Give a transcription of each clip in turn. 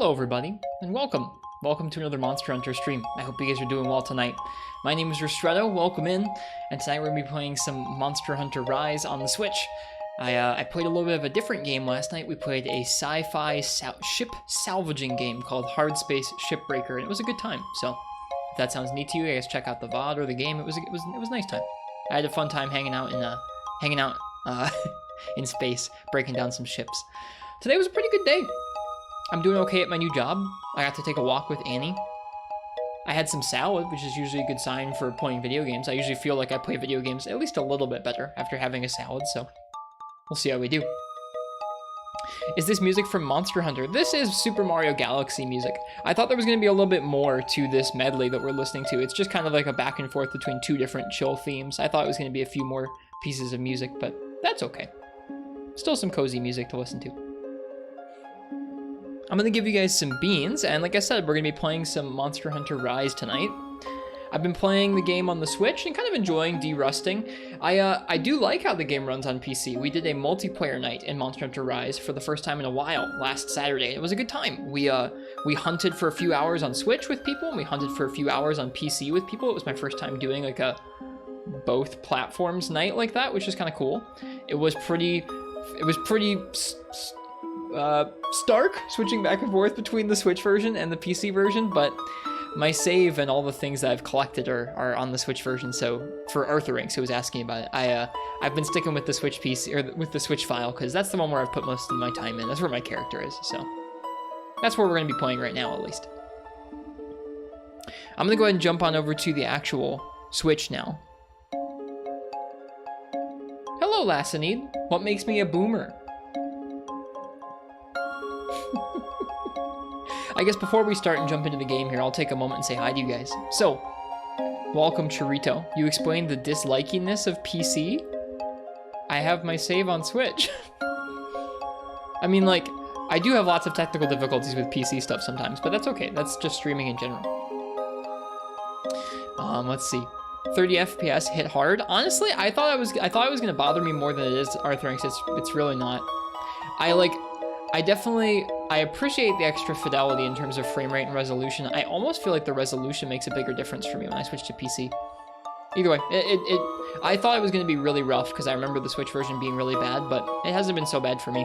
Hello everybody, and welcome. Welcome to another Monster Hunter stream. I hope you guys are doing well tonight. My name is Ristretto, welcome in, and tonight we're going to be playing some Monster Hunter Rise on the Switch. I played a little bit of a different game last night. We played a sci-fi ship salvaging game called Hard Space Shipbreaker, and it was a good time. So, if that sounds neat to you, guys check out the VOD or the game. It was a nice time. I had a fun time hanging out in space, breaking down some ships. Today was a pretty good day. I'm doing okay at my new job. I got to take a walk with Annie. I had some salad, which is usually a good sign for playing video games. I usually feel like I play video games at least a little bit better after having a salad, so we'll see how we do. Is this music from Monster Hunter? This is Super Mario Galaxy music. I thought there was going to be a little bit more to this medley that we're listening to. It's just kind of like a back and forth between two different chill themes. I thought it was going to be a few more pieces of music, but that's okay. Still some cozy music to listen to. I'm going to give you guys some beans, and like I said, we're going to be playing some Monster Hunter Rise tonight. I've been playing the game on the Switch and kind of enjoying de-rusting. I do like how the game runs on PC. We did a multiplayer night in Monster Hunter Rise for the first time in a while last Saturday. It was a good time. We hunted for a few hours on Switch with people, and we hunted for a few hours on PC with people. It was my first time doing like a both platforms night like that, which is kind of cool. It was pretty stark, switching back and forth between the Switch version and the PC version, but my save and all the things that I've collected are on the Switch version. So for Arthur who was asking about it, I've been sticking with the Switch PC, or with the Switch file, because that's the one where I've put most of my time in. That's where my character is, so that's where we're going to be playing right now, at least. I'm going to go ahead and jump on over to the actual Switch now. Hello, Lassanid. What makes me a boomer? I guess before we start and jump into the game here, I'll take a moment and say hi to you guys. So, welcome Chorito. You explained the dislikingness of PC? I have my save on Switch. I mean, like, I do have lots of technical difficulties with PC stuff sometimes, but that's okay. That's just streaming in general. Let's see. 30 FPS hit hard. Honestly, I thought it was gonna bother me more than it is, Arthur. It's really not. I appreciate the extra fidelity in terms of frame rate and resolution. I almost feel like the resolution makes a bigger difference for me when I switch to PC. Either way, I thought it was going to be really rough because I remember the Switch version being really bad, but it hasn't been so bad for me.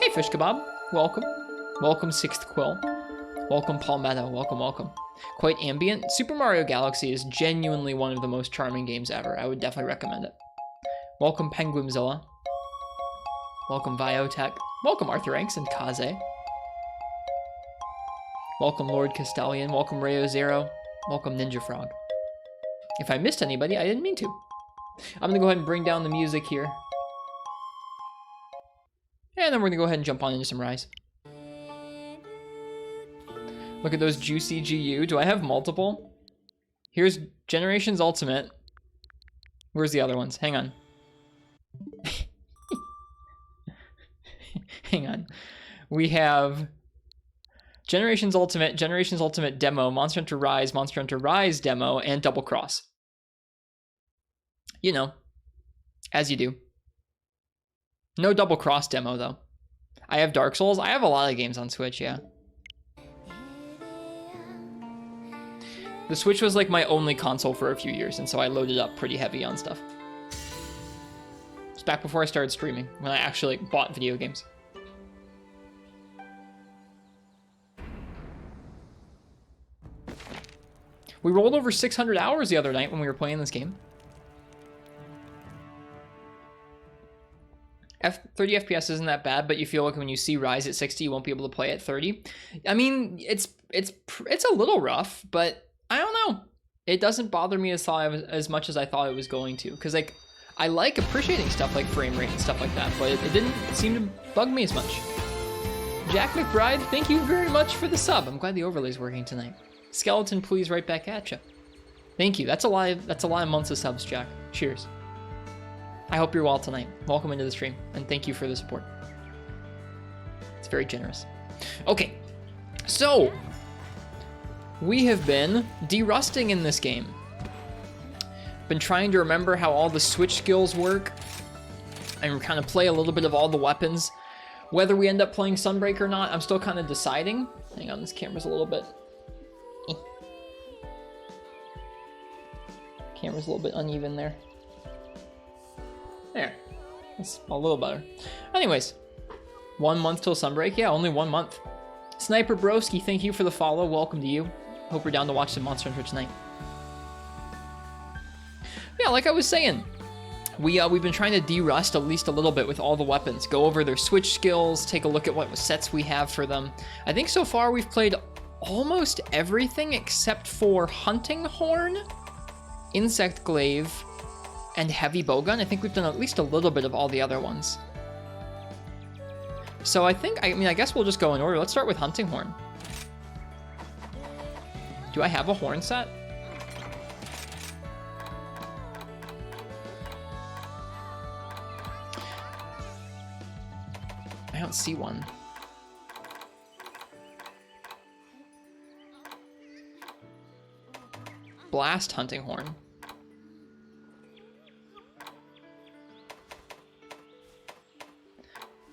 Hey, Fish Kebab. Welcome. Welcome, Sixth Quill. Welcome, Palmetto. Welcome, welcome. Quite ambient. Super Mario Galaxy is genuinely one of the most charming games ever. I would definitely recommend it. Welcome, Penguinzilla. Welcome, Biotech. Welcome, Arthur Ranks and Kaze. Welcome, Lord Castellian. Welcome, Rayo Zero. Welcome, Ninja Frog. If I missed anybody, I didn't mean to. I'm gonna go ahead and bring down the music here. And then we're gonna go ahead and jump on into some Rise. Look at those juicy GU. Do I have multiple? Here's Generations Ultimate. Where's the other ones? Hang on. Hang on. We have Generations Ultimate Demo, Monster Hunter Rise Demo, and Double Cross. You know, as you do. No Double Cross Demo, though. I have Dark Souls. I have a lot of games on Switch, yeah. The Switch was like my only console for a few years, and so I loaded up pretty heavy on stuff. It was back before I started streaming, when I actually bought video games. We rolled over 600 hours the other night when we were playing this game. 30 FPS isn't that bad, but you feel like when you see Rise at 60, you won't be able to play at 30. I mean, it's a little rough, but I don't know. It doesn't bother me as much as I thought it was going to, because like I like appreciating stuff like frame rate and stuff like that, but it didn't seem to bug me as much. Jack McBride, thank you very much for the sub. I'm glad the overlay's working tonight. Skeleton, please, right back at you. Thank you. That's a lot of months of subs, Jack. Cheers. I hope you're well tonight. Welcome into the stream, and thank you for the support. It's very generous. Okay, so we have been de-rusting in this game. Been trying to remember how all the Switch skills work and kind of play a little bit of all the weapons. Whether we end up playing Sunbreak or not, I'm still kind of deciding. Hang on, this camera's a little bit... Camera's a little bit uneven there. There. That's a little better. Anyways, 1 month till Sunbreak. Yeah, only 1 month. Sniper Broski, thank you for the follow. Welcome to you. Hope you're down to watch some Monster Hunter tonight. Yeah, like I was saying, we've been trying to de-rust at least a little bit with all the weapons. Go over their switch skills, take a look at what sets we have for them. I think so far we've played almost everything except for Hunting Horn, Insect Glaive, and Heavy Bowgun. I think we've done at least a little bit of all the other ones. So I guess we'll just go in order. Let's start with Hunting Horn. Do I have a horn set? I don't see one. Blast Hunting Horn.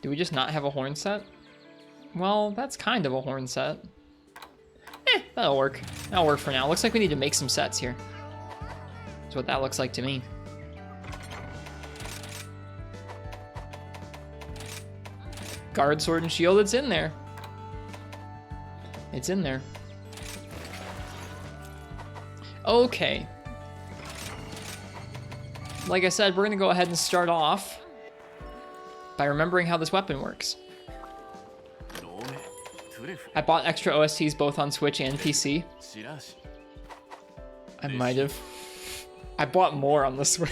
Do we just not have a horn set? Well, that's kind of a horn set. That'll work. That'll work for now. Looks like we need to make some sets here. That's what that looks like to me. Guard, Sword, and Shield, it's in there. It's in there. Okay. Like I said, we're gonna go ahead and start off by remembering how this weapon works. I bought extra OSTs both on Switch and PC. I might have. I bought more on the Switch,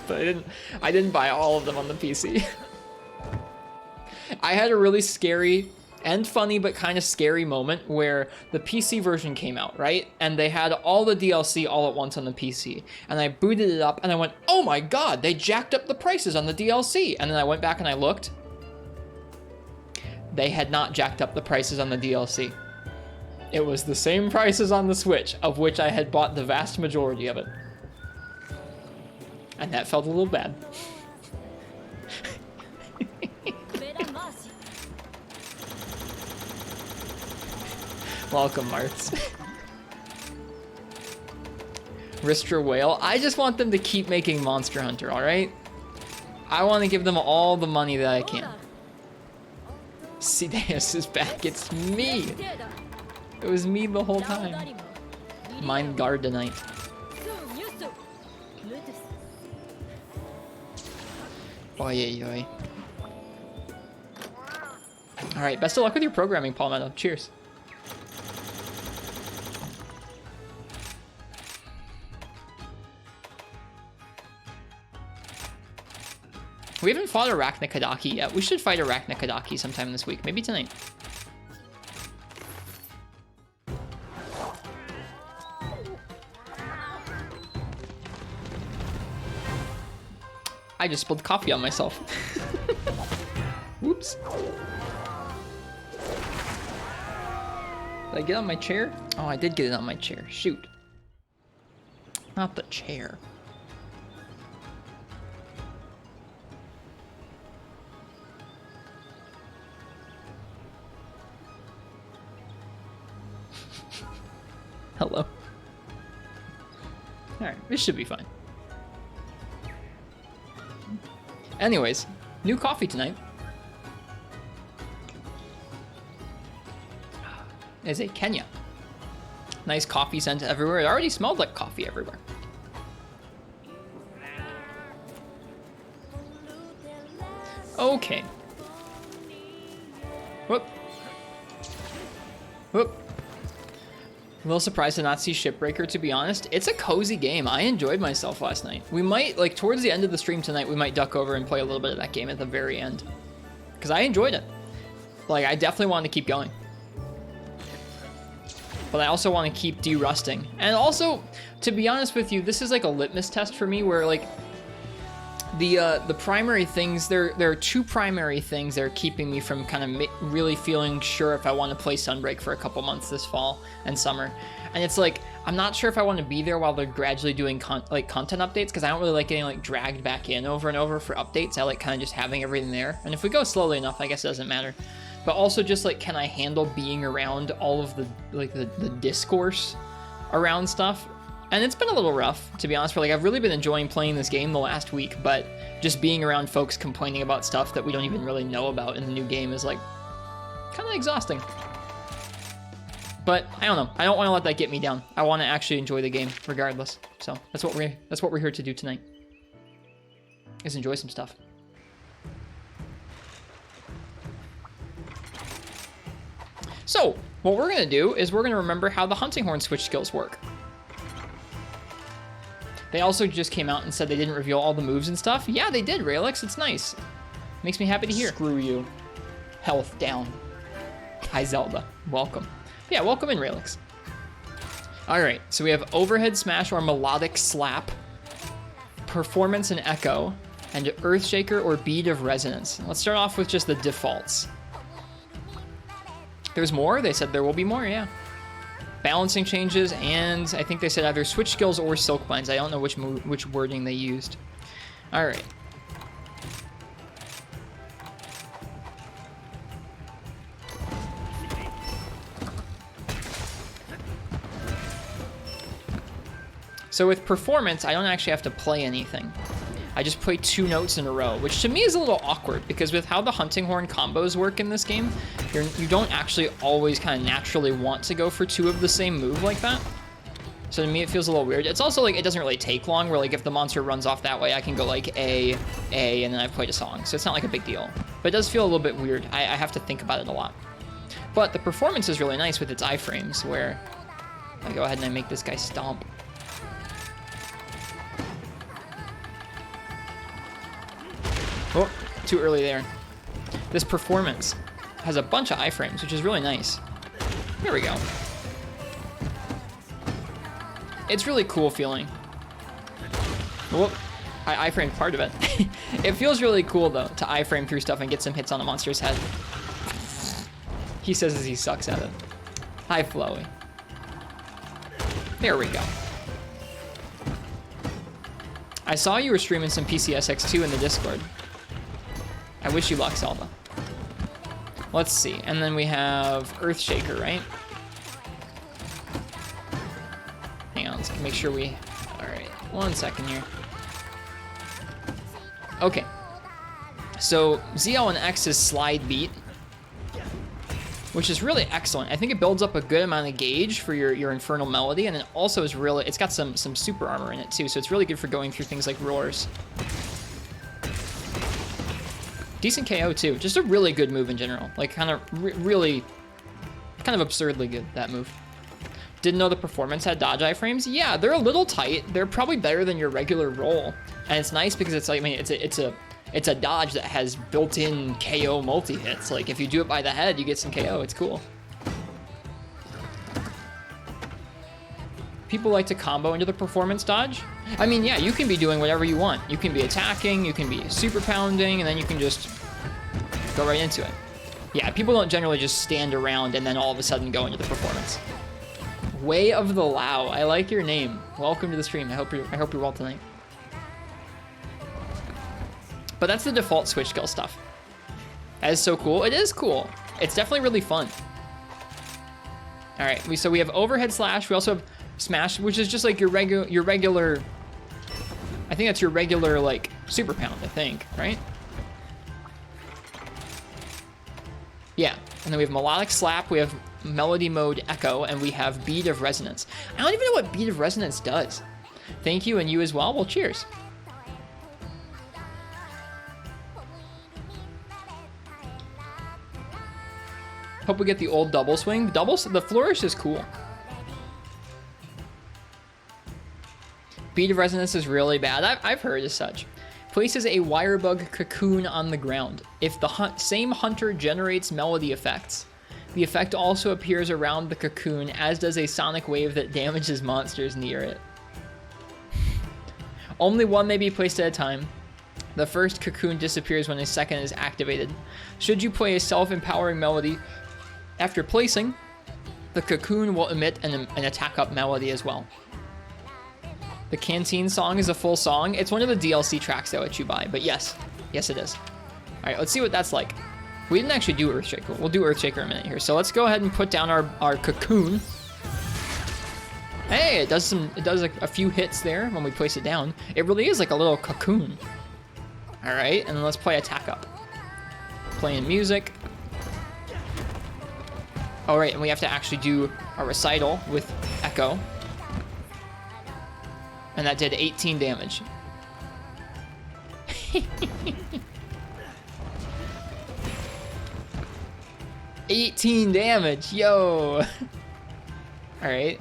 but I didn't buy all of them on the PC. I had a really scary and funny but kind of scary moment where the PC version came out, right? And they had all the DLC all at once on the PC. And I booted it up and I went, oh my god, they jacked up the prices on the DLC. And then I went back and I looked. They had not jacked up the prices on the DLC. It was the same prices on the Switch, of which I had bought the vast majority of it. And that felt a little bad. Welcome, Marts. Ristra Whale. I just want them to keep making Monster Hunter, alright? I want to give them all the money that I can. Sideus is back. It's me. It was me the whole time. Mind guard tonight. Oy, oy, oy. Alright, best of luck with your programming, Palmetto. Cheers. We haven't fought Arachnikadaki yet. We should fight Arachnikadaki sometime this week. Maybe tonight. I just spilled coffee on myself. Whoops. Did I get on my chair? Oh, I did get it on my chair. Shoot. Not the chair. Hello. Alright, this should be fine. Anyways, new coffee tonight is a Kenya. Nice coffee scent everywhere. It already smelled like coffee everywhere. Okay. Whoop. Whoop. A little surprised to not see Shipbreaker, to be honest. It's a cozy game. I enjoyed myself last night. We might, like, towards the end of the stream tonight, we might duck over and play a little bit of that game at the very end. Because I enjoyed it. Like, I definitely want to keep going. But I also want to keep de-rusting. And also, to be honest with you, this is like a litmus test for me where, like, The primary things, there are two primary things that are keeping me from kind of really feeling sure if I want to play Sunbreak for a couple months this fall and summer. And it's like, I'm not sure if I want to be there while they're gradually doing content updates, because I don't really like getting like dragged back in over and over for updates. I like kind of just having everything there. And if we go slowly enough, I guess it doesn't matter. But also just like, can I handle being around all of the like the discourse around stuff? And it's been a little rough, to be honest. Like, I've really been enjoying playing this game the last week, but just being around folks complaining about stuff that we don't even really know about in the new game is like kind of exhausting. But I don't know. I don't want to let that get me down. I want to actually enjoy the game regardless. So that's what we're here to do tonight. Is enjoy some stuff. So what we're gonna do is we're gonna remember how the hunting horn switch skills work. They also just came out and said they didn't reveal all the moves and stuff. Yeah, they did, Raelix. It's nice. Makes me happy to hear. Screw you. Health down. Hi, Zelda. Welcome. Yeah, welcome in, Raelix. All right, so we have overhead smash or melodic slap, performance and echo, and earthshaker or bead of resonance. Let's start off with just the defaults. There's more? They said there will be more, yeah. Balancing changes, and I think they said either switch skills or silk binds. I don't know which wording they used. All right. So with performance, I don't actually have to play anything. I just play 2 notes in a row, which to me is a little awkward because with how the hunting horn combos work in this game, you don't actually always kind of naturally want to go for 2 of the same move like that. So to me, it feels a little weird. It's also like, it doesn't really take long, where like if the monster runs off that way, I can go like A, and then I've played a song. So it's not like a big deal, but it does feel a little bit weird. I have to think about it a lot. But the performance is really nice with its iframes, where I go ahead and I make this guy stomp. Oh, too early there. This performance has a bunch of iframes, which is really nice. Here we go. It's really cool feeling. Whoop, I iframed part of it. It feels really cool though, to iframe through stuff and get some hits on a monster's head. He says as he sucks at it. Hi, Flowy. There we go. I saw you were streaming some PCSX2 in the Discord. I wish you luck, Zelda. Let's see. And then we have Earthshaker, right? Hang on, let's make sure we... Alright, 1 second here. Okay. So, ZL and X is slide beat, which is really excellent. I think it builds up a good amount of gauge for your Infernal Melody, and it also is really... It's got some super armor in it, too, so it's really good for going through things like roars. Decent KO too. Just a really good move in general. Like kind of really, kind of absurdly good, that move. Didn't know the performance had dodge iframes. Yeah, they're a little tight. They're probably better than your regular roll. And it's nice because it's like, I mean, it's a dodge that has built-in KO multi-hits. Like if you do it by the head, you get some KO. It's cool. People like to combo into the performance dodge. I mean, yeah, you can be doing whatever you want. You can be attacking, you can be super pounding, and then you can just go right into it. Yeah, people don't generally just stand around and then all of a sudden go into the performance. Way of the Lao. I like your name. Welcome to the stream. I hope you're well tonight. But that's the default switch skill stuff. That is so cool. It is cool. It's definitely really fun. All right, so we have overhead slash. We also have smash, which is just like your regular, I think that's your regular like super pound, I think, right? Yeah, and then we have melodic slap, we have melody mode echo, and we have bead of resonance. I don't even know what bead of resonance does. Thank you, and you as well. Well, cheers. Hope we get the old double swing. The flourish is cool. Bead of resonance is really bad. I've heard as such. Places a wirebug cocoon on the ground. If the same hunter generates melody effects, the effect also appears around the cocoon, as does a sonic wave that damages monsters near it. Only one may be placed at a time. The first cocoon disappears when a second is activated. Should you play a self-empowering melody after placing, the cocoon will emit an attack up melody as well. The canteen song is a full song. It's one of the DLC tracks though that you buy, but yes it is. All right, let's see what that's like. We didn't actually do Earthshaker. We'll do Earthshaker in a minute here. So let's go ahead and put down our cocoon. Hey, it does a few hits there when we place it down. It really is like a little cocoon. All right, and then let's play attack up. Playing music. All right, and we have to actually do a recital with Echo. And that did 18 damage. 18 damage, yo. All right.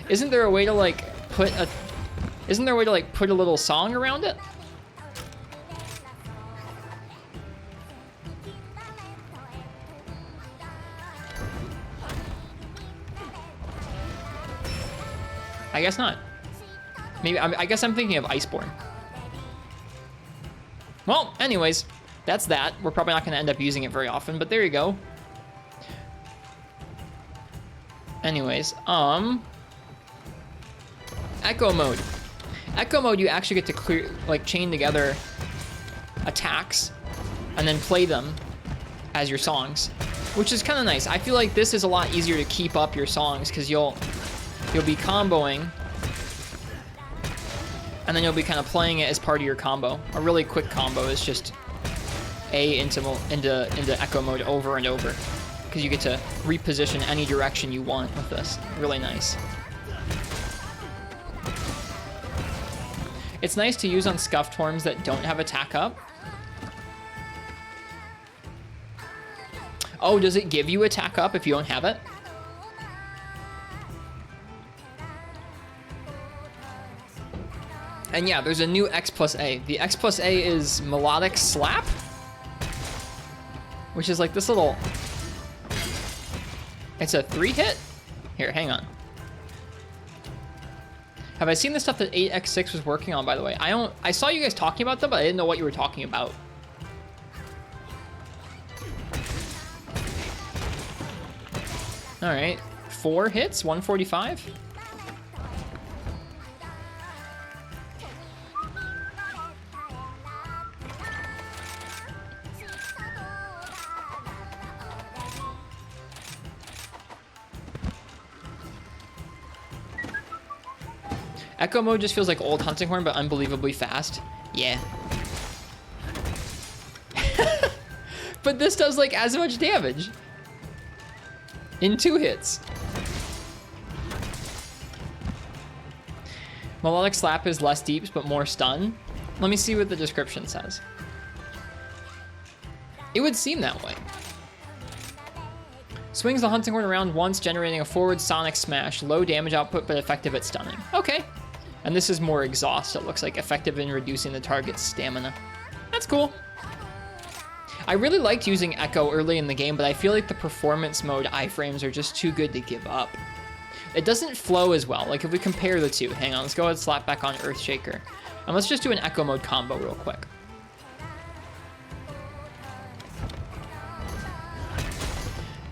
Isn't there a way to like put a little song around it? I guess not. Maybe, I guess I'm thinking of Iceborne. Well, anyways, that's that. We're probably not going to end up using it very often, but there you go. Anyways, Echo mode. Echo mode, you actually get to chain together attacks and then play them as your songs, which is kind of nice. I feel like this is a lot easier to keep up your songs because you'll be comboing and then you'll be kind of playing it as part of your combo. A really quick combo is just A into Echo mode over and over because you get to reposition any direction you want with this. Really nice. It's nice to use on Scuffed Worms that don't have attack up. Oh, does it give you attack up if you don't have it? And yeah, there's a new X plus A. The X plus A is Melodic Slap, which is like this little... It's a 3-hit? Here, hang on. Have I seen the stuff that 8x6 was working on, by the way? I saw you guys talking about them, but I didn't know what you were talking about. All right, 4 hits, 145. Echo mode just feels like old Hunting Horn, but unbelievably fast. Yeah. But this does like as much damage in 2 hits. Melodic Slap is less deeps, but more stun. Let me see what the description says. It would seem that way. Swings the Hunting Horn around once, generating a forward sonic smash. Low damage output, but effective at stunning. Okay. And this is more exhaust, it looks like, effective in reducing the target's stamina. That's cool. I really liked using Echo early in the game, but I feel like the performance mode iframes are just too good to give up. It doesn't flow as well. Like if we compare the two, hang on, let's go ahead and slap back on Earthshaker. And let's just do an Echo mode combo real quick.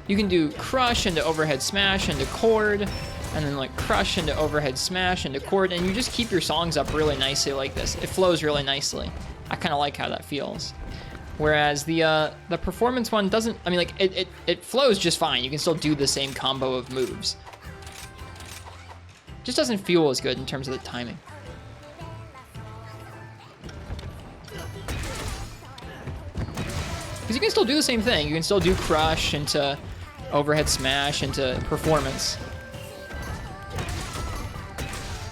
You can do Crush into Overhead Smash into Chord, and then like Crush into Overhead Smash into Chord, and you just keep your songs up really nicely like this. It flows really nicely. I kind of like how that feels. Whereas the performance one doesn't, I mean like it flows just fine. You can still do the same combo of moves. Just doesn't feel as good in terms of the timing. Because you can still do the same thing. You can still do Crush into Overhead Smash into Performance.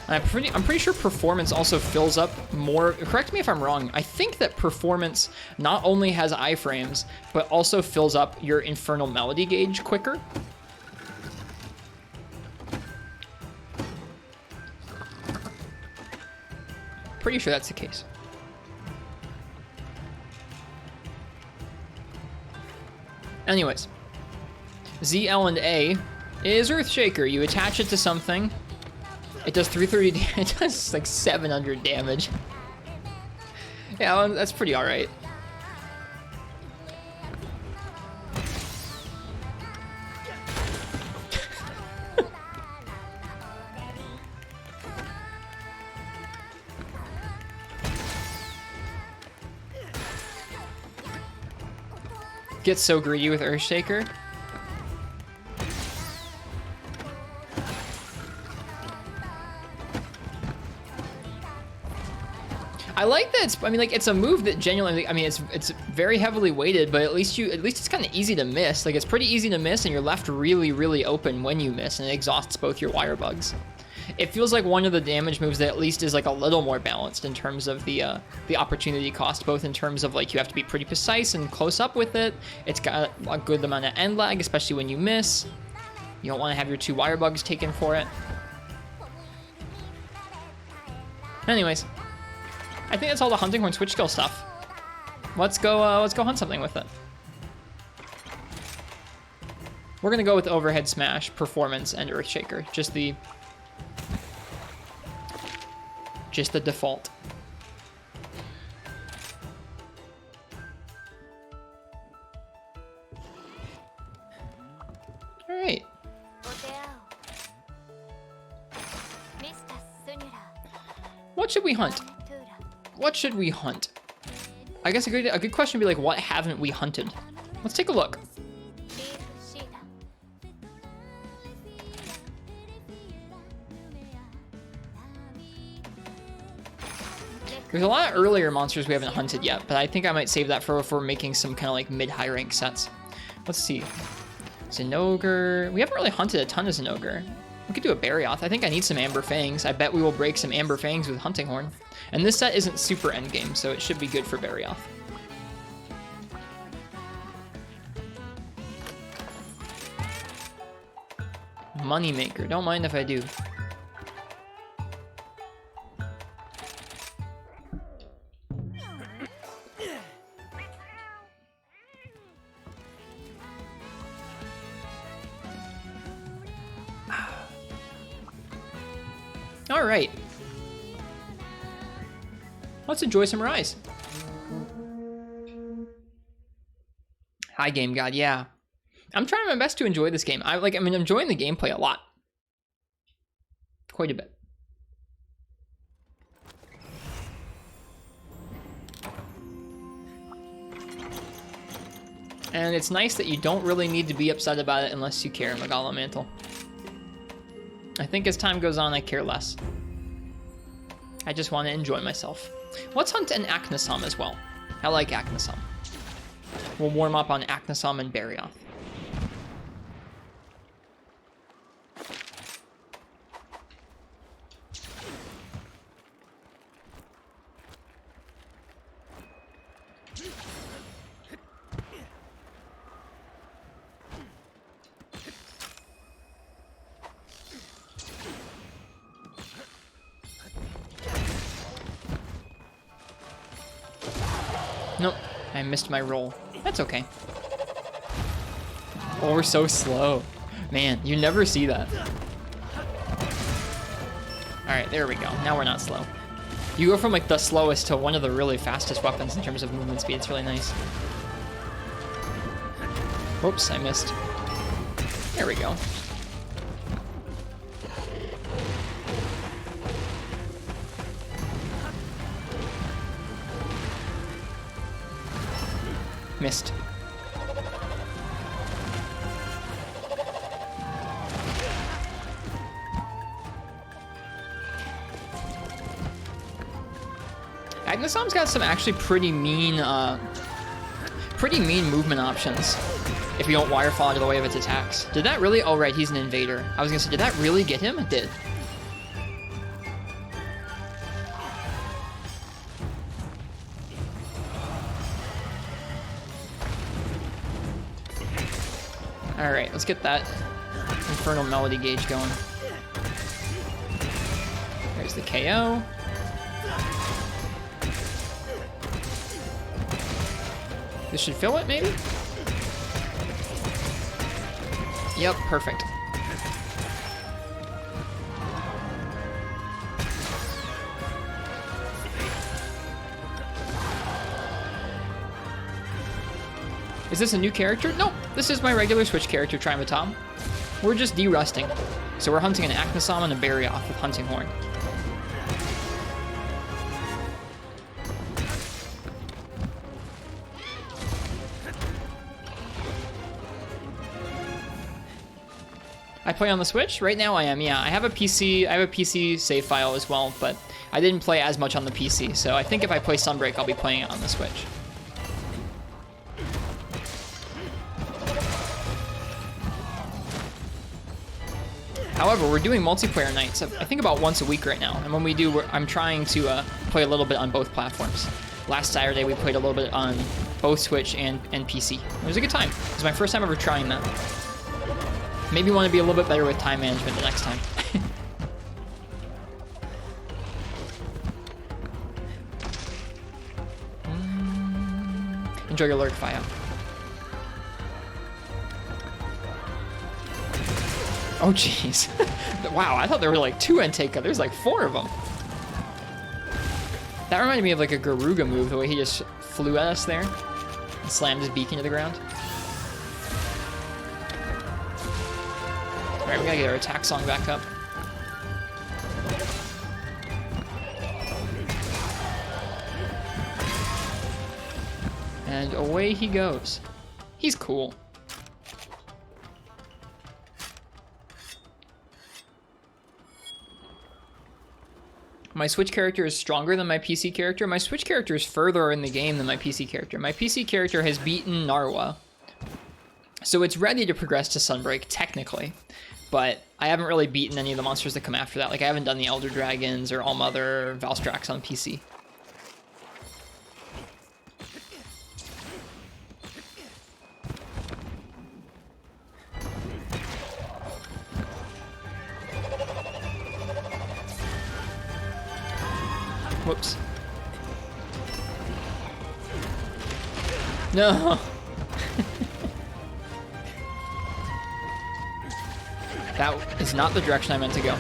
I'm pretty sure Performance also fills up more. Correct me if I'm wrong. I think that Performance not only has iframes, but also fills up your Infernal Melody gauge quicker. Pretty sure that's the case. Anyways, Z, L, and A is Earthshaker. You attach it to something. It does 330 damage. It does like 700 damage. Yeah, well, that's pretty alright. Get so greedy with Earthshaker. I like that it's, I mean, like, it's a move that genuinely, I mean, it's very heavily weighted, but at least it's kind of easy to miss. Like, it's pretty easy to miss, and you're left really, really open when you miss, and it exhausts both your wire bugs. It feels like one of the damage moves that at least is like a little more balanced in terms of the opportunity cost, both in terms of like you have to be pretty precise and close up with it. It's got a good amount of end lag, especially when you miss. You don't want to have your 2 wire bugs taken for it. Anyways, I think that's all the Hunting Horn switch skill stuff. Let's go hunt something with it. We're gonna go with Overhead Smash, Performance, and Earthshaker. Just the default. All right. What should we hunt? What should we hunt? I guess a good question would be like, what haven't we hunted? Let's take a look. There's a lot of earlier monsters we haven't hunted yet, but I think I might save that for if we're making some kind of like mid-high rank sets. Let's see. Zinogre. We haven't really hunted a ton of Zinogre. We could do a Barioth. I think I need some Amber Fangs. I bet we will break some Amber Fangs with Hunting Horn. And this set isn't super endgame, so it should be good for Barioth. Moneymaker. Don't mind if I do. All right. Let's enjoy some Rise. Hi, Game God. Yeah. I'm trying my best to enjoy this game. I'm enjoying the gameplay a lot. Quite a bit. And it's nice that you don't really need to be upset about it unless you care, Megalo Mantle. I think as time goes on, I care less. I just want to enjoy myself. Let's hunt an Aknosom as well. I like Aknosom. We'll warm up on Aknosom and Barioth. Nope, I missed my roll. That's okay. Oh, we're so slow. Man, you never see that. Alright, there we go. Now we're not slow. You go from like the slowest to one of the really fastest weapons in terms of movement speed. It's really nice. Whoops, I missed. There we go. Missed. Agnesom's got some actually pretty mean movement options if you don't wire fall out of the way of its attacks. Did that really? Oh, right, he's an invader. I was gonna say, did that really get him? It did. Alright, let's get that Infernal Melody gauge going. There's the KO. This should fill it, maybe? Yep, perfect. Is this a new character? Nope, this is my regular Switch character, Trimatom. We're just de-rusting. So we're hunting an Acnosam and a Barioth with Hunting Horn. I play on the Switch? Right now I am, yeah. I have a PC save file as well, but I didn't play as much on the PC, so I think if I play Sunbreak, I'll be playing it on the Switch. However, we're doing multiplayer nights, I think about once a week right now, and when we do, I'm trying to play a little bit on both platforms. Last Saturday, we played a little bit on both Switch and PC. It was a good time. It was my first time ever trying that. Maybe want to be a little bit better with time management the next time. Enjoy your lurk, Fire. Oh, jeez. Wow, I thought there were like 2 Entei. There's like 4 of them. That reminded me of like a Garuga move, the way he just flew at us there and slammed his beak into the ground. Alright, we gotta get our attack song back up. And away he goes. He's cool. My Switch character is stronger than my PC character. My Switch character is further in the game than my PC character. My PC character has beaten Narwa, so it's ready to progress to Sunbreak, technically. But I haven't really beaten any of the monsters that come after that. Like, I haven't done the Elder Dragons or Allmother or Valstrax on PC. Whoops. No! That is not the direction I meant to go.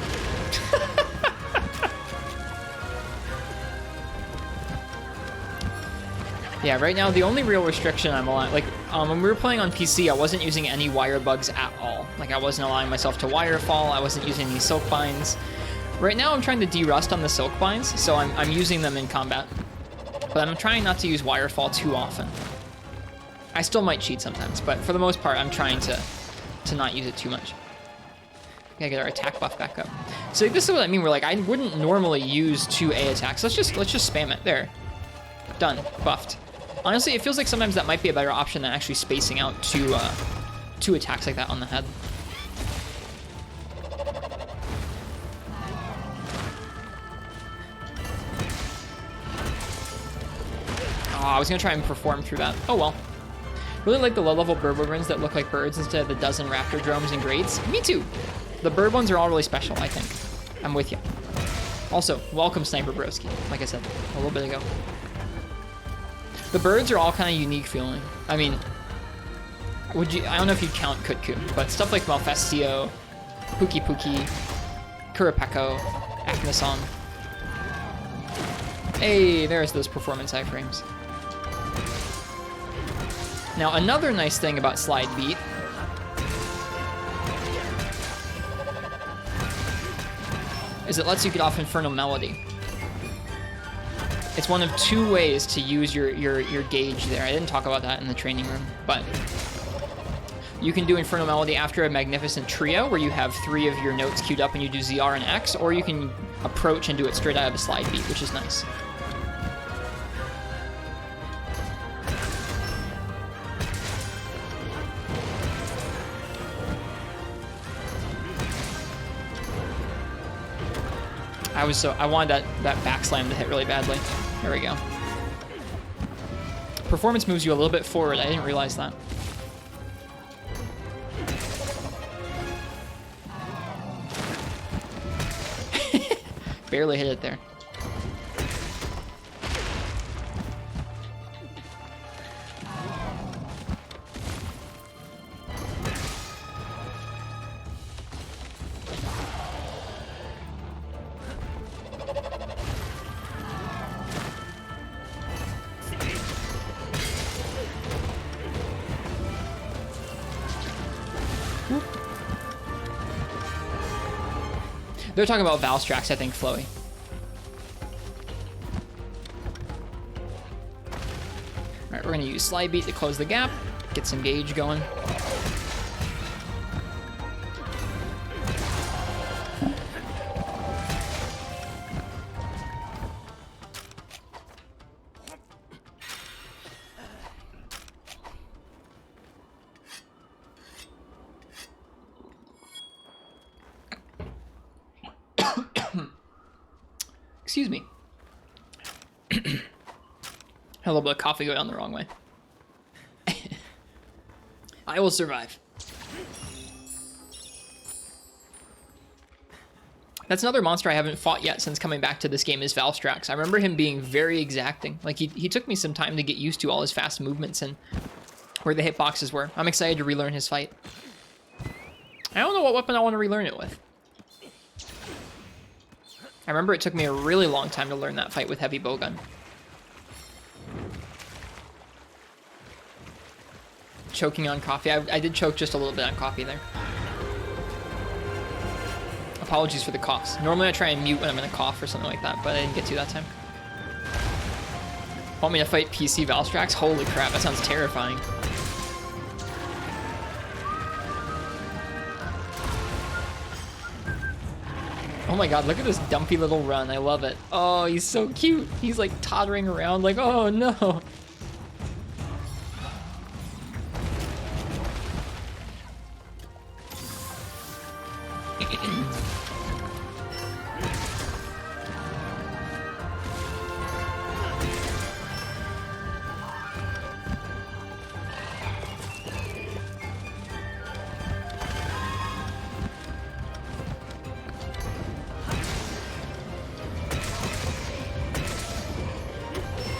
Yeah, right now the only real restriction I'm allowed, like, when we were playing on PC, I wasn't using any wire bugs at all. Like, I wasn't allowing myself to wire fall, I wasn't using any silk binds. Right now I'm trying to de-rust on the silk binds, so I'm using them in combat. But I'm trying not to use wire fall too often. I still might cheat sometimes, but for the most part, I'm trying to not use it too much. Gotta get our attack buff back up. So this is what I mean, where like I wouldn't normally use 2 A attacks. Let's just spam it. There. Done. Buffed. Honestly, it feels like sometimes that might be a better option than actually spacing out 2 attacks like that on the head. Oh, I was gonna try and perform through that. Oh well. Really like the low-level bird wyverns that look like birds instead of the dozen raptor drones and greats. Me too. The bird ones are all really special, I think. I'm with you. Also, welcome Sniper Broski, like I said a little bit ago. The birds are all kind of unique feeling. I mean, I don't know if you'd count Kutku, but stuff like Malfestio, Pukei-Pukei, Kurapeko, Acnosam. Hey, there's those performance iframes. Now, another nice thing about Slide Beat is it lets you get off Infernal Melody. It's one of 2 ways to use your gauge there. I didn't talk about that in the training room, but you can do Infernal Melody after a Magnificent Trio, where you have 3 of your notes queued up and you do ZR and X, or you can approach and do it straight out of a Slide Beat, which is nice. I wanted that back slam to hit really badly. There we go. Performance moves you a little bit forward. I didn't realize that. Barely hit it there. They're talking about Valstrax, I think, Floey. Alright, we're gonna use Slide Beat to close the gap, get some gauge going. Excuse me. Had a little bit of coffee go down the wrong way. I will survive. That's another monster I haven't fought yet since coming back to this game is Valstrax. I remember him being very exacting. Like, he took me some time to get used to all his fast movements and where the hitboxes were. I'm excited to relearn his fight. I don't know what weapon I want to relearn it with. I remember it took me a really long time to learn that fight with heavy bowgun. Choking on coffee. I did choke just a little bit on coffee there. Apologies for the coughs. Normally I try and mute when I'm in a cough or something like that, but I didn't get to that time. Want me to fight PC Valstrax? Holy crap, that sounds terrifying. Oh my god, look at this dumpy little run. I love it. Oh, he's so cute. He's like tottering around like, oh no.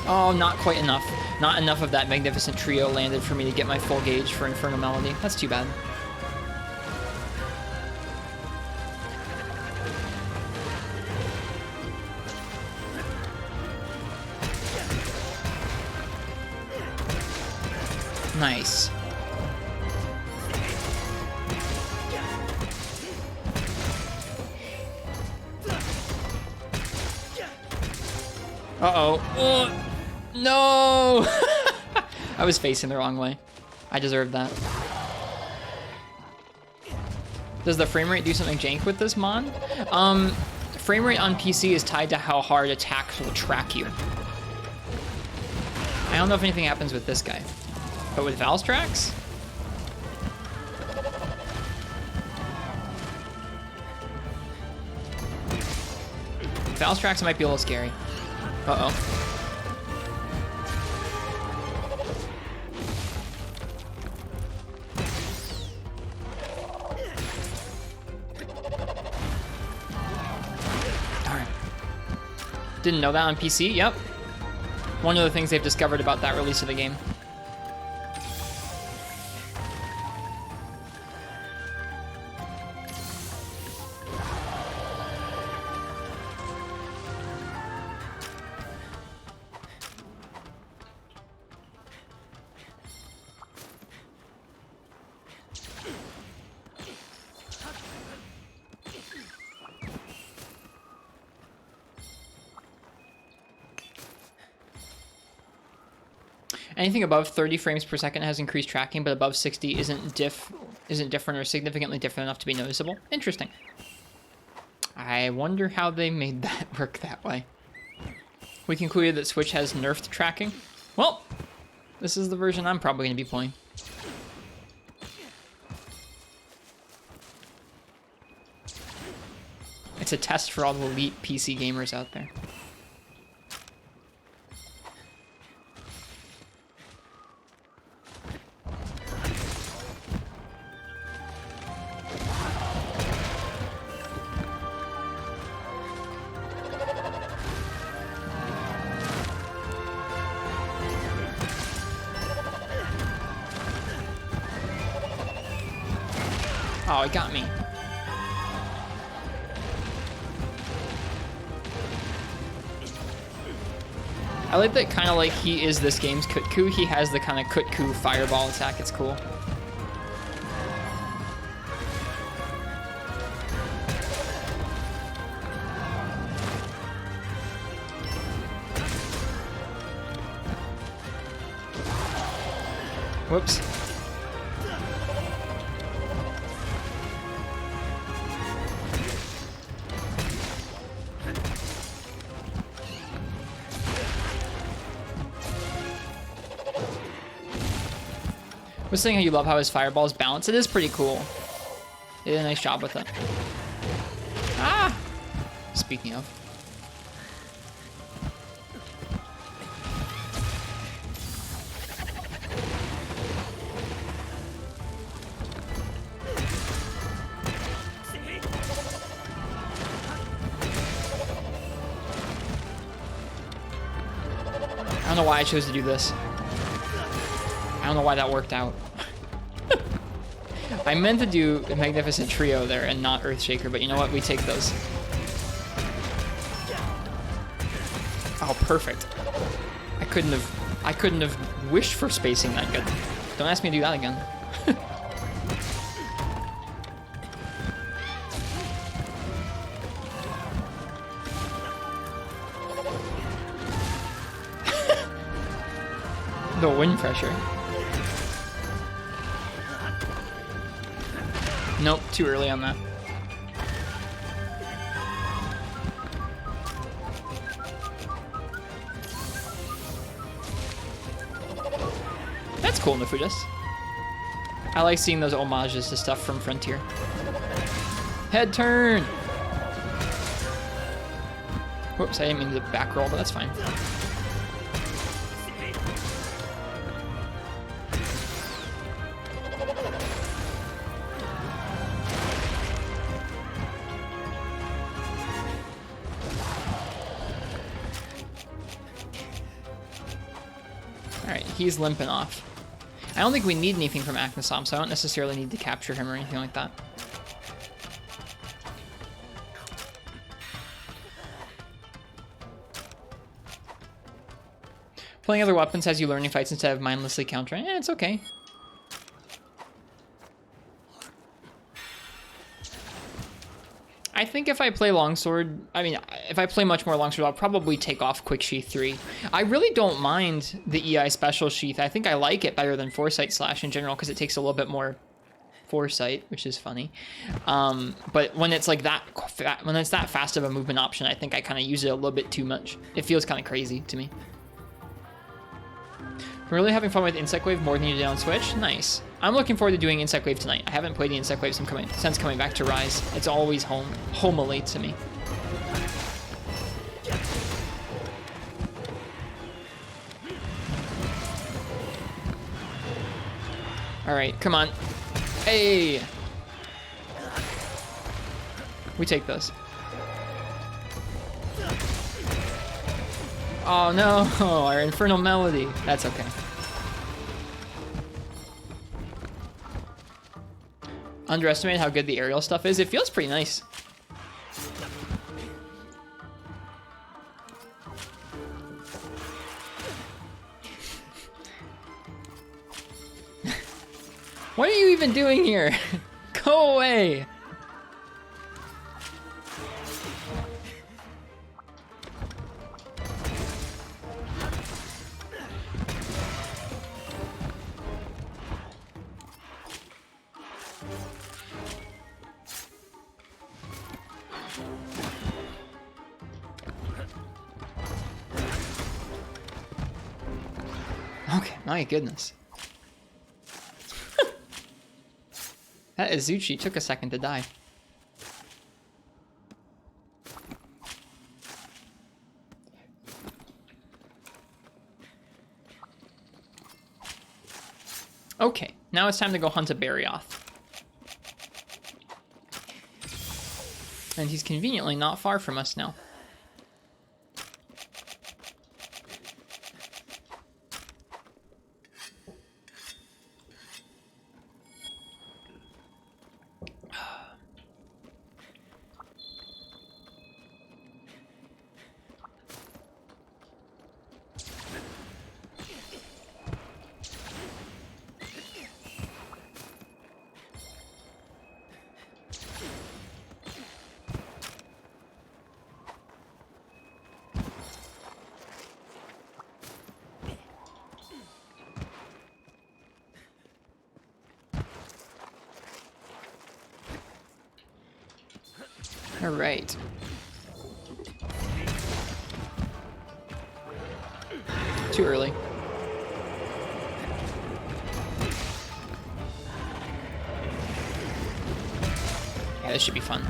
Oh, not quite enough. Not enough of that Magnificent Trio landed for me to get my full gauge for Infernal Melody. That's too bad. Nice. Uh-oh. Oh. No! I was facing the wrong way. I deserved that. Does the frame rate do something jank with this mod? Frame rate on PC is tied to how hard attacks will track you. I don't know if anything happens with this guy. But with Valstrax? Valstrax might be a little scary. Uh-oh. Didn't know that on PC? Yep. One of the things they've discovered about that release of the game. Anything above 30 frames per second has increased tracking, but above 60 isn't different or significantly different enough to be noticeable. Interesting. I wonder how they made that work that way. We concluded that Switch has nerfed tracking. Well, this is the version I'm probably going to be playing. It's a test for all the elite PC gamers out there. Oh, it got me. I like that kind of like he is this game's Kutku. He has the kind of Kutku fireball attack. It's cool. Whoops. I was saying how you love how his fireballs balance. It is pretty cool. They did a nice job with it. Ah! Speaking of. I don't know why I chose to do this. I don't know why that worked out. I meant to do a Magnificent Trio there and not Earthshaker, but you know what? We take those. Oh, perfect. I couldn't have wished for spacing that good. Don't ask me to do that again. The wind pressure. Nope, too early on that. That's cool, Nefudis. I like seeing those homages to stuff from Frontier. Head turn! Whoops, I didn't mean to back roll, but that's fine. He's limping off. I don't think we need anything from Aknosom, so I don't necessarily need to capture him or anything like that. Playing other weapons has you learning fights instead of mindlessly countering. It's okay. I think if I play Longsword, I mean, if I play much more Longsword, I'll probably take off Quick Sheath 3. I really don't mind the EI Special Sheath. I think I like it better than Foresight Slash in general because it takes a little bit more foresight, which is funny. But when it's like that, when it's that fast of a movement option, I think I kind of use it a little bit too much. It feels kind of crazy to me. We're really having fun with Insect Wave more than you did on Switch. Nice. I'm looking forward to doing Insect Wave tonight. I haven't played the Insect Wave since coming back to Rise. It's always home-a to me. All right, come on. Hey! We take those. Oh no, our Infernal Melody. That's okay. Underestimate how good the aerial stuff is. It feels pretty nice. What are you even doing here? Go away. Okay, my goodness. That Izuchi took a second to die. Okay, now it's time to go hunt a Barioth. And he's conveniently not far from us now. All right. Too early. Yeah, this should be fun.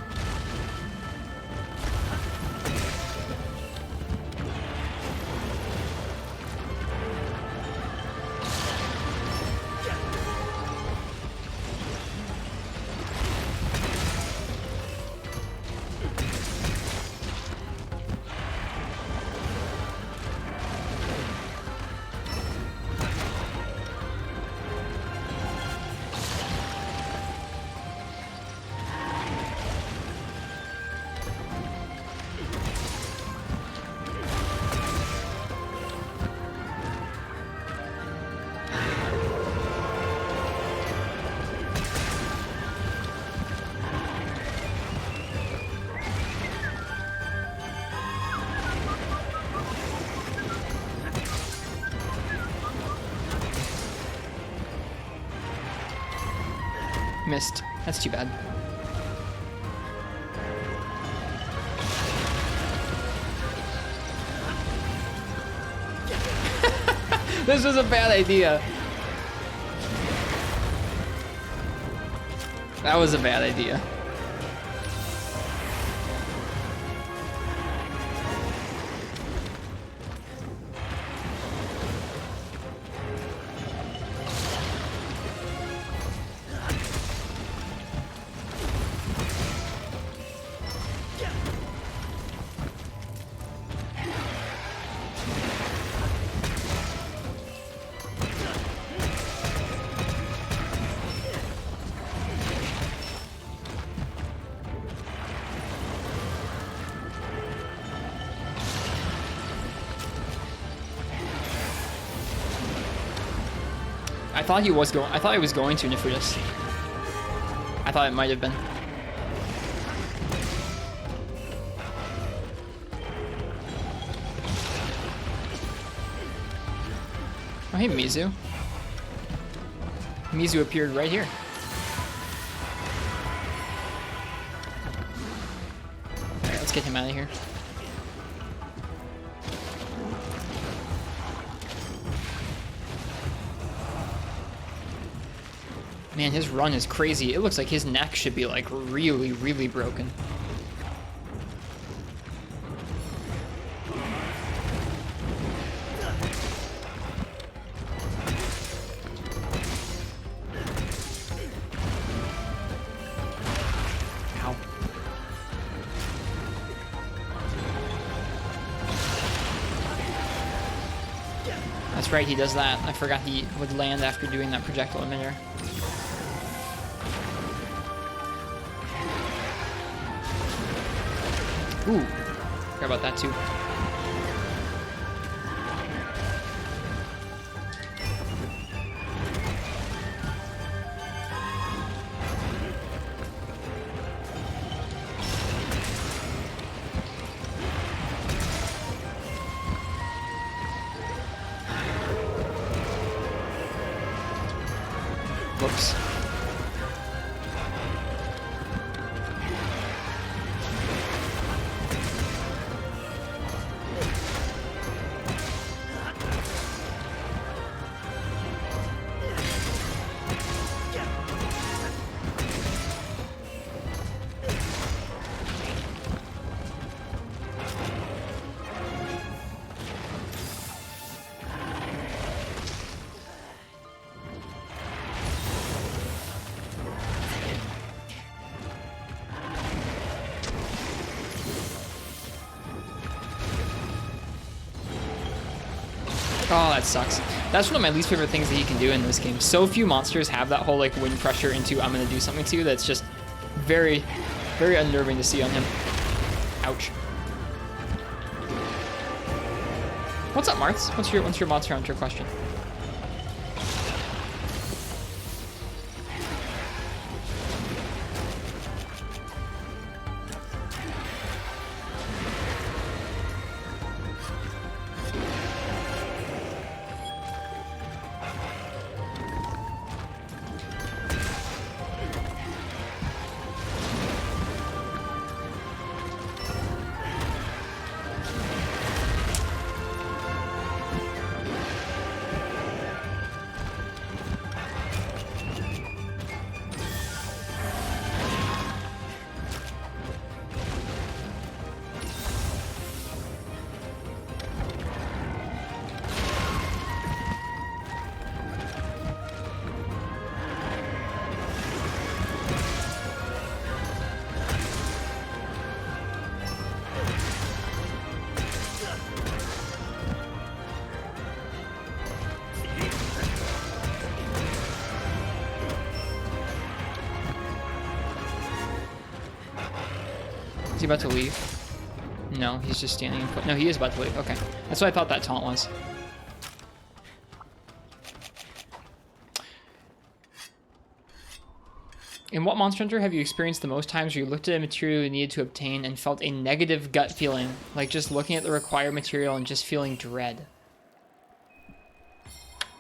Missed. That's too bad. This was a bad idea. That was a bad idea. I thought he was going. I thought he was going to Nefritus. I thought it might have been. Oh, hey, Mizu. Mizu appeared right here. Alright, let's get him out of here. Man, his run is crazy. It looks like his neck should be like really, really broken. Ow. That's right, he does that. I forgot he would land after doing that projectile emitter. Ooh, forgot about that too. Whoops. Oh, that sucks. That's one of my least favorite things that he can do in this game. So few monsters have that whole like wind pressure into I'm gonna do something to you. That's just very, very unnerving to see on him. Ouch. What's up, Martz? What's your Monster Hunter question? Is he about to leave? No, he's just standing in foot. No, he is about to leave. Okay. That's what I thought that taunt was. In what Monster Hunter have you experienced the most times where you looked at a material you needed to obtain and felt a negative gut feeling, like just looking at the required material and just feeling dread?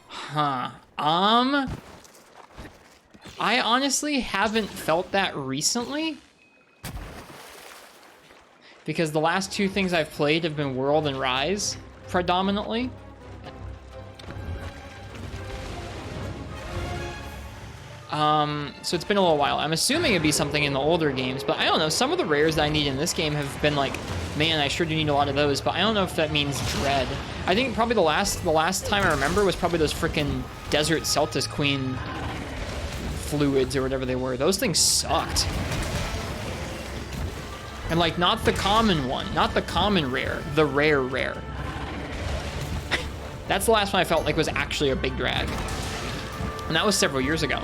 Huh. I honestly haven't felt that recently. Because the last two things I've played have been World and Rise, predominantly. So it's been a little while. I'm assuming it'd be something in the older games, but I don't know. Some of the rares that I need in this game have been like, man, I sure do need a lot of those, but I don't know if that means dread. I think probably the last time I remember was probably those freaking Desert Celtis Queen fluids or whatever they were. Those things sucked. And like, not the common one, not the common rare, the rare. That's the last one I felt like was actually a big drag. And that was several years ago.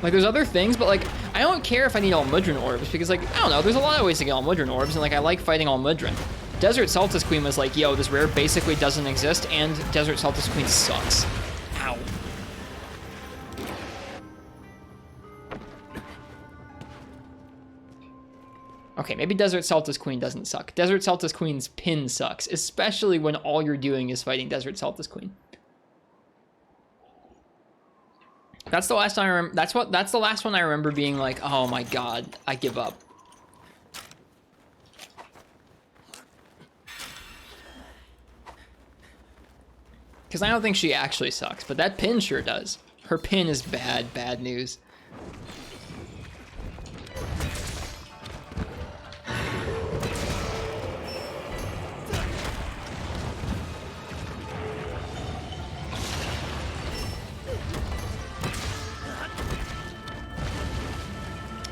Like, there's other things, but like, I don't care if I need all Mudron orbs, because like, I don't know, there's a lot of ways to get all Mudron orbs, and like, I like fighting all Mudron. Desert Celtis Queen was like, yo, this rare basically doesn't exist, and Desert Celtis Queen sucks. Ow. Okay, maybe Desert Celtis Queen doesn't suck. Desert Celtis Queen's pin sucks, especially when all you're doing is fighting Desert Celtis Queen. That's the last time I remember. That's the last one I remember being like, oh my god, I give up. Because I don't think she actually sucks, but that pin sure does. Her pin is bad news.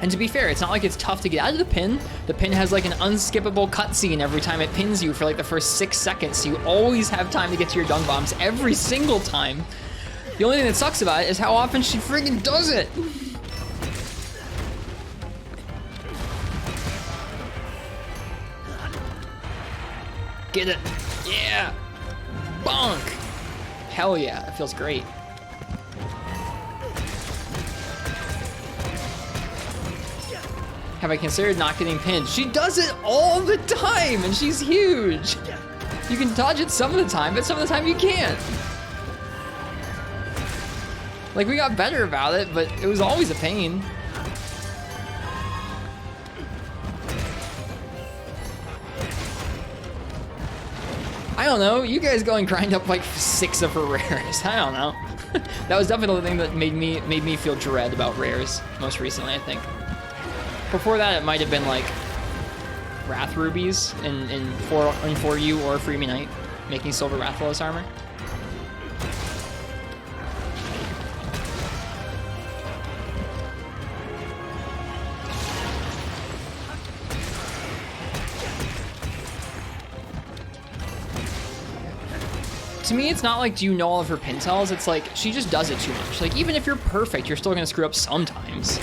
And to be fair, it's not like it's tough to get out of the pin. The pin has like an unskippable cutscene every time it pins you for like the first 6 seconds. So you always have time to get to your dung bombs every single time. The only thing that sucks about it is how often she friggin' does it. Get it. Yeah. Bonk. Hell yeah, that feels great. Have I considered not getting pinned? She does it all the time, and she's huge. You can dodge it some of the time, but some of the time you can't. Like, we got better about it, but it was always a pain. I don't know, you guys go and grind up like 6 of her rares. I don't know. That was definitely the thing that made me feel dread about rares most recently, I think. Before that, it might have been like Wrath Rubies in 4U or Freemi Knight, making Silver Rathalos armor. To me, it's not like, do you know all of her pin tells? It's like, she just does it too much. Like, even if you're perfect, you're still gonna screw up sometimes.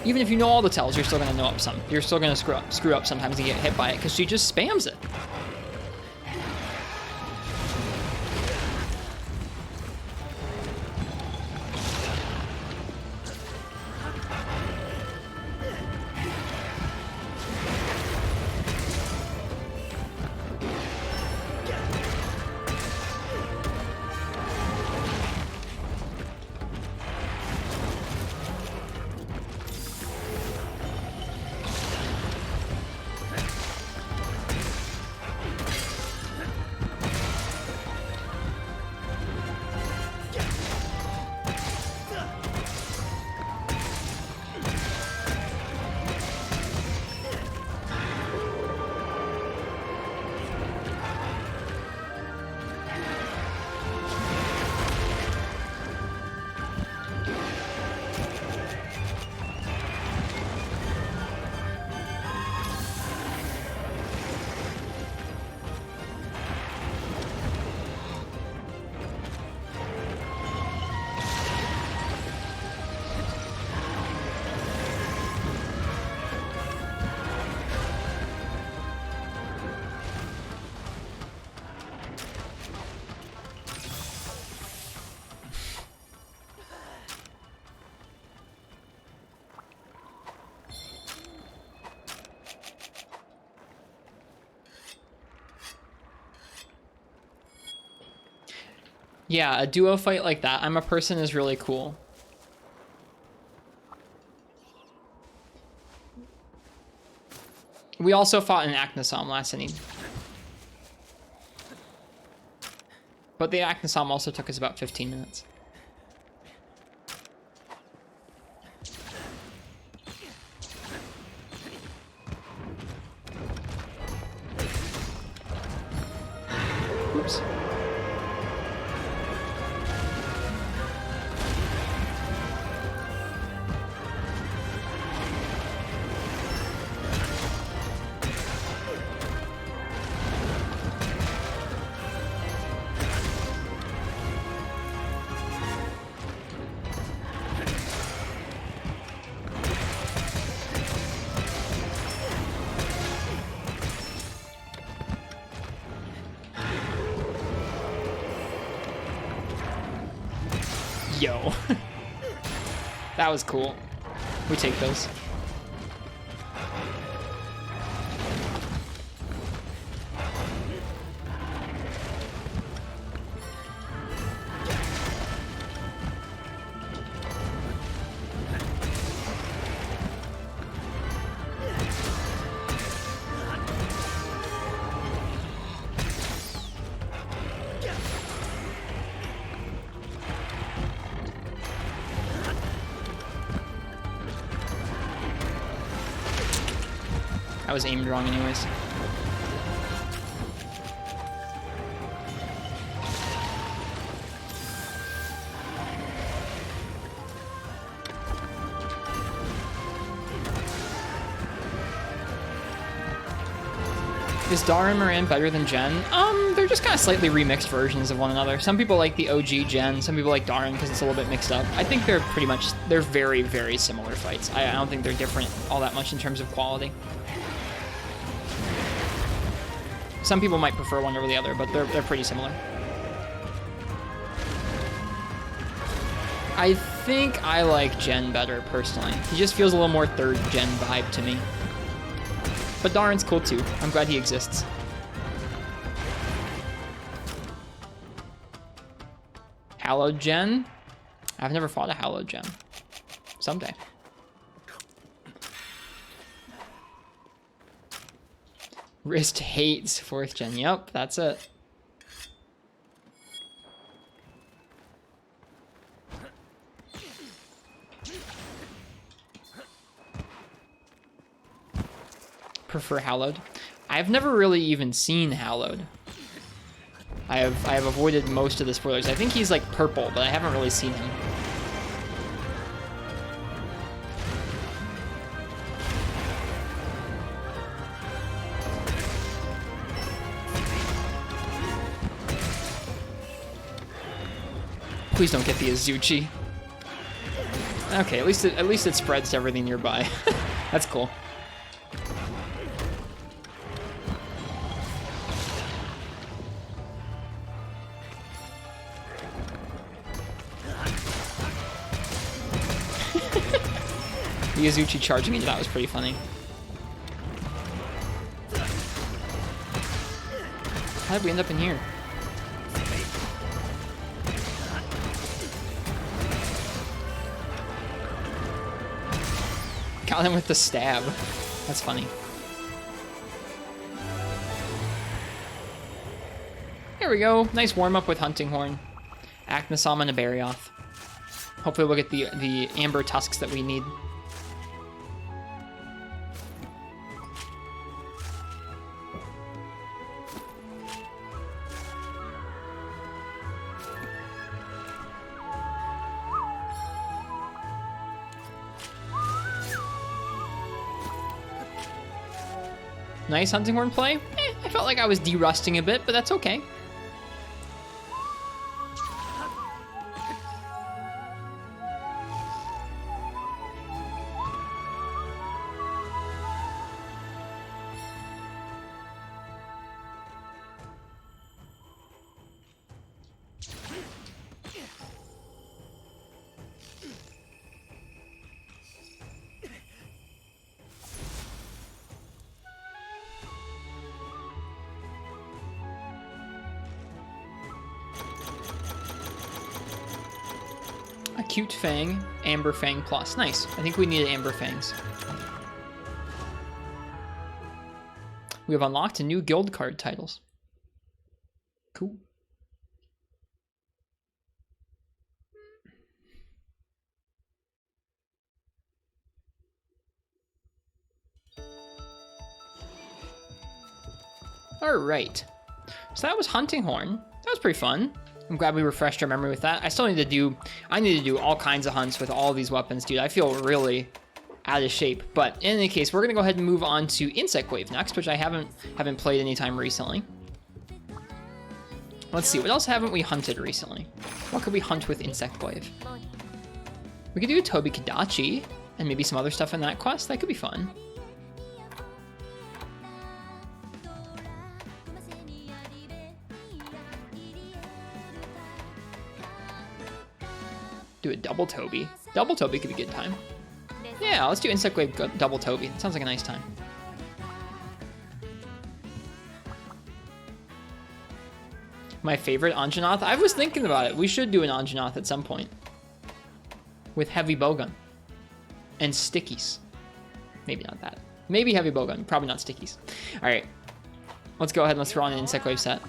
Even if you know all the tells, you're still gonna know up some. You're still gonna screw up sometimes and get hit by it because she just spams it. Yeah, a duo fight like that, I'm a person, is really cool. We also fought an Aknasom last inning. But the Aknasom also took us about 15 minutes. Oops. Yo. That was cool. We take those. I was aimed wrong anyways. Is Dar and Moran better than Jen? They're just kind of slightly remixed versions of one another. Some people like the OG Jen, some people like Darn because it's a little bit mixed up. I think they're very, very similar fights. I don't think they're different all that much in terms of quality. Some people might prefer one over the other, but they're pretty similar. I think I like Jen better, personally. He just feels a little more third gen vibe to me. But Darren's cool too. I'm glad he exists. Hallowed Gen? I've never fought a Hallowed Gen. Someday. Wrist hates 4th gen. Yep, that's it. Prefer Hallowed. I've never really even seen Hallowed. I have avoided most of the spoilers. I think he's like purple, but I haven't really seen him. Please don't get the Azuchi. Okay, at least it spreads to everything nearby. That's cool. The Azuchi charging into that was pretty funny. How did we end up in here? Got him with the stab. That's funny. Here we go. Nice warm-up with Hunting Horn. Aknasom and a Barioth. Hopefully we'll get the Amber Tusks that we need. Nice Hunting Horn play. I felt like I was de-rusting a bit, but that's okay. Cute Fang, Amber Fang Plus. Nice. I think we needed Amber Fangs. We have unlocked a new guild card titles. Cool. All right. So that was Hunting Horn. That was pretty fun. I'm glad we refreshed our memory with that. I need to do all kinds of hunts with all these weapons, dude. I feel really out of shape. But in any case, we're gonna go ahead and move on to Insect Wave next, which I haven't played anytime recently. Let's see, what else haven't we hunted recently? What could we hunt with Insect Wave? We could do a Tobi-Kadachi and maybe some other stuff in that quest. That could be fun. Do a double Tobi. Double Tobi could be a good time. Yeah, let's do Insect Wave double Tobi. That sounds like a nice time. My favorite Anjanath? I was thinking about it. We should do an Anjanath at some point. With heavy bowgun. And stickies. Maybe not that. Maybe heavy bowgun. Probably not stickies. Alright. Let's go ahead and let's throw on an Insect Wave set.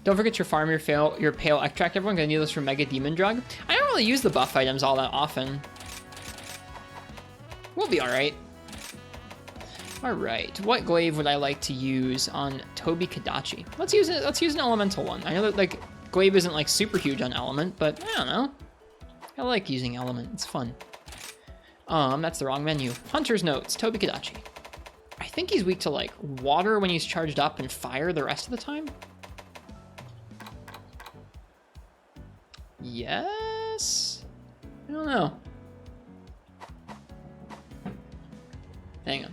Don't forget your farm, your pale extract. Everyone gonna need this for Mega Demon Drug. I don't really use the buff items all that often. We'll be alright. Alright, what glaive would I like to use on Tobi-Kadachi? Let's use an elemental one. I know that like glaive isn't like super huge on element, but I don't know. I like using element, it's fun. That's the wrong menu. Hunter's Notes, Tobi-Kadachi. I think he's weak to like water when he's charged up and fire the rest of the time. Yes? I don't know. Hang on.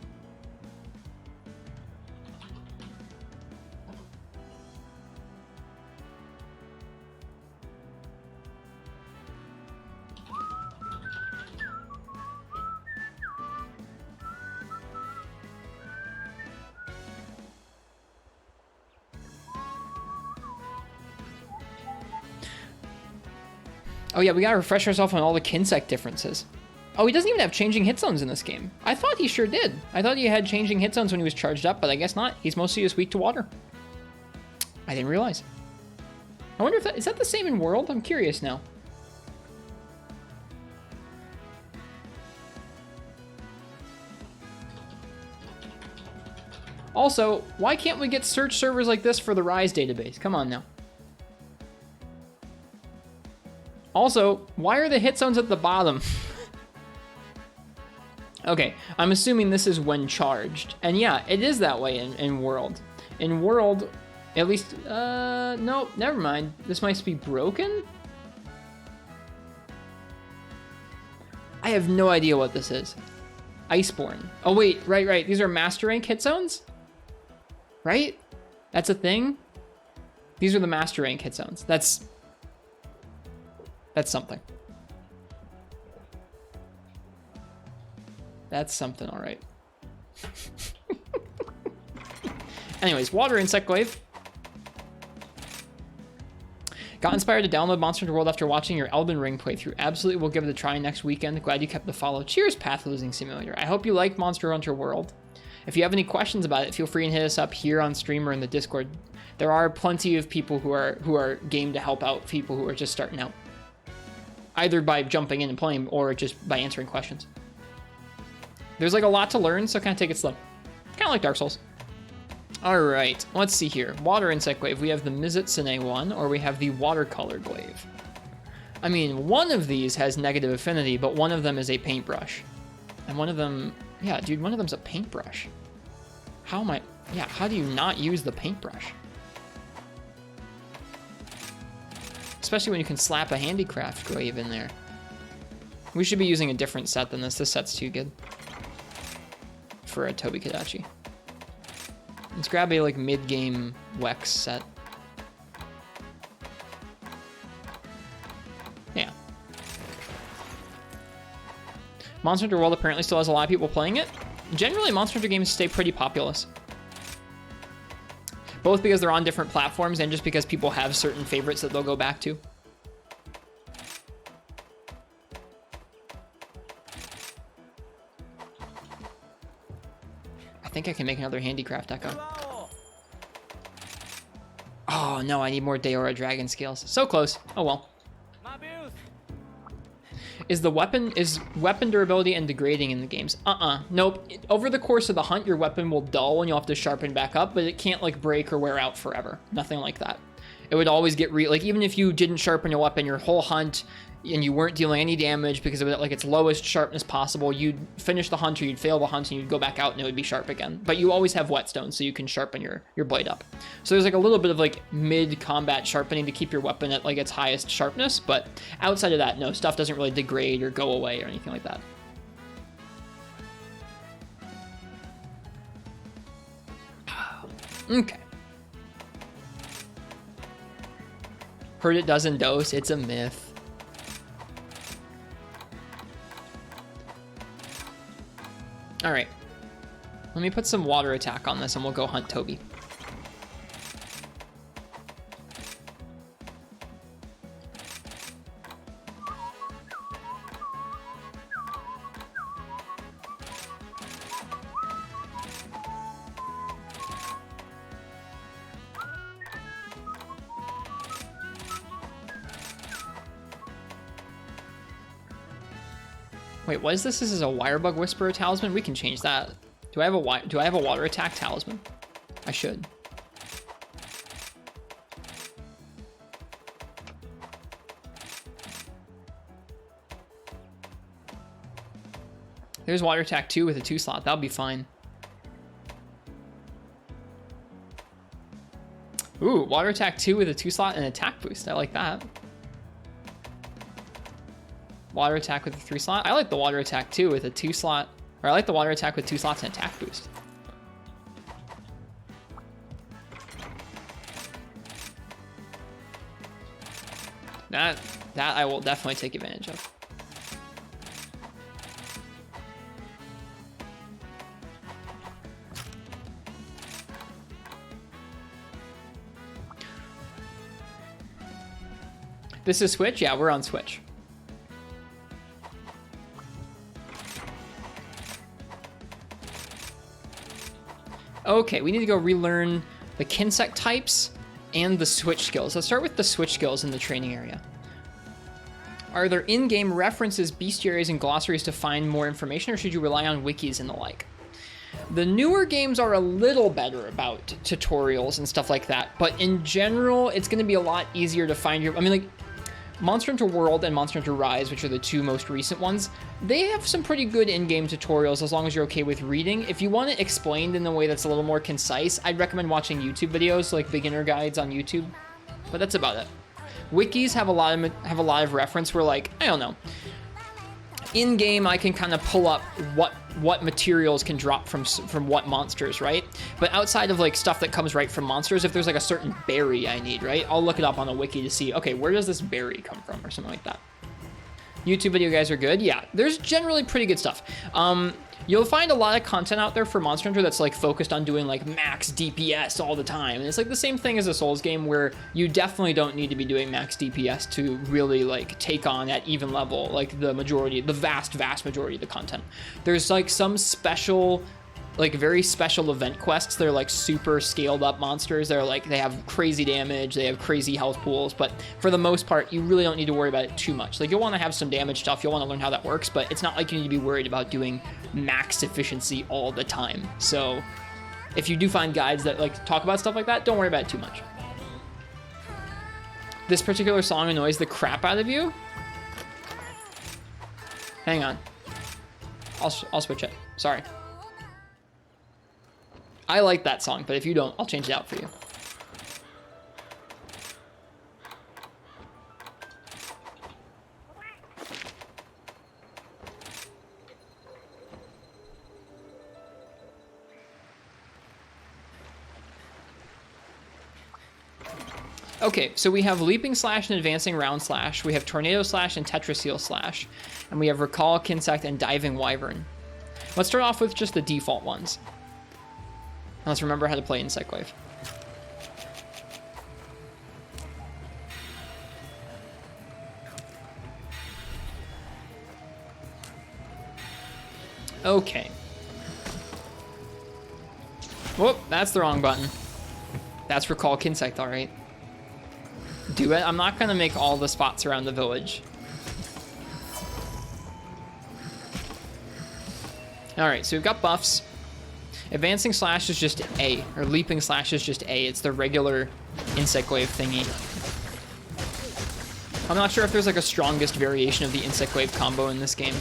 Oh yeah, we gotta refresh ourselves on all the Kinsect differences. Oh, he doesn't even have changing hit zones in this game. I thought he sure did. I thought he had changing hit zones when he was charged up, but I guess not. He's mostly just weak to water. I didn't realize. I wonder if is that the same in World? I'm curious now. Also, why can't we get search servers like this for the Rise database? Come on now. Also, why are the hit zones at the bottom? Okay, I'm assuming this is when charged. And yeah, it is that way in World. In World, at least, no, never mind. This might be broken? I have no idea what this is. Iceborne. Oh wait, right. These are Master Rank hit zones? Right? That's a thing? These are the Master Rank hit zones. That's something. That's something, all right. Anyways, Water Insect Wave. Got inspired to download Monster Hunter World after watching your Elden Ring playthrough. Absolutely, we'll give it a try next weekend. Glad you kept the follow. Cheers, Path Losing Simulator. I hope you liked Monster Hunter World. If you have any questions about it, feel free and hit us up here on stream or in the Discord. There are plenty of people who are game to help out people who are just starting out. Either by jumping in and playing or just by answering questions. There's like a lot to learn, so kind of take it slow. Kind of like Dark Souls. All right, let's see here. Water Insect Wave. We have the Mizutsune one, or we have the Watercolor Glaive. I mean, one of these has negative affinity, but one of them is a paintbrush. And one of them, yeah, dude, one of them's a paintbrush. How do you not use the paintbrush? Especially when you can slap a handicraft glaive in there. We should be using a different set than this. This set's too good for a Tobi-Kadachi. Let's grab a like mid-game Wex set. Yeah. Monster Hunter World apparently still has a lot of people playing it. Generally, Monster Hunter games stay pretty populous. Both because they're on different platforms and just because people have certain favorites that they'll go back to. I think I can make another handicraft echo. Oh no, I need more Deora Dragon scales. So close. Oh well. Is weapon durability and degrading in the games? Nope. Over the course of the hunt, your weapon will dull and you'll have to sharpen back up, but it can't like break or wear out forever. Nothing like that. It would always get like even if you didn't sharpen your weapon your whole hunt and you weren't dealing any damage because of it, like its lowest sharpness possible, you'd finish the hunt or you'd fail the hunt and you'd go back out and it would be sharp again. But you always have whetstone, so you can sharpen your blade up. So there's like a little bit of like mid-combat sharpening to keep your weapon at like its highest sharpness, but outside of that, no, stuff doesn't really degrade or go away or anything like that. Okay. Heard it doesn't dose, it's a myth. All right, let me put some water attack on this and we'll go hunt Toby. Wait, what is this? This is a Wirebug Whisperer talisman? We can change that. Do I have a water attack talisman? I should. There's water attack 2 with a 2 slot. That'll be fine. Ooh, water attack 2 with a 2 slot and attack boost. I like that. Water attack with a 3 slot. I like the water attack 2 with a 2 slot. Or I like the water attack with 2 slots and attack boost. That I will definitely take advantage of. This is Switch? Yeah, we're on Switch. Okay, we need to go relearn the Kinsect types and the switch skills. Let's start with the switch skills in the training area. Are there in-game references, bestiaries, and glossaries to find more information, or should you rely on wikis and the like? The newer games are a little better about tutorials and stuff like that, but in general, it's going to be a lot easier to find your... I mean, like, Monster Hunter World and Monster Hunter Rise, which are the two most recent ones, they have some pretty good in-game tutorials as long as you're okay with reading. If you want it explained in a way that's a little more concise, I'd recommend watching YouTube videos, like beginner guides on YouTube, but that's about it. Wikis have a lot of reference where, like, I don't know, in game I can kind of pull up what materials can drop from what monsters, right? But outside of like stuff that comes right from monsters, if there's like a certain berry I need, right, I'll look it up on a wiki to see, okay, where does this berry come from, or something like that. YouTube video guys are good. Yeah, there's generally pretty good stuff. You'll find a lot of content out there for Monster Hunter that's like focused on doing like max DPS all the time. And it's like the same thing as a Souls game where you definitely don't need to be doing max DPS to really like take on at even level, like the vast majority of the content. There's like some special, like very special event quests. They're like super scaled up monsters. They're like, they have crazy damage, they have crazy health pools, but for the most part, you really don't need to worry about it too much. Like, you'll want to have some damage stuff, you'll want to learn how that works, but it's not like you need to be worried about doing max efficiency all the time. So if you do find guides that like talk about stuff like that, don't worry about it too much. This particular song annoys the crap out of you? Hang on. I'll switch it. Sorry. I like that song, but if you don't, I'll change it out for you. Okay, so we have Leaping Slash and Advancing Round Slash. We have Tornado Slash and Tetraseal Slash. And we have Recall, Kinsect, and Diving Wyvern. Let's start off with just the default ones. And let's remember how to play Insect Wave. Okay. Whoop, that's the wrong button. That's Recall Kinsect, alright. Do it. I'm not going to make all the spots around the village. Alright, so we've got buffs. Advancing Slash is just A, or Leaping Slash is just A. It's the regular Insect Wave thingy. I'm not sure if there's like a strongest variation of the Insect Wave combo in this game.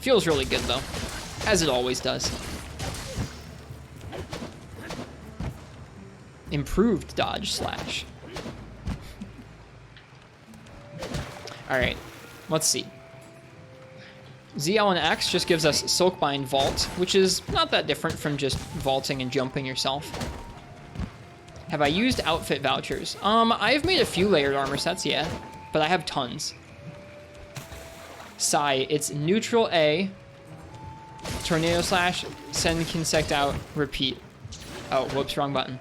Feels really good though, as it always does. Improved Dodge Slash. Alright, let's see. ZL and X just gives us Silkbind Vault, which is not that different from just vaulting and jumping yourself. Have I used outfit vouchers? I've made a few layered armor sets, yeah, but I have tons. Psy, it's neutral A, Tornado Slash, send Kinsect out, repeat. Oh, whoops, wrong button.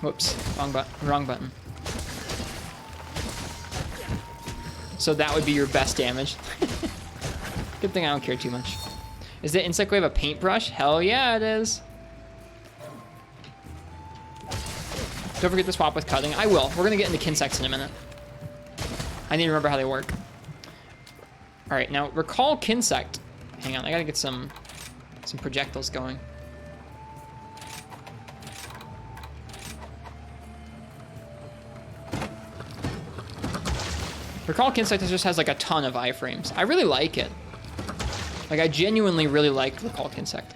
Whoops, wrong button. So that would be your best damage. Good thing I don't care too much. Is the Insect Wave a paintbrush? Hell yeah, it is. Don't forget to swap with cutting. I will. We're gonna get into Kinsects in a minute. I need to remember how they work. All right, now Recall Kinsect. Hang on, I gotta get some projectiles going. Recall Kinsect just has like a ton of iframes. I really like it. Like, I genuinely really liked Recall Kinsect.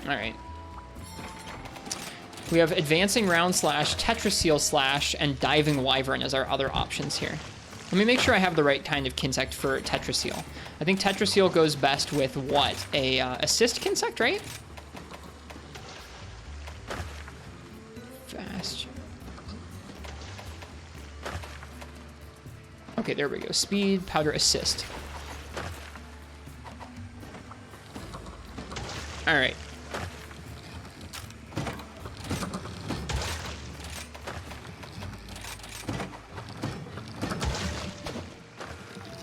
Alright. We have Advancing Round Slash, Tetraseal Slash, and Diving Wyvern as our other options here. Let me make sure I have the right kind of Kinsect for Tetraseal. I think Tetraseal goes best with what? A Assist Kinsect, right? Fast. Okay, there we go. Speed, Powder, Assist. All right.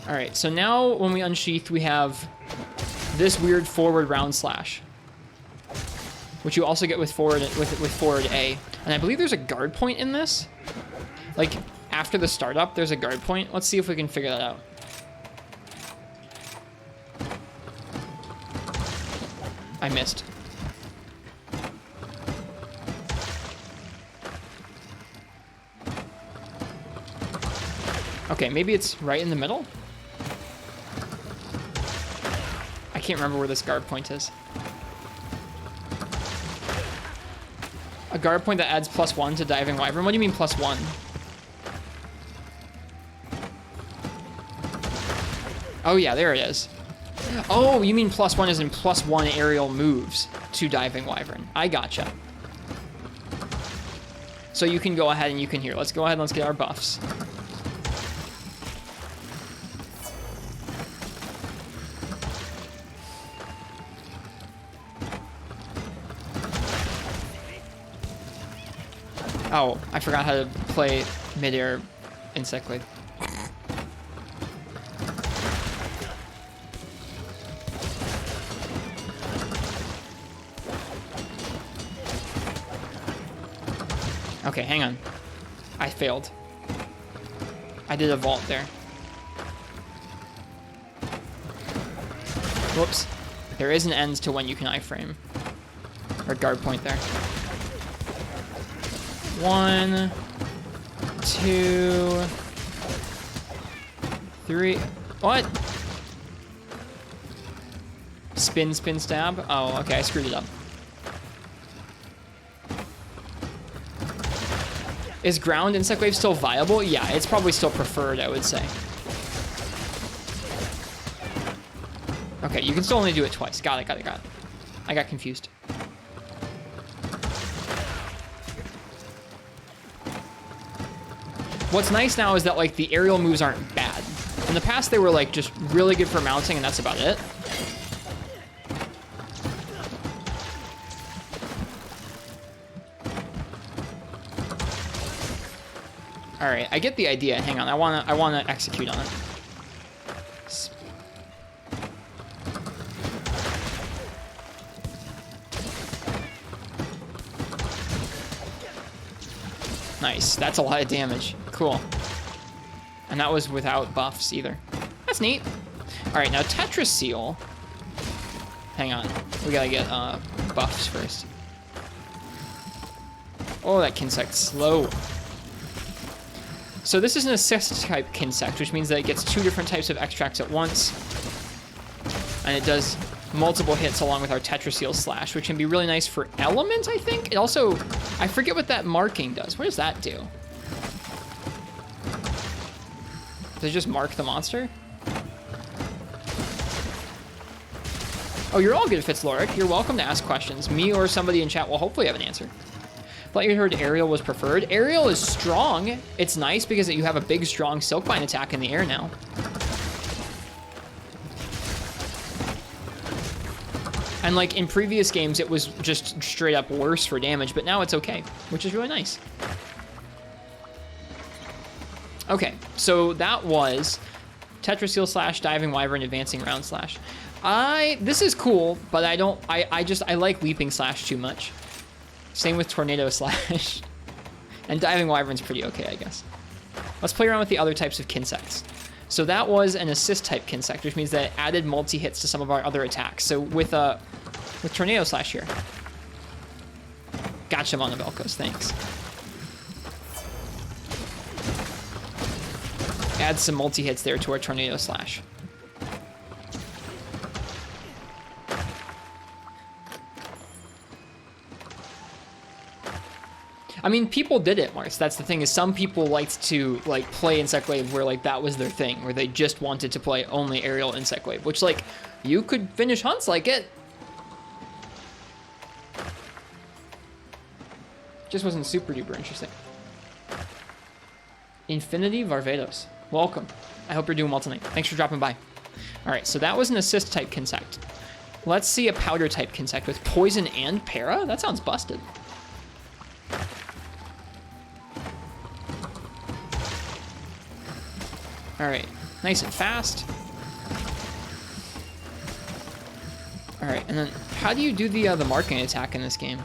All right, so now when we unsheath, we have this weird forward round slash, which you also get with forward A. And I believe there's a guard point in this. Like, after the startup, there's a guard point. Let's see if we can figure that out. I missed. Okay, maybe it's right in the middle? I can't remember where this guard point is. A guard point that adds +1 to Diving Wyvern? What do you mean +1? Oh yeah, there it is. Oh, you mean +1 is in +1 aerial moves to Diving Wyvern. I gotcha. So you can go ahead and you can hear. Let's go ahead and let's get our buffs. Oh, I forgot how to play mid-air Insect Wave. Okay, hang on. I failed. I did a vault there. Whoops. There is an end to when you can iframe. Or guard point there. 1, 2, 3. What? Spin, spin, stab. Oh, okay, I screwed it up. Is ground Insect Wave still viable? Yeah, it's probably still preferred, I would say. Okay, you can still only do it twice. Got it, got it, got it. I got confused. What's nice now is that, like, the aerial moves aren't bad. In the past, they were, like, just really good for mounting, and that's about it. All right, I get the idea. Hang on, I wanna execute on it. Nice, that's a lot of damage. Cool. And that was without buffs either. That's neat. All right, now Tetris Seal. Hang on, we gotta get buffs first. Oh, that Kinsect's slow. So this is an assist type Kinsect, which means that it gets 2 different types of extracts at once. And it does multiple hits along with our Tetris Seal Slash, which can be really nice for element, I think. It also, I forget what that marking does. What does that do? Does it just mark the monster? Oh, you're all good, Fitzloric. You're welcome to ask questions. Me or somebody in chat will hopefully have an answer. Thought you heard aerial was preferred. Aerial is strong. It's nice because you have a big, strong Silkbind attack in the air now. And like in previous games, it was just straight up worse for damage, but now it's okay, which is really nice. Okay, so that was Tetris Seal Slash, Diving Wyvern, Advancing Round Slash. This is cool, but I like Leaping Slash too much. Same with Tornado Slash. And Diving Wyvern's pretty okay, I guess. Let's play around with the other types of Kinsects. So that was an assist type Kinsect, which means that it added multi-hits to some of our other attacks. So with Tornado Slash here. Gotcha, Monovelcos, thanks. Add some multi-hits there to our Tornado Slash. I mean, people did it, Mars. That's the thing, is some people liked to like play Insect Wave where like that was their thing, where they just wanted to play only aerial Insect Wave, which like you could finish hunts like it. Just wasn't super duper interesting. Infinity Varvados, welcome. I hope you're doing well tonight. Thanks for dropping by. All right, so that was an assist type Kinsect. Let's see a powder type Kinsect with poison and para. That sounds busted. All right, nice and fast. All right, and then how do you do the marking attack in this game?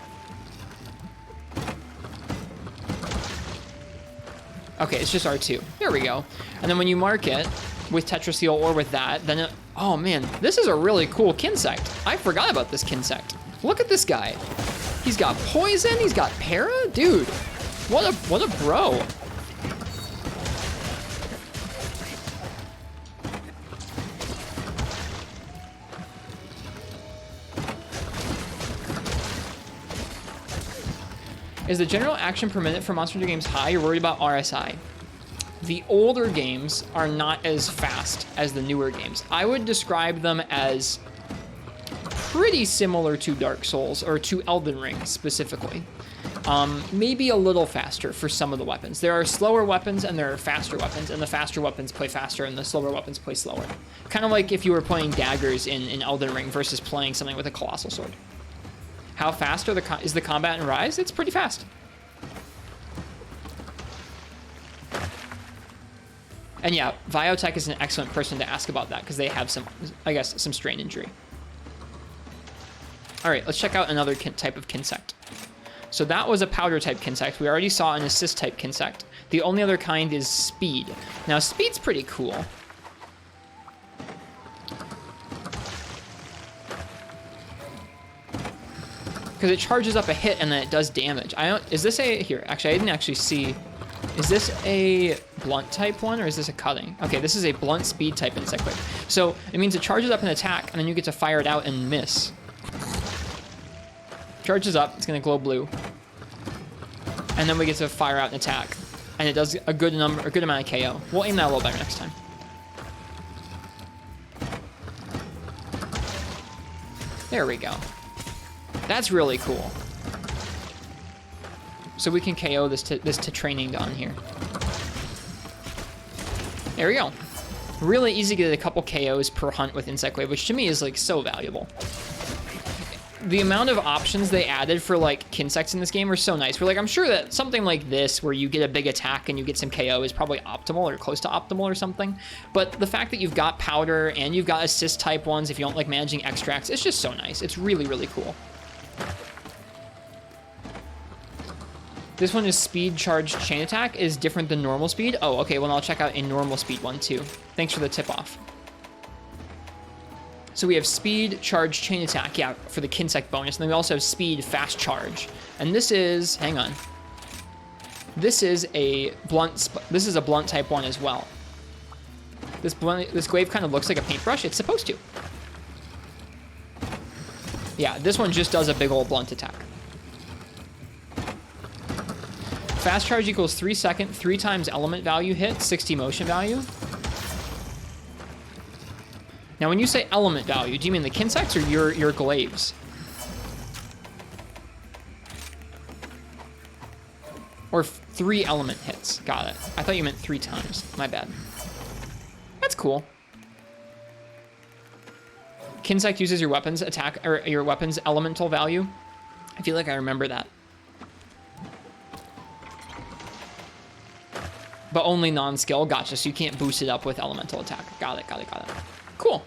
Okay, it's just R2. There we go. And then when you mark it with Tetris Seal or with that, then oh man, this is a really cool Kinsect. I forgot about this Kinsect. Look at this guy. He's got poison, he's got para? Dude, what a bro. Is the general action per minute for Monster Hunter games high? You're worried about RSI. The older games are not as fast as the newer games. I would describe them as pretty similar to Dark Souls, or to Elden Ring specifically. Maybe a little faster for some of the weapons. There are slower weapons and there are faster weapons, and the faster weapons play faster and the slower weapons play slower. Kind of like if you were playing daggers in Elden Ring versus playing something with a Colossal Sword. How fast is the combat in Rise? It's pretty fast. And yeah, Biotech is an excellent person to ask about that because they have some, I guess, some strain injury. All right, let's check out another type of Kinsect. So that was a powder type Kinsect. We already saw an assist type Kinsect. The only other kind is Speed. Now, Speed's pretty cool. because it charges up a hit and then it does damage. I don't, is this a, here, actually I didn't actually see, is this a blunt type one or is this a cutting? Okay, this is a blunt speed type insect wave. So it means it charges up an attack and then you get to fire it out and miss. Charges up, it's gonna glow blue. And then we get to fire out an attack. And it does a good amount of KO. We'll aim that a little better next time. There we go. That's really cool. So we can KO this to training down here. There we go. Really easy to get a couple KOs per hunt with Insect Wave, which to me is like so valuable. The amount of options they added for like Kinsects in this game are so nice. We're like, I'm sure that something like this where you get a big attack and you get some KO is probably optimal or close to optimal or something. But the fact that you've got powder and you've got assist type ones if you don't like managing extracts, it's just so nice. It's really, really cool. This one is speed charge chain attack is different than normal speed. Oh, okay, well I'll check out a normal speed one too. Thanks for the tip off. So we have speed, charge, chain attack, yeah, for the Kinsect bonus. And then we also have speed, fast charge. And this is, hang on. This is a blunt type one as well. This glaive kind of looks like a paintbrush. It's supposed to. Yeah, this one just does a big old blunt attack. Fast charge equals 3 second, 3 times element value hit, 60 motion value. Now, when you say element value, do you mean the Kinsects or your glaives? Or 3 element hits. Got it. I thought you meant 3 times. My bad. That's cool. Kinsect uses your weapons attack or your weapons elemental value. I feel like I remember that. But only non-skill. Gotcha. So you can't boost it up with elemental attack. Got it. Got it. Got it. Cool.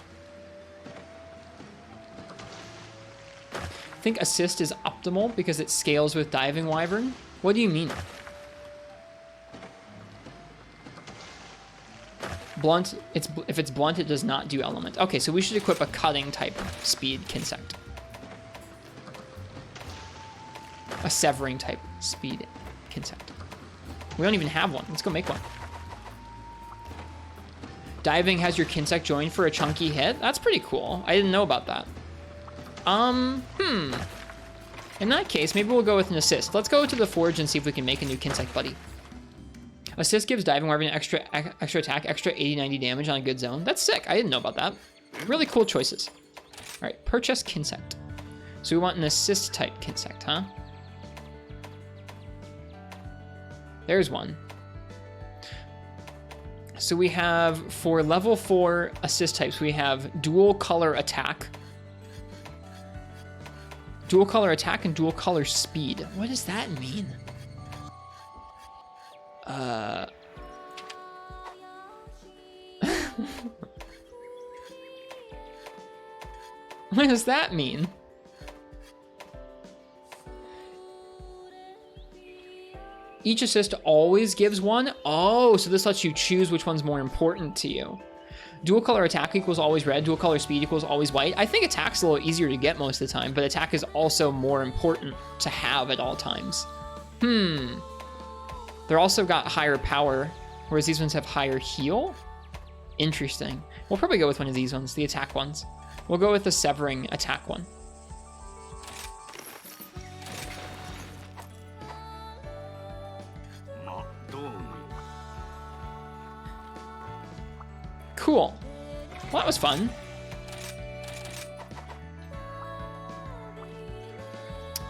I think assist is optimal because it scales with diving wyvern. What do you mean? Blunt, if it's blunt, it does not do element. Okay, so we should equip a cutting type speed Kinsect. A severing type speed Kinsect. We don't even have one. Let's go make one. Diving has your Kinsect join for a chunky hit. That's pretty cool. I didn't know about that. In that case, maybe we'll go with an assist. Let's go to the forge and see if we can make a new Kinsect buddy. Assist gives diving wyvern extra attack, extra 80-90 damage on a good zone. That's sick. I didn't know about that. Really cool choices. All right, purchase Kinsect. So we want an assist type Kinsect, huh? There's one. So we have, for level 4 assist types, we have dual color attack. Dual color attack and dual color speed. What does that mean? What does that mean? Each assist always gives one? Oh, so this lets you choose which one's more important to you. Dual color attack equals always red, dual color speed equals always white. I think attack's a little easier to get most of the time, but attack is also more important to have at all times. They're also got higher power, whereas these ones have higher heal? Interesting. We'll probably go with one of these ones, the attack ones. We'll go with the severing attack one. Cool. Well, that was fun.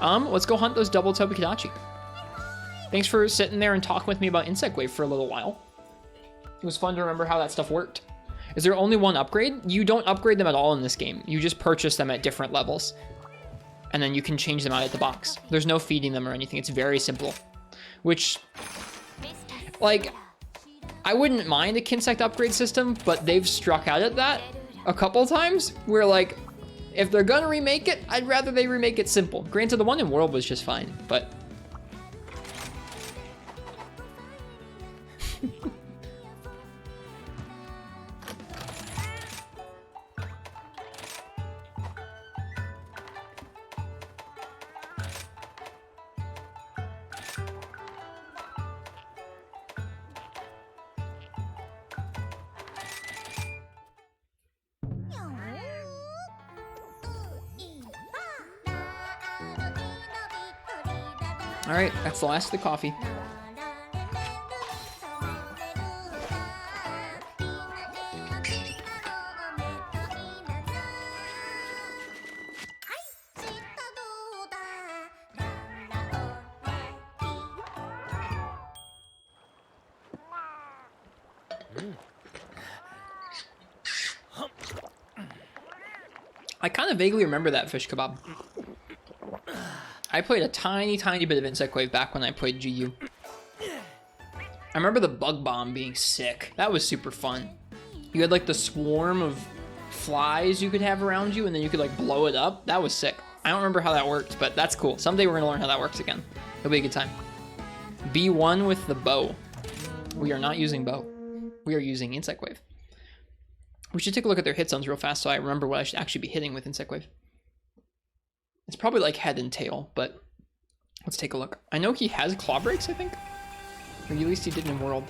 Let's go hunt those double Tobi-Kadachi. Thanks for sitting there and talking with me about Insect Wave for a little while. It was fun to remember how that stuff worked. Is there only one upgrade? You don't upgrade them at all in this game. You just purchase them at different levels. And then you can change them out at the box. There's no feeding them or anything. It's very simple. Which, like, I wouldn't mind a Kinsect upgrade system, but they've struck out at that a couple times. Where, like, if they're gonna remake it, I'd rather they remake it simple. Granted, the one in World was just fine, but... All right, that's the last of the coffee. I kind of vaguely remember that fish kebab. I played a tiny bit of Insect Wave back when I played GU. I remember the bug bomb being sick. That was super fun. You had like the swarm of flies you could have around you, and then you could like blow it up. That was sick. I don't remember how that worked, but that's cool. Someday we're gonna learn how that works again. It'll be a good time. B1 with the bow. We are not using bow. We are using Insect Wave. We should take a look at their hit zones real fast so I remember what I should actually be hitting with Insect Wave. It's probably like head and tail, but let's take a look. I know he has claw breaks, I think. Or at least he did in World.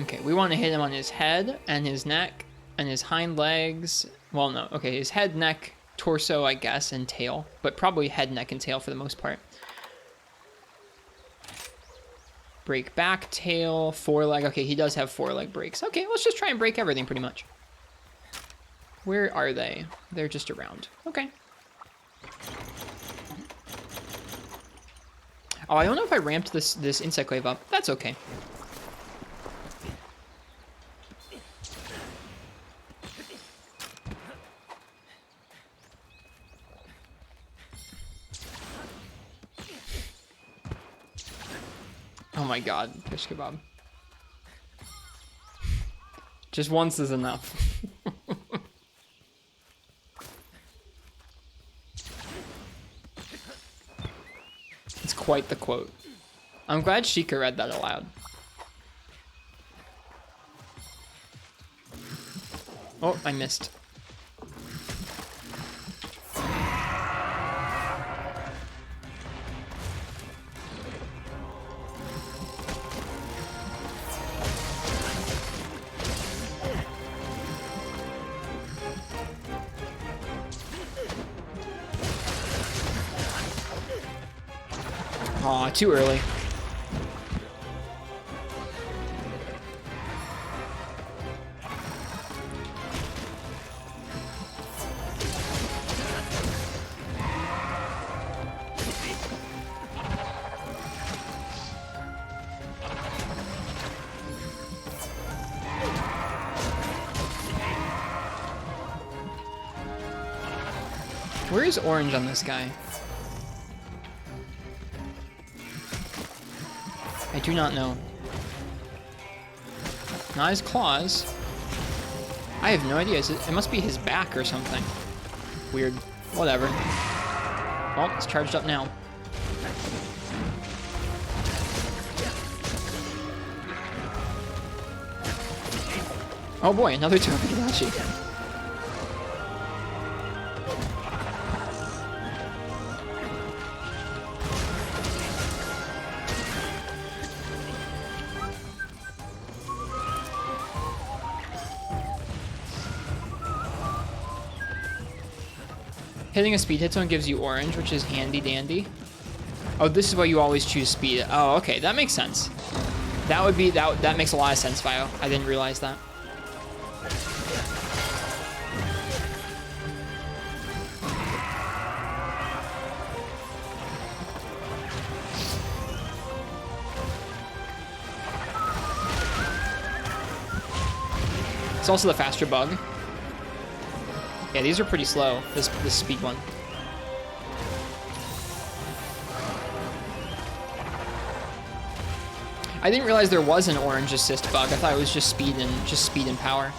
Okay, we want to hit him on his head and his neck and his hind legs. Well, no. Okay, his head, neck, torso, I guess, and tail. But probably head, neck, and tail for the most part. Break back, tail, foreleg. Okay, he does have foreleg breaks. Okay, let's just try and break everything pretty much. Where are they? They're just around. Okay. Oh, I don't know if I ramped this Insect Wave up. That's okay. Oh my god, fish kebab. Just once is enough. It's quite the quote. I'm glad Sheikah read that aloud. Oh, I missed. Aw, too early. Where is orange on this guy? I do not know. Not his claws. I have no idea. It must be his back or something. Weird. Whatever. Well, it's charged up now. Oh boy, another Togekidachi. Hitting a speed hit zone gives you orange, which is handy dandy. Oh, this is why you always choose speed. Oh, okay, that makes sense. That would be, that makes a lot of sense, Vio. I didn't realize that. It's also the faster bug. Yeah, these are pretty slow, this speed one. I didn't realize there was an orange assist bug. I thought it was just speed and power.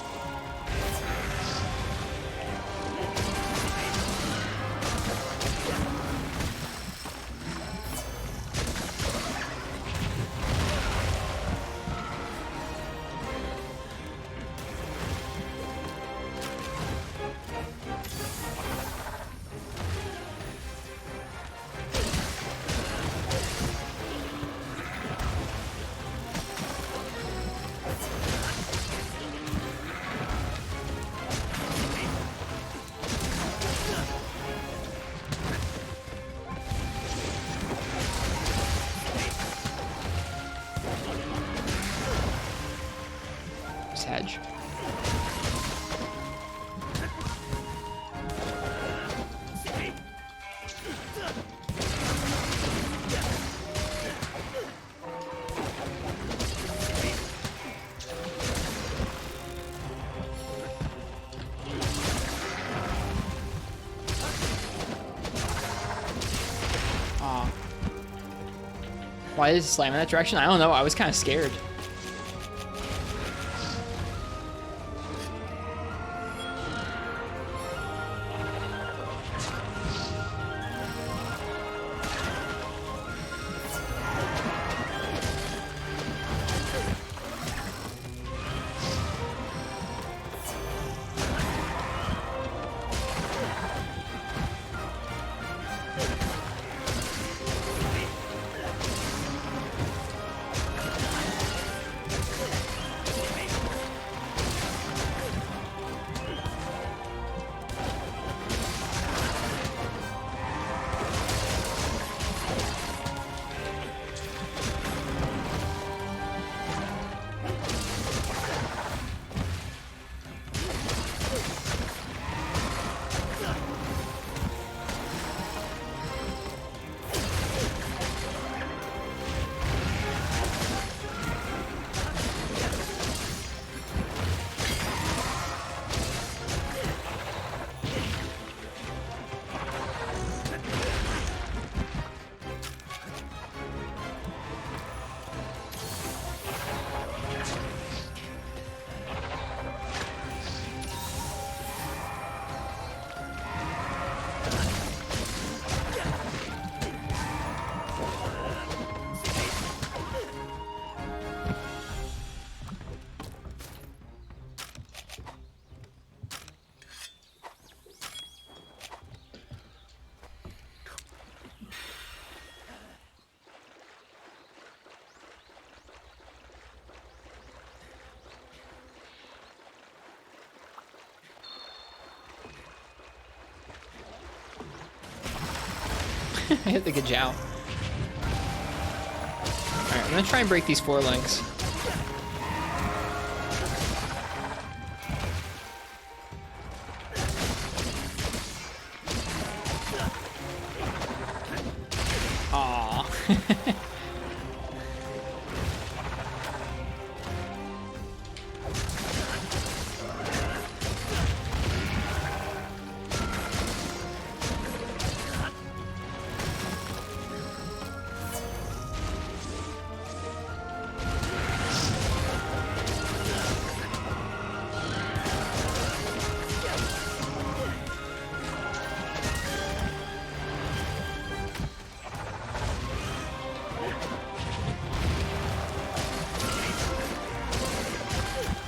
Why did it slam in that direction? I don't know. I was kind of scared. I hit the Gajau. Alright, I'm gonna try and break these 4 legs. Aww.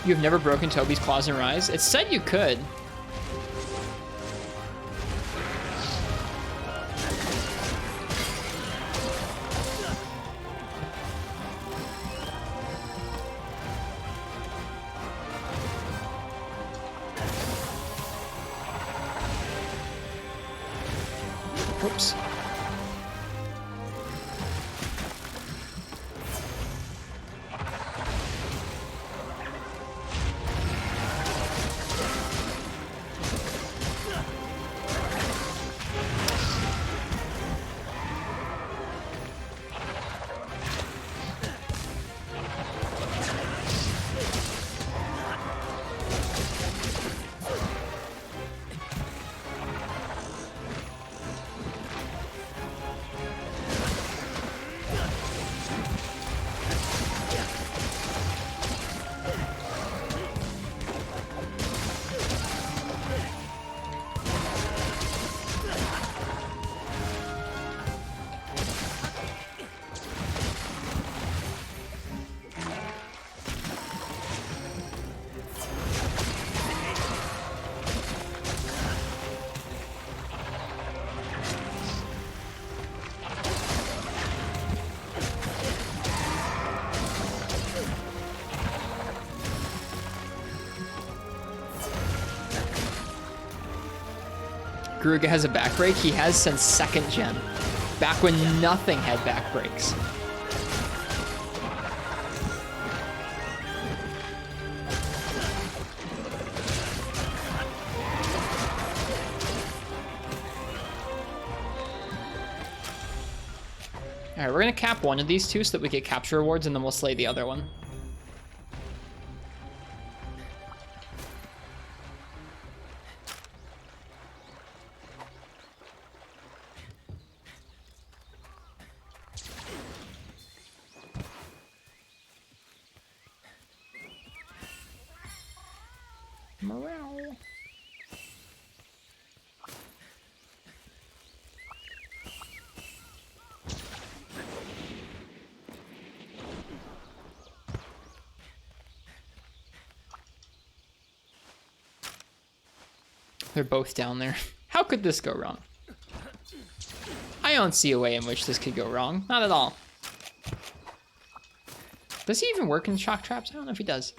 You've never broken Toby's claws in Rise? It said you could. Oops. Garuga has a back break. He has since 2nd gen, back when nothing had back breaks. All right, we're gonna cap one of these two so that we get capture rewards, and then we'll slay the other one. Morale. They're both down there. How could this go wrong? I don't see a way in which this could go wrong. Not at all. Does he even work in shock traps? I don't know if he does.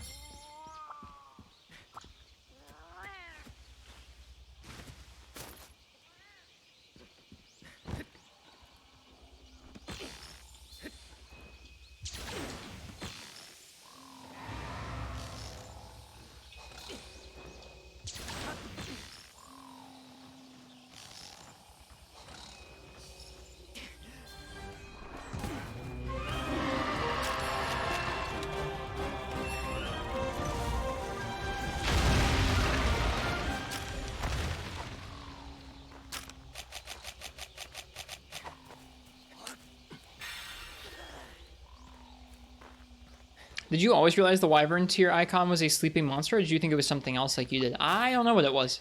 Did you always realize the wyvern tier icon was a sleeping monster, or did you think it was something else like you did? I don't know what it was.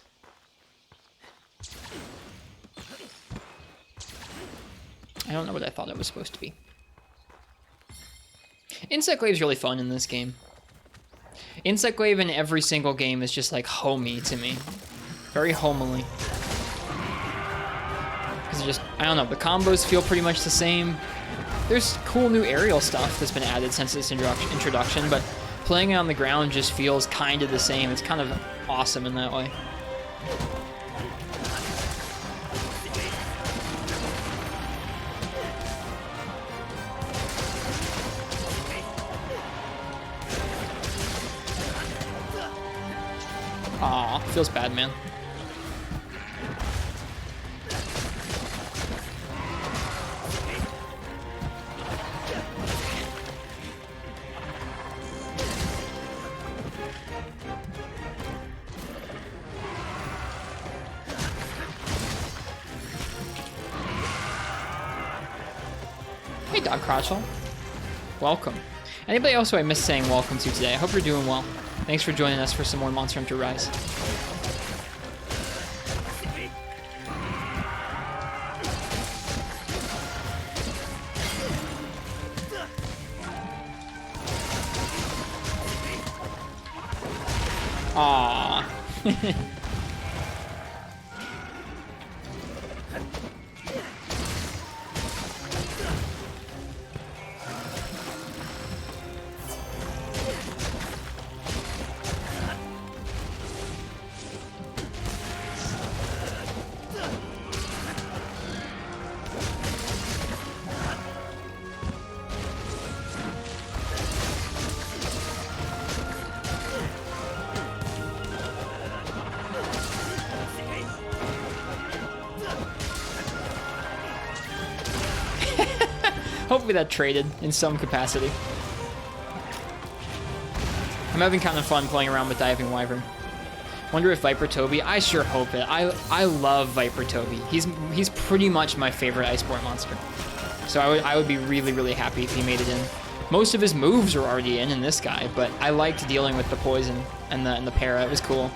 I don't know what I thought it was supposed to be. Insect Glaive's really fun in this game. Insect Glaive in every single game is just like homey to me. Very homely. Because just, I don't know, the combos feel pretty much the same. There's cool new aerial stuff that's been added since this introduction, but playing it on the ground just feels kind of the same. It's kind of awesome in that way. Aw, feels bad, man. Hey, Dog Crotchel. Welcome. Anybody else who I missed saying welcome to today? I hope you're doing well. Thanks for joining us for some more Monster Hunter Rise. Aww. Hopefully that traded in some capacity. I'm having kind of fun playing around with Diving Wyvern. Wonder if Viper Toby, I sure hope it. I love Viper Toby. He's pretty much my favorite Iceborne monster. So I would be really, really happy if he made it in. Most of his moves are already in this guy, but I liked dealing with the poison and the para. It was cool.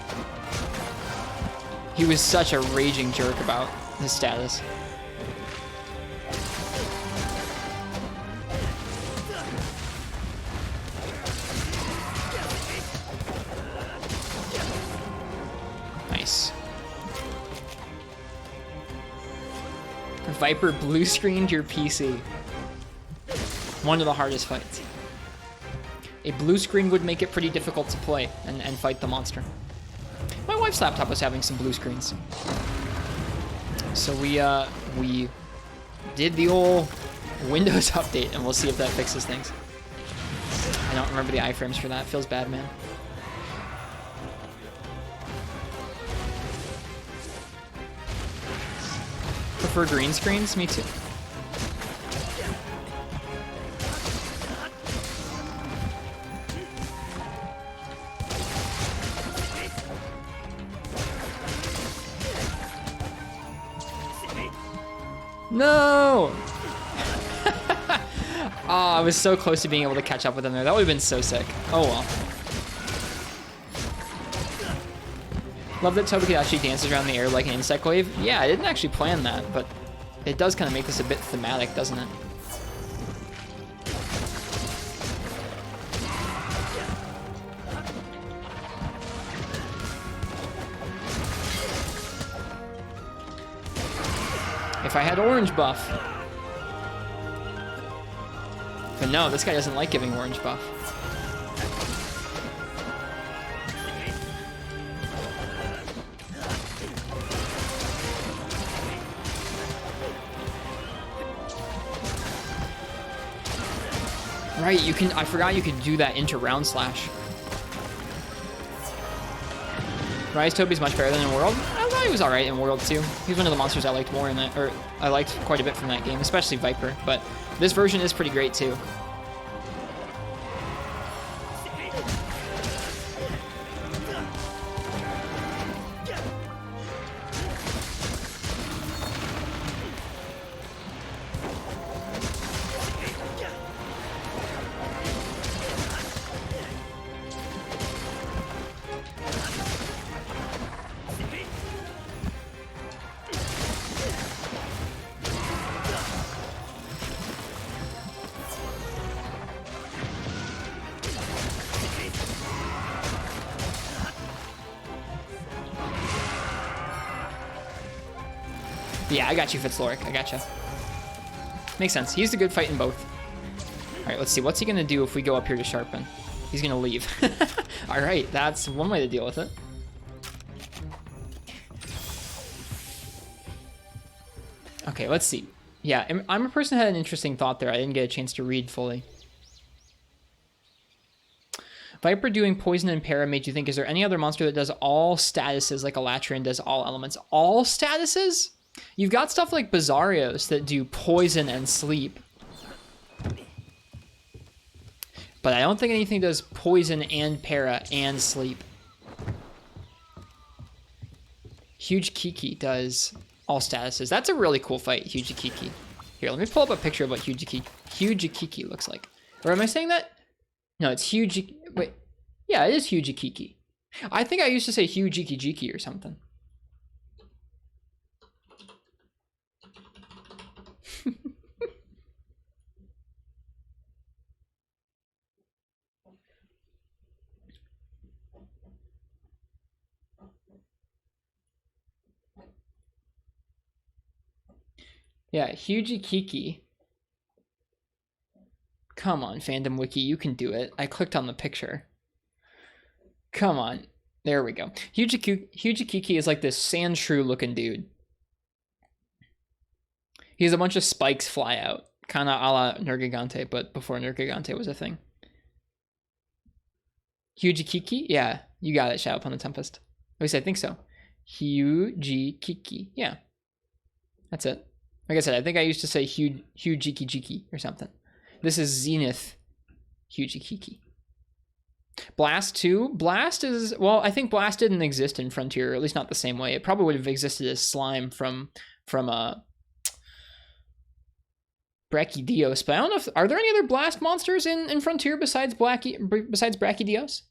He was such a raging jerk about his status. Nice. Viper blue screened your PC. One of the hardest fights. A blue screen would make it pretty difficult to play and fight the monster. My wife's laptop was having some blue screens. So we did the old Windows update, and we'll see if that fixes things. I don't remember the iframes for that. Feels bad, man. Prefer green screens? Me too. No! Oh, I was so close to being able to catch up with them there. That would have been so sick. Oh well. Love that Togekiss actually dances around the air like an insect wave. Yeah, I didn't actually plan that, but it does kind of make this a bit thematic, doesn't it? If I had orange buff. But no, this guy doesn't like giving orange buff. Right, you can, I forgot you could do that into round slash. Rise Toby's much better than in World. I thought he was alright in World too. He's one of the monsters I liked more in that, or I liked quite a bit from that game, especially Viper, but this version is pretty great too. Yeah, I got you, Fitzloric. I gotcha. Makes sense. He's a good fight in both. All right, let's see. What's he going to do if we go up here to sharpen? He's going to leave. All right, that's one way to deal with it. Okay, let's see. Yeah, I'm a person who had an interesting thought there. I didn't get a chance to read fully. Viper doing poison and para made you think, is there any other monster that does all statuses like Elatrian does all elements? All statuses? You've got stuff like Bizarrios that do poison and sleep. But I don't think anything does poison and para and sleep. Huge Kiki does all statuses. That's a really cool fight, Huge Kiki. Here, let me pull up a picture of what Huge Kiki looks like. Or am I saying that? No, it's Huge. Wait. Yeah, it is Huge Kiki. I think I used to say Huge Jiki or something. Yeah, Huge Kiki. Come on, Fandom Wiki, you can do it. I clicked on the picture. Come on. There we go. Huge Kiki is like this sand shrew looking dude. He has a bunch of spikes fly out. Kind of a la Nergigante, but before Nergigante was a thing. Huge Kiki? Yeah, you got it, Shadow upon the Tempest. At least I think so. Huge Kiki. Yeah. That's it. Like I said, I think I used to say Huge Jiki or something. This is Zenith Huge Kiki. Blast 2? Blast is, well, I think Blast didn't exist in Frontier, or at least not the same way. It probably would have existed as slime from Brachydios, but I don't know if, are there any other Blast monsters in Frontier besides Brachydios?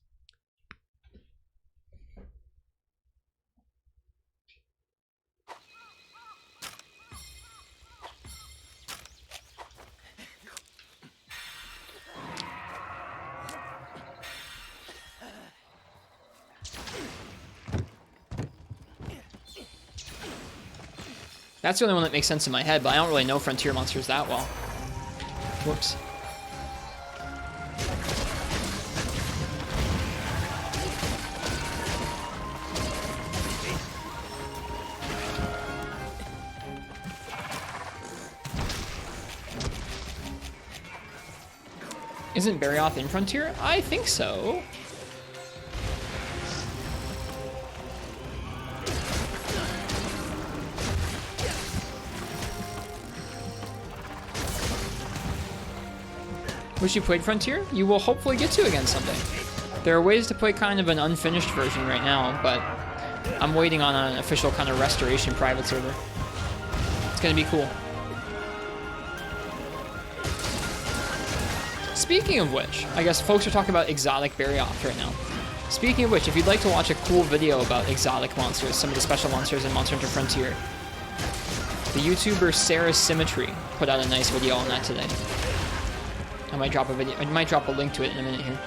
That's the only one that makes sense in my head, but I don't really know Frontier monsters that well. Whoops. Isn't Barioth in Frontier? I think so. Wish you played Frontier? You will hopefully get to again someday. There are ways to play kind of an unfinished version right now, but I'm waiting on an official kind of restoration private server. It's gonna be cool. Speaking of which, I guess folks are talking about exotic Barioth right now. Speaking of which, if you'd like to watch a cool video about exotic monsters, some of the special monsters in Monster Hunter Frontier, the YouTuber Sarah Symmetry put out a nice video on that today. I might drop a link to it in a minute here.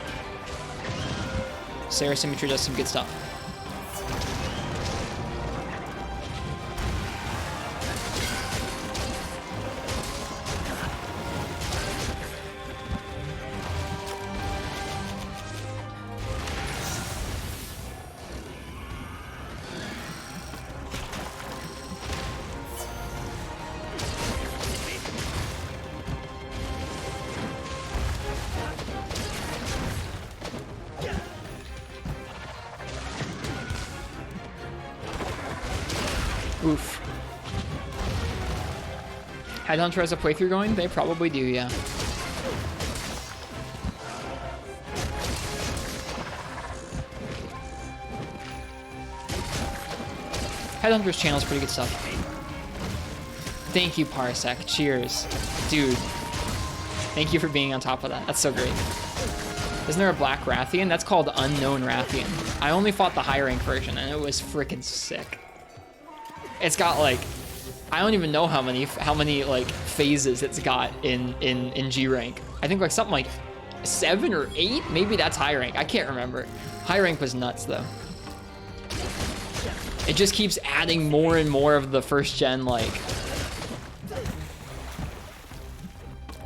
Sarah Symmetry does some good stuff. Oof. Headhunter has a playthrough going? They probably do, yeah. Headhunter's channel is pretty good stuff. Thank you, Parsec. Cheers. Dude. Thank you for being on top of that. That's so great. Isn't there a Black Rathian? That's called Unknown Rathian. I only fought the high rank version, and it was freaking sick. It's got like, I don't even know how many like phases it's got in G rank. I think like something like 7 or 8. Maybe that's high rank. I can't remember. High rank was nuts though. It just keeps adding more and more of the first gen like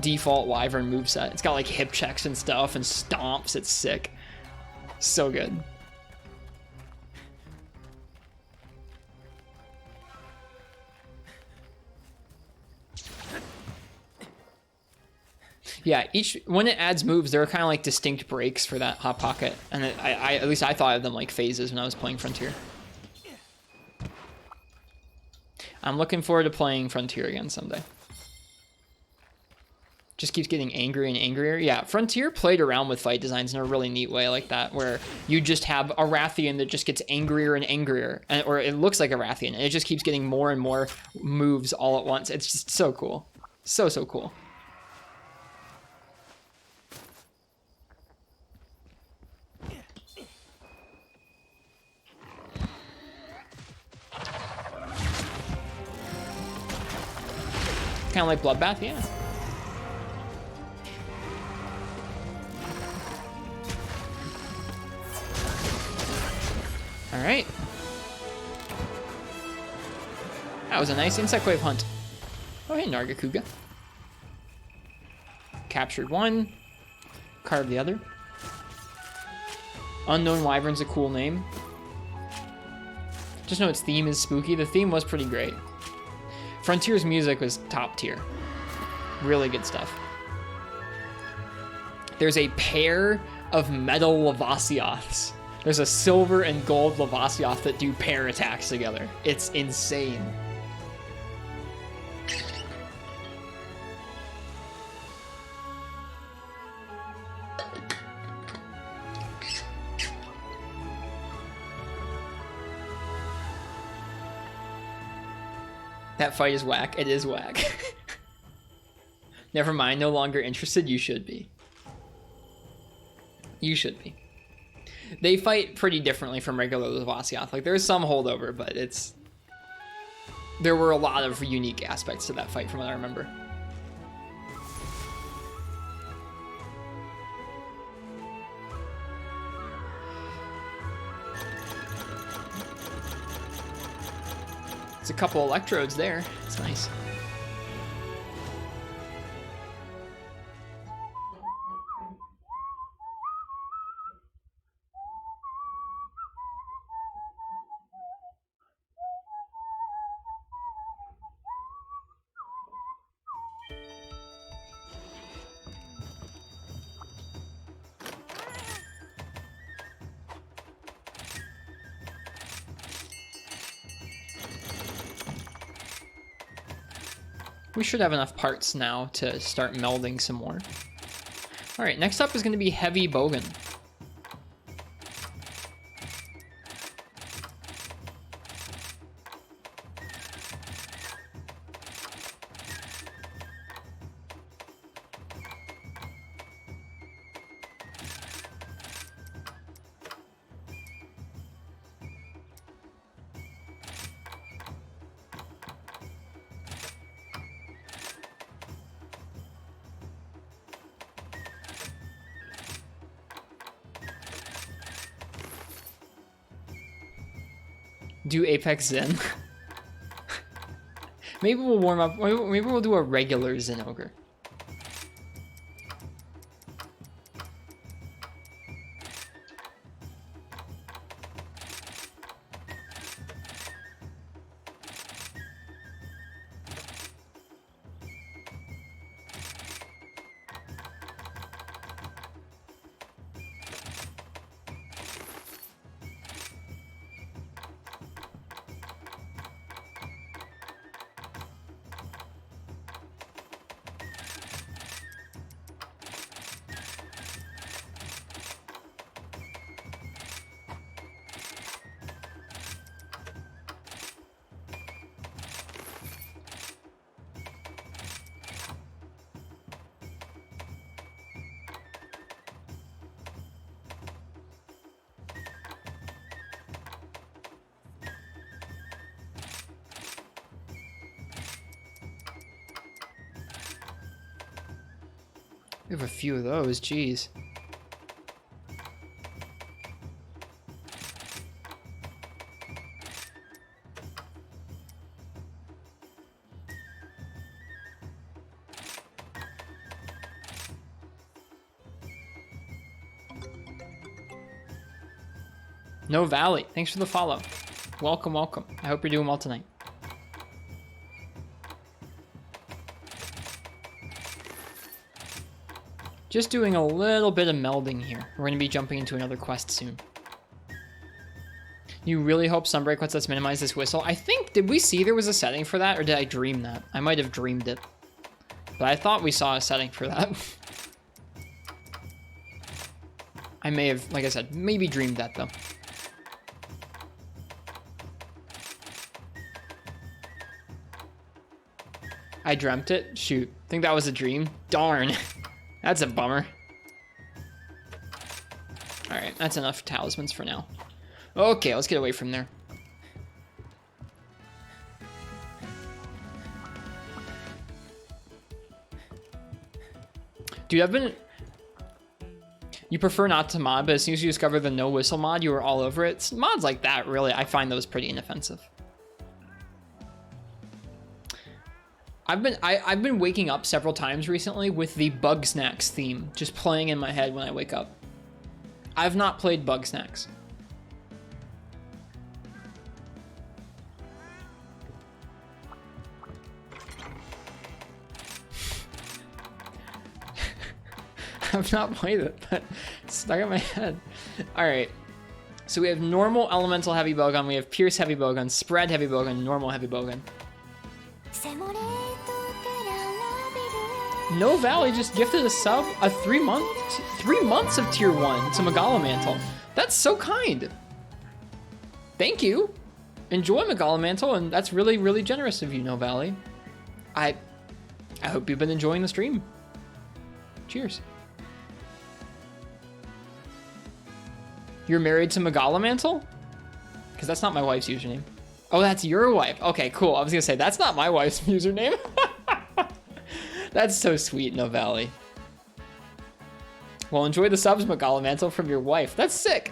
default Wyvern moveset. It's got like hip checks and stuff and stomps. It's sick. So good. Yeah, when it adds moves, there are kind of like distinct breaks for that Hot Pocket, and I at least I thought of them like phases when I was playing Frontier. I'm looking forward to playing Frontier again someday. Just keeps getting angrier and angrier. Yeah, Frontier played around with fight designs in a really neat way like that, where you just have a Rathian that just gets angrier and angrier, or it looks like a Rathian, and it just keeps getting more and more moves all at once. It's just so cool. So cool. Kind of like Bloodbath, yeah. All right. That was a nice insect wave hunt. Oh, hey, Nargacuga. Captured one. Carved the other. Unknown Wyvern's a cool name. Just know its theme is spooky. The theme was pretty great. Frontier's music was top tier. Really good stuff. There's a pair of metal Lavasioths. There's a silver and gold Lavasioth that do pair attacks together. It's insane. That fight is whack. It is whack. Never mind, no longer interested. You should be. You should be. They fight pretty differently from regular Lavasioth. Like, there's some holdover, but it's... There were a lot of unique aspects to that fight from what I remember. It's a couple electrodes there. It's nice. We should have enough parts now to start melding some more. All right, next up is going to be Heavy Bogan. Do Apex Zen. Maybe we'll warm up. Maybe we'll do a regular Zen Ogre. We have a few of those, jeez. No Valley, thanks for the follow. Welcome, welcome. I hope you're doing well tonight. Just doing a little bit of melding here. We're going to be jumping into another quest soon. You really hope Sunbreak lets us minimize this whistle? I think, did we see there was a setting for that, or did I dream that? I might have dreamed it. But I thought we saw a setting for that. I may have, like I said, maybe dreamed that though. I dreamt it? Shoot. Think that was a dream? Darn. That's a bummer. Alright, that's enough talismans for now. Okay, let's get away from there. Dude, I've been... You prefer not to mod, but as soon as you discover the no whistle mod, you were all over it. It's mods like that, really, I find those pretty inoffensive. I've been waking up several times recently with the Bugsnax theme just playing in my head when I wake up. I've not played Bugsnax. I've not played it, but it's stuck in my head. All right. So we have normal elemental heavy bowgun, we have pierce heavy bowgun, spread heavy bowgun, normal heavy bowgun. No Valley just gifted a sub, a 3 months of tier 1 to Megalomantle. That's so kind. Thank you. Enjoy Megalomantle, and that's really, really generous of you, No Valley. I hope you've been enjoying the stream. Cheers. You're married to Megalomantle? Because that's not my wife's username. Oh, that's your wife. Okay, cool. I was gonna say, that's not my wife's username. That's so sweet, No Valley. Well, enjoy the subs, Megalomantle, from your wife. That's sick.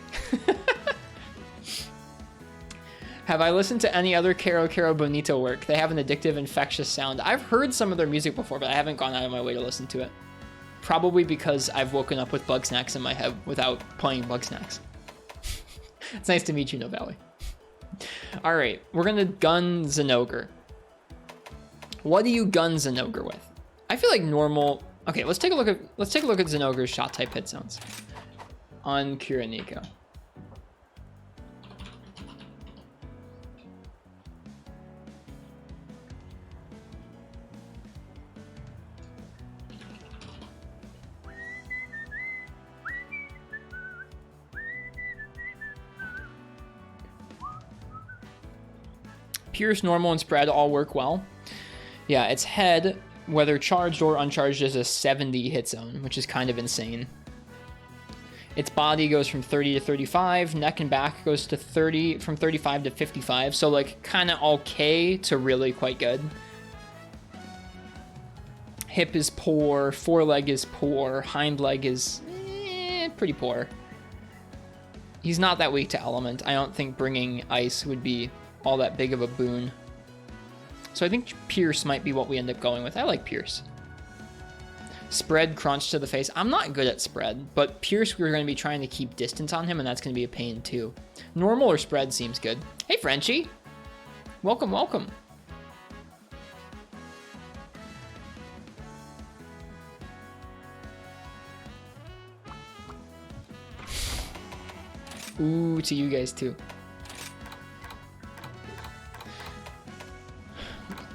Have I listened to any other Caro Caro Bonito work? They have an addictive, infectious sound. I've heard some of their music before, but I haven't gone out of my way to listen to it. Probably because I've woken up with Bugsnax in my head without playing Bugsnax. It's nice to meet you, No Valley. All right, we're gonna gun Zenogre. What do you gun Zenogre with? I feel like normal. Okay, let's take a look at Zenogre's shot type hit zones on Kiriniko. Pierce, normal, and spread all work well. Yeah, its head, whether charged or uncharged, is a 70 hit zone, which is kind of insane. Its body goes from 30 to 35, neck and back goes to 30, from 35 to 55, so like kind of okay to really quite good. Hip is poor, foreleg is poor, hind leg is pretty poor. He's not that weak to element. I don't think bringing ice would be all that big of a boon. So I think Pierce might be what we end up going with. I like Pierce. Spread, crunch to the face. I'm not good at spread, but Pierce, we're going to be trying to keep distance on him, and that's going to be a pain too. Normal or spread seems good. Hey, Frenchie. Welcome, welcome. Ooh, to you guys too.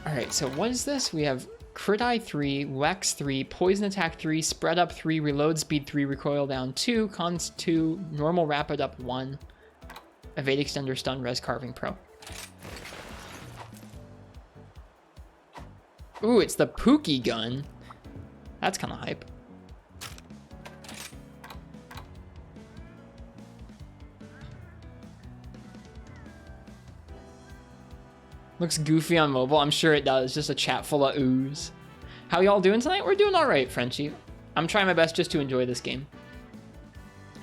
Alright, so what is this? We have Crit Eye 3, Wex 3, Poison Attack 3, Spread Up 3, Reload Speed 3, Recoil Down 2, Cons 2, Normal Rapid Up 1, Evade Extender Stun Res Carving Pro. Ooh, it's the Pookie gun. That's kind of hype. Looks goofy on mobile. I'm sure it does. Just a chat full of ooze. How y'all doing tonight? We're doing all right, Frenchie. I'm trying my best just to enjoy this game.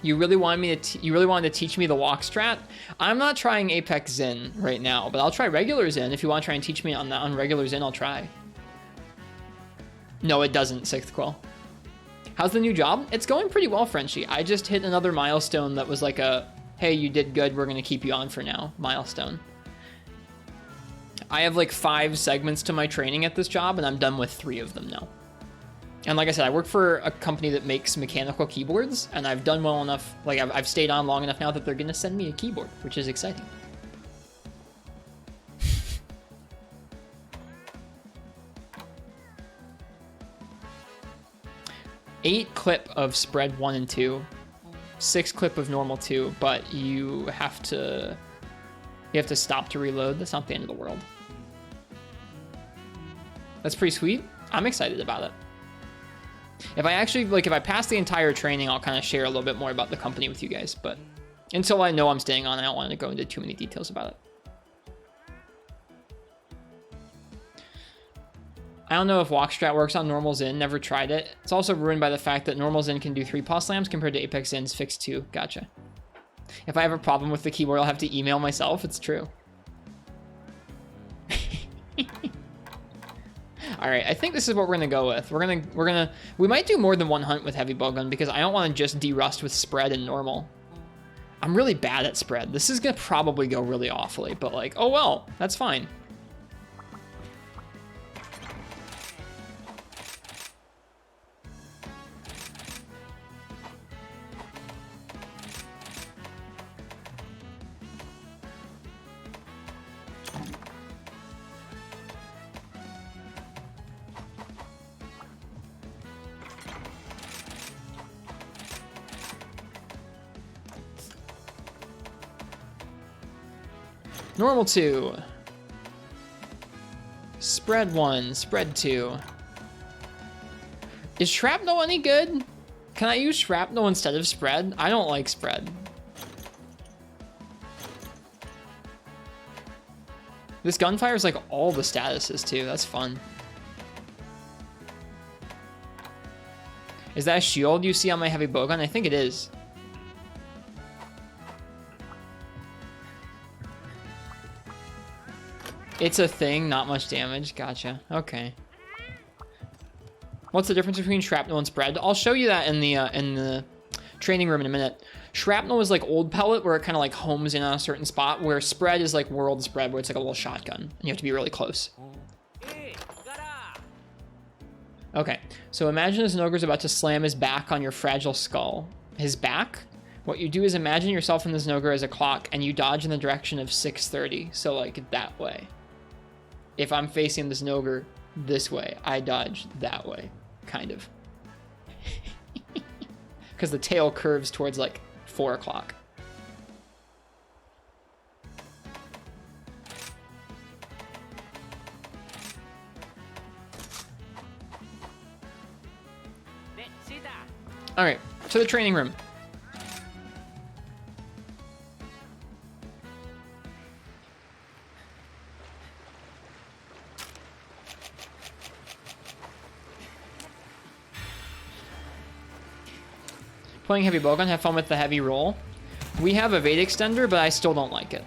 You really wanted me to you really wanted to teach me the walk strat? I'm not trying Apex Zen right now, but I'll try regular Zen. If you want to try and teach me on regular Zen, I'll try. No, it doesn't, Sixth Quill. How's the new job? It's going pretty well, Frenchie. I just hit another milestone that was like a, hey, you did good, we're gonna keep you on for now milestone. I have like 5 segments to my training at this job, and I'm done with 3 of them now. And like I said, I work for a company that makes mechanical keyboards, and I've done well enough, like I've stayed on long enough now that they're gonna send me a keyboard, which is exciting. Eight clip of spread 1 and 2, 6 clip of normal 2, but you have to stop to reload. That's not the end of the world. That's pretty sweet. I'm excited about it. If I pass the entire training, I'll kind of share a little bit more about the company with you guys, but until I know I'm staying on, I don't want to go into too many details about it. I don't know if Walk Strat works on normal Zen, never tried it. It's also ruined by the fact that normal Zen can do 3 pause slams compared to Apex Zen's fixed 2. Gotcha. If I have a problem with the keyboard, I'll have to email myself. It's true. All right, I think this is what we're gonna go with. We might do more than one hunt with heavy bowgun because I don't want to just de-rust with spread and normal. I'm really bad at spread. This is gonna probably go really awfully, but like, oh well, that's fine. Normal 2. Spread 1, spread 2. Is shrapnel any good? Can I use shrapnel instead of spread? I don't like spread. This gunfire is like all the statuses too. That's fun. Is that a shield you see on my heavy bowgun? I think it is. It's a thing, not much damage. Gotcha. Okay. What's the difference between shrapnel and spread? I'll show you that in the training room in a minute. Shrapnel is like old pellet, where it kind of like homes in on a certain spot, where spread is like world spread, where it's like a little shotgun, and you have to be really close. Okay, so imagine this ogre's about to slam his back on your fragile skull. His back? What you do is imagine yourself in this ogre as a clock, and you dodge in the direction of 6:30, so like that way. If I'm facing this ogre this way, I dodge that way, kind of. Because the tail curves towards like 4 o'clock. All right, to the training room. Playing heavy bowgun, have fun with the heavy roll. We have evade extender, but I still don't like it.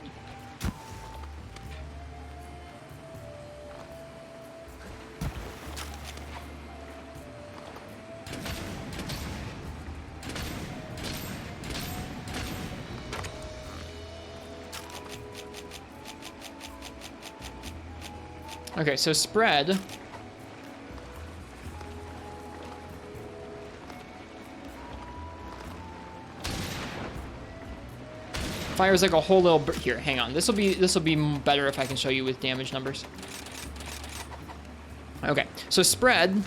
Okay, so spread. Fires like a whole little here. Hang on. This will be better if I can show you with damage numbers. Okay, so spread.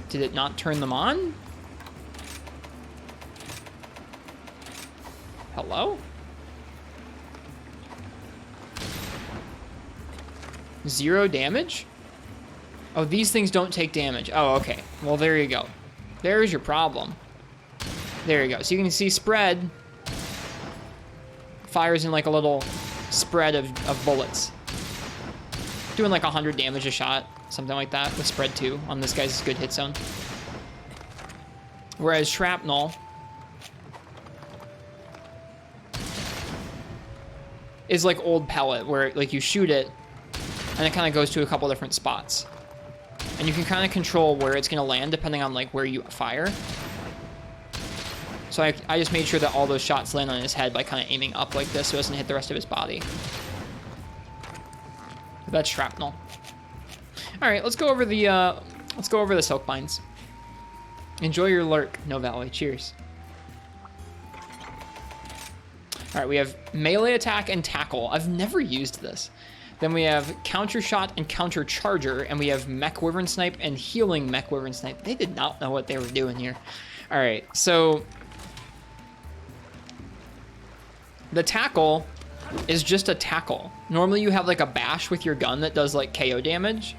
Did it not turn them on? Hello? 0 damage? Oh, these things don't take damage. Oh, okay. Well, there you go. There's your problem. There you go. So you can see spread fires in like a little spread of bullets. Doing like 100 damage a shot. Something like that with spread 2 on this guy's good hit zone. Whereas shrapnel is like old pellet, where like you shoot it and it kind of goes to a couple different spots. And you can kind of control where it's going to land depending on like where you fire. So I just made sure that all those shots land on his head by kind of aiming up like this so it doesn't hit the rest of his body. That's shrapnel. All right, let's go over the Silkbinds. Enjoy your lurk, No Valley. Cheers. All right, we have melee attack and tackle. I've never used this. Then we have counter shot and counter charger, and we have mech wyvern snipe and healing mech wyvern snipe. They did not know what they were doing here. All right, so the tackle is just a tackle. Normally you have like a bash with your gun that does like KO damage.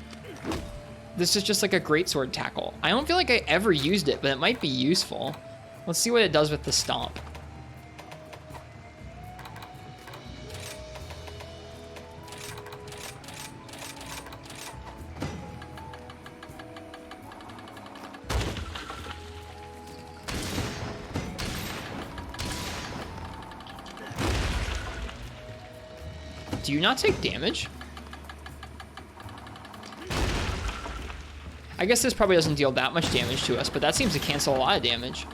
This is just like a greatsword tackle. I don't feel like I ever used it, but it might be useful. Let's see what it does with the stomp. Do you not take damage? I guess this probably doesn't deal that much damage to us, but that seems to cancel a lot of damage.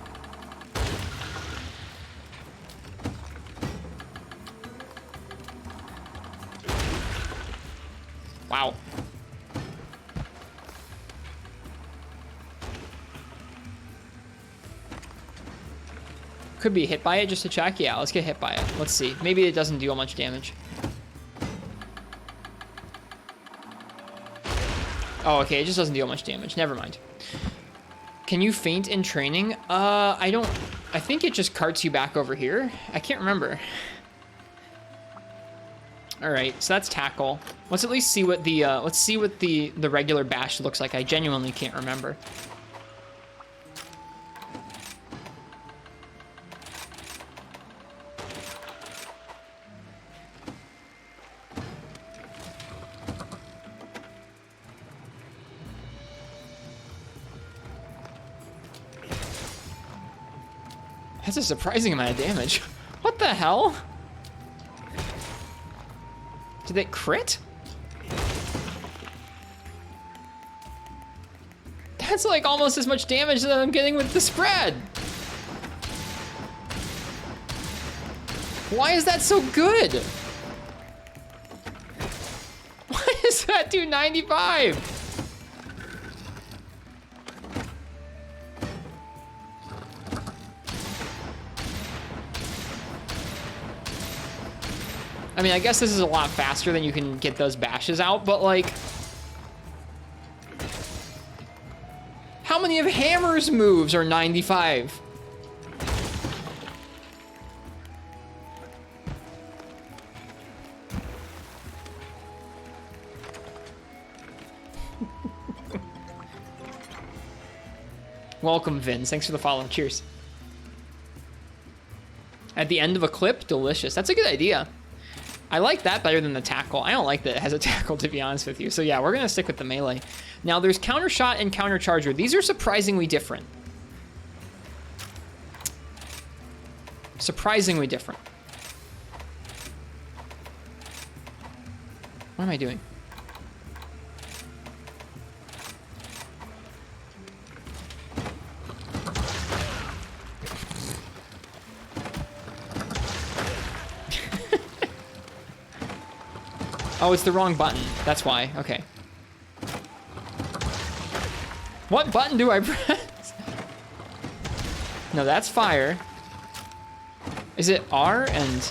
Wow. Could be hit by it just to check. Yeah, let's get hit by it. Let's see. Maybe it doesn't deal much damage. Oh, okay, it just doesn't deal much damage. Never mind. Can you feint in training? I don't... I think it just carts you back over here. I can't remember. All right, so that's tackle. Let's at least see what the... let's see what the regular bash looks like. I genuinely can't remember. That's a surprising amount of damage. What the hell? Did it crit? That's like almost as much damage that I'm getting with the spread. Why is that so good? Why does that do 95? I mean, I guess this is a lot faster than you can get those bashes out, but like... How many of Hammer's moves are 95? Welcome, Vince. Thanks for the follow. Cheers. At the end of a clip, delicious. That's a good idea. I like that better than the tackle. I don't like that it has a tackle, to be honest with you. So yeah, we're going to stick with the melee. Now there's counter shot and counter charger. These are surprisingly different. Surprisingly different. What am I doing? Oh, it's the wrong button. That's why. Okay. What button do I press? No, that's fire. Is it R and...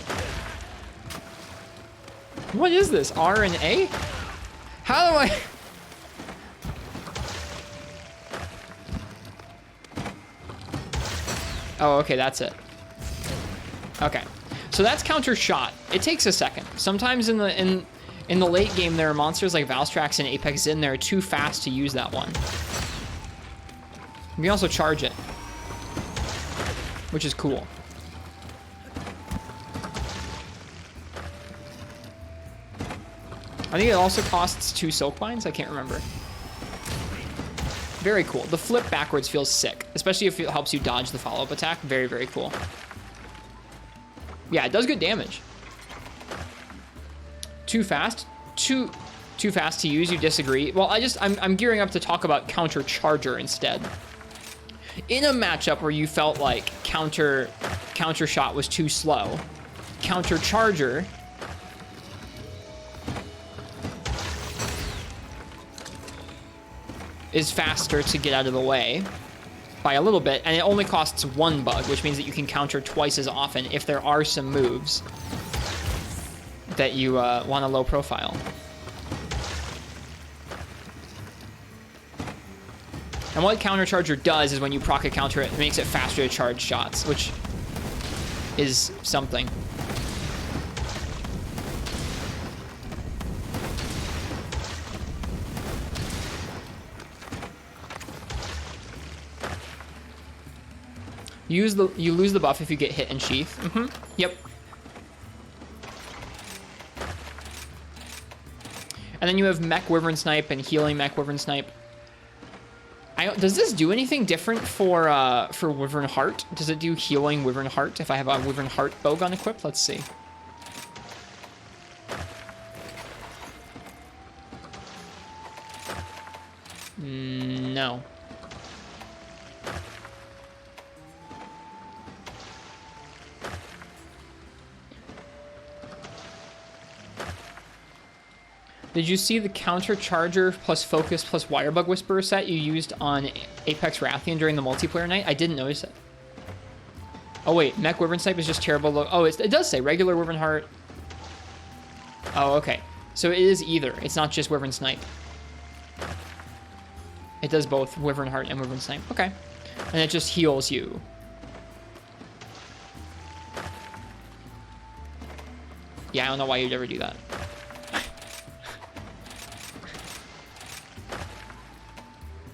What is this? R and A? How do I... Oh, okay, that's it. Okay. So that's counter shot. It takes a second. Sometimes in the late game, there are monsters like Valstrax and Apex Zin that are too fast to use that one. You can also charge it, which is cool. I think it also costs 2 Silkbinds. I can't remember. Very cool. The flip backwards feels sick, especially if it helps you dodge the follow-up attack. Very, very cool. Yeah, it does good damage. Too fast? Too fast to use, you disagree? Well, I'm gearing up to talk about counter charger instead. In a matchup where you felt like counter shot was too slow, counter charger is faster to get out of the way by a little bit, and it only costs 1 bug, which means that you can counter twice as often if there are some moves that you want a low profile. And what counter charger does is when you proc a counter, it makes it faster to charge shots, which is something. You lose the buff if you get hit in sheath. Yep. And then you have Mech Wyvern Snipe and Healing Mech Wyvern Snipe. Does this do anything different for Wyvern Heart? Does it do Healing Wyvern Heart if I have a Wyvern Heart Bowgun equipped? Let's see. No. Did you see the counter charger plus focus plus wirebug whisperer set you used on Apex Rathian during the multiplayer night? I didn't notice it. Oh wait, Mech Wyvern Snipe is just terrible. Oh, it does say regular Wyvern Heart. Oh, okay. So it is either. It's not just Wyvern Snipe. It does both Wyvern Heart and Wyvern Snipe. Okay. And it just heals you. Yeah, I don't know why you'd ever do that.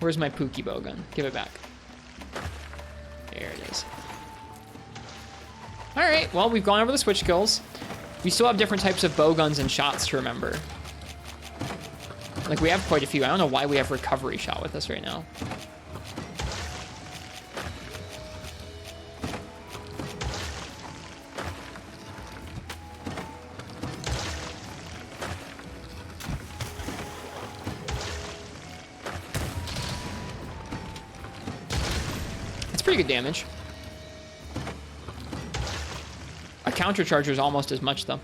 Where's my Pookie Bowgun? Give it back. There it is. All right, well, we've gone over the switch kills. We still have different types of bowguns and shots to remember. Like, we have quite a few. I don't know why we have recovery shot with us right now. Pretty good damage. A counter charger is almost as much though.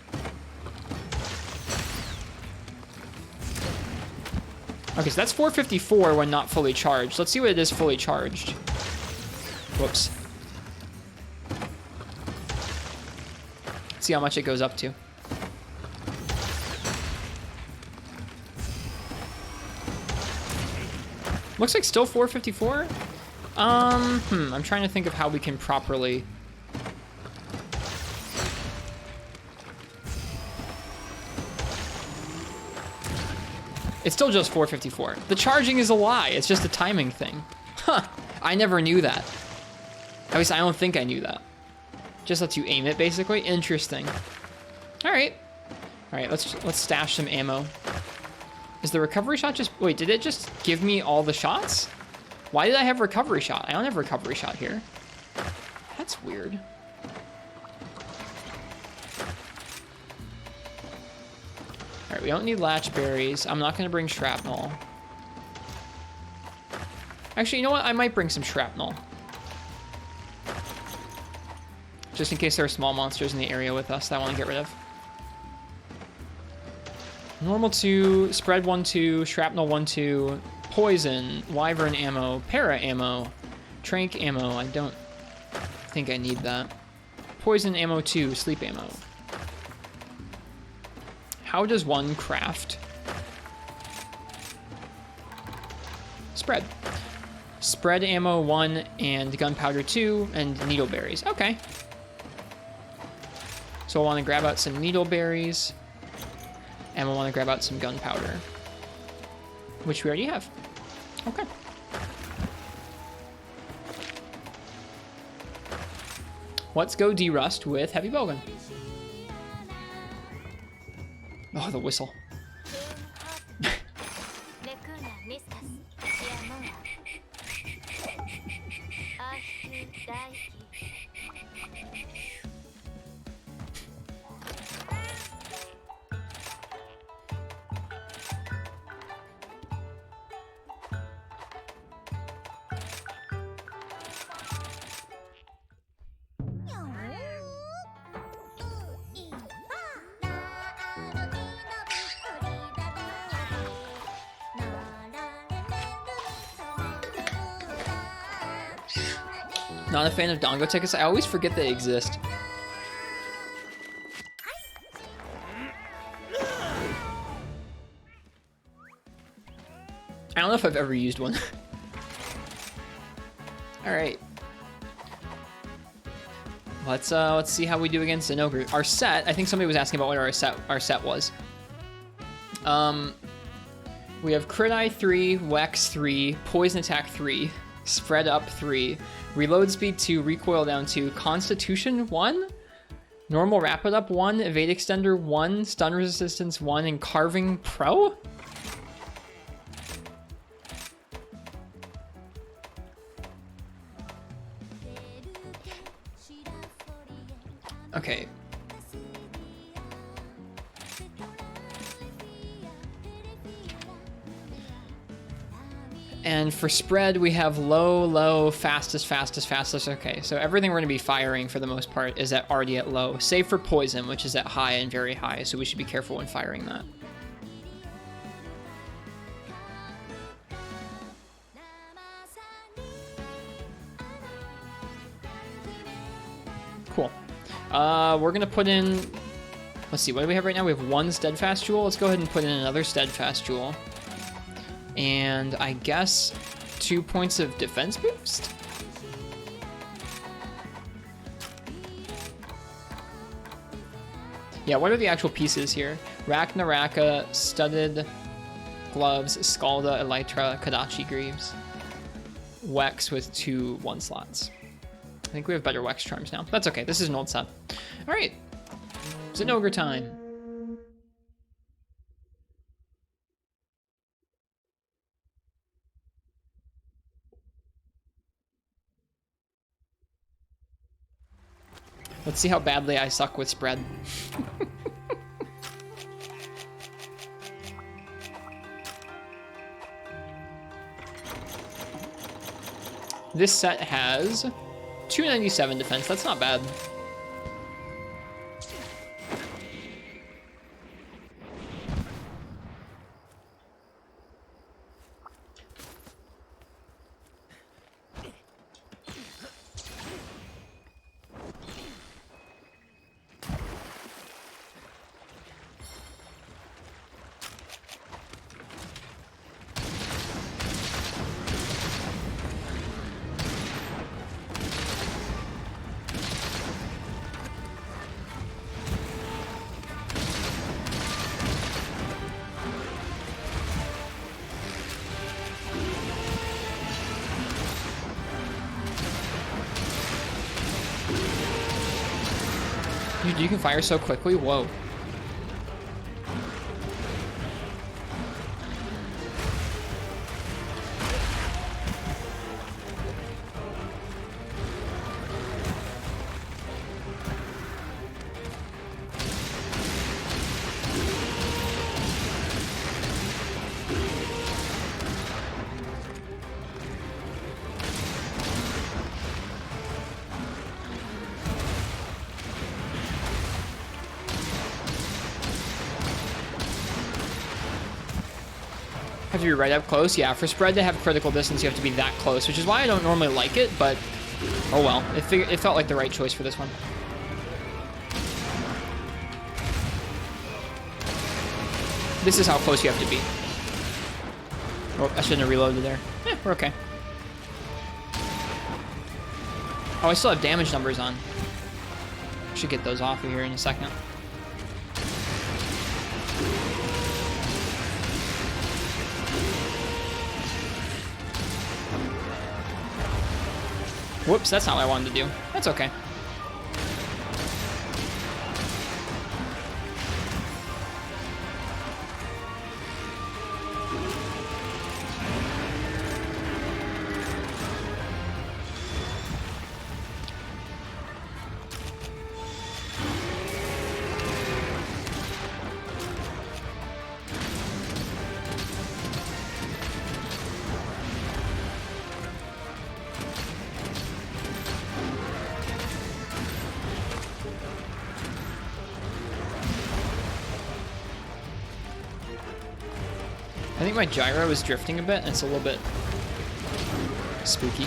Okay, so that's 454 when not fully charged. Let's see what it is fully charged. Whoops. Let's see how much it goes up to. Looks like still 454. I'm trying to think of how we can properly... It's still just 454. The charging is a lie. It's just a timing thing. Huh. I never knew that. At least I don't think I knew that. Just lets you aim it, basically. Interesting. All right. All right, let's stash some ammo. Is the recovery shot just... Wait, did it just give me all the shots? Why did I have recovery shot? I don't have recovery shot here. That's weird. All right, we don't need latch berries. I'm not going to bring shrapnel. Actually, you know what? I might bring some shrapnel. Just in case there are small monsters in the area with us that I want to get rid of. Normal 2, spread 1-2, shrapnel 1-2, poison, wyvern ammo, para ammo, trank ammo. I don't think I need that. Poison ammo 2, sleep ammo. How does one craft? Spread. Spread ammo 1 and gunpowder 2 and needleberries. Okay. So I want to grab out some needleberries and I want to grab out some gunpowder, which we already have. Okay. Let's go derust with heavy bowgun. Oh, the whistle. Not a fan of Dongo tickets. I always forget they exist. I don't know if I've ever used one. All right. Let's see how we do against an ogre. Our set. I think somebody was asking about what our set was. We have crit eye 3, Wex 3, poison attack 3, spread up 3, reload speed 2, recoil down 2, constitution 1, normal rapid up 1, evade extender 1, stun resistance 1, and carving pro? Okay. And for spread, we have low, low, fastest, fastest, fastest. Okay, so everything we're going to be firing for the most part is already at low, save for poison, which is at high and very high, so we should be careful when firing that. Cool. We're going to put in... Let's see, what do we have right now? We have 1 Steadfast Jewel. Let's go ahead and put in another Steadfast Jewel. And I guess 2 points of defense boost? Yeah, what are the actual pieces here? Ragnaraka, Studded Gloves, Scalda, Elytra, Kadachi Greaves. Wex with 2 1 slots. I think we have better Wex charms now. That's okay, this is an old set. Alright, it's an ogre time. Let's see how badly I suck with spread. This set has 297 defense. That's not bad. Dude, you can fire so quickly? Whoa. Have to be right up close. Yeah, for spread to have critical distance, you have to be that close, which is why I don't normally like it, but oh well. It felt like the right choice for this one. This is how close you have to be. Oh, I shouldn't have reloaded there. We're okay. Oh, I still have damage numbers on. Should get those off of here in a second. Whoops, that's not what I wanted to do. That's okay. I think my gyro is drifting a bit, and it's a little bit spooky.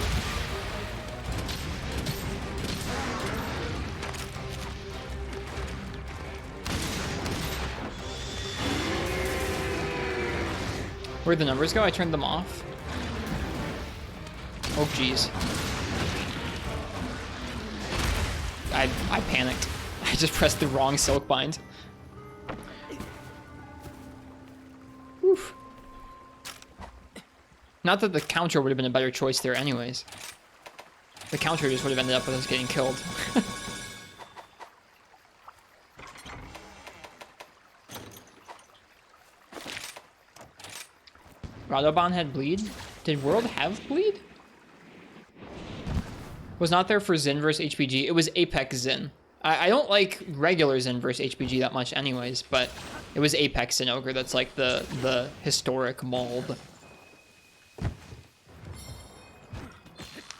Where'd the numbers go? I turned them off. Oh, jeez. I panicked. I just pressed the wrong silk bind. Oof. Not that the counter would have been a better choice there anyways. The counter just would have ended up with us getting killed. Radoban had bleed? Did World have bleed? Was not there for Xin versus HPG. It was Apex Xin. I don't like regular Xin versus HPG that much anyways, but it was Apex Xin Ogre that's like the historic mold.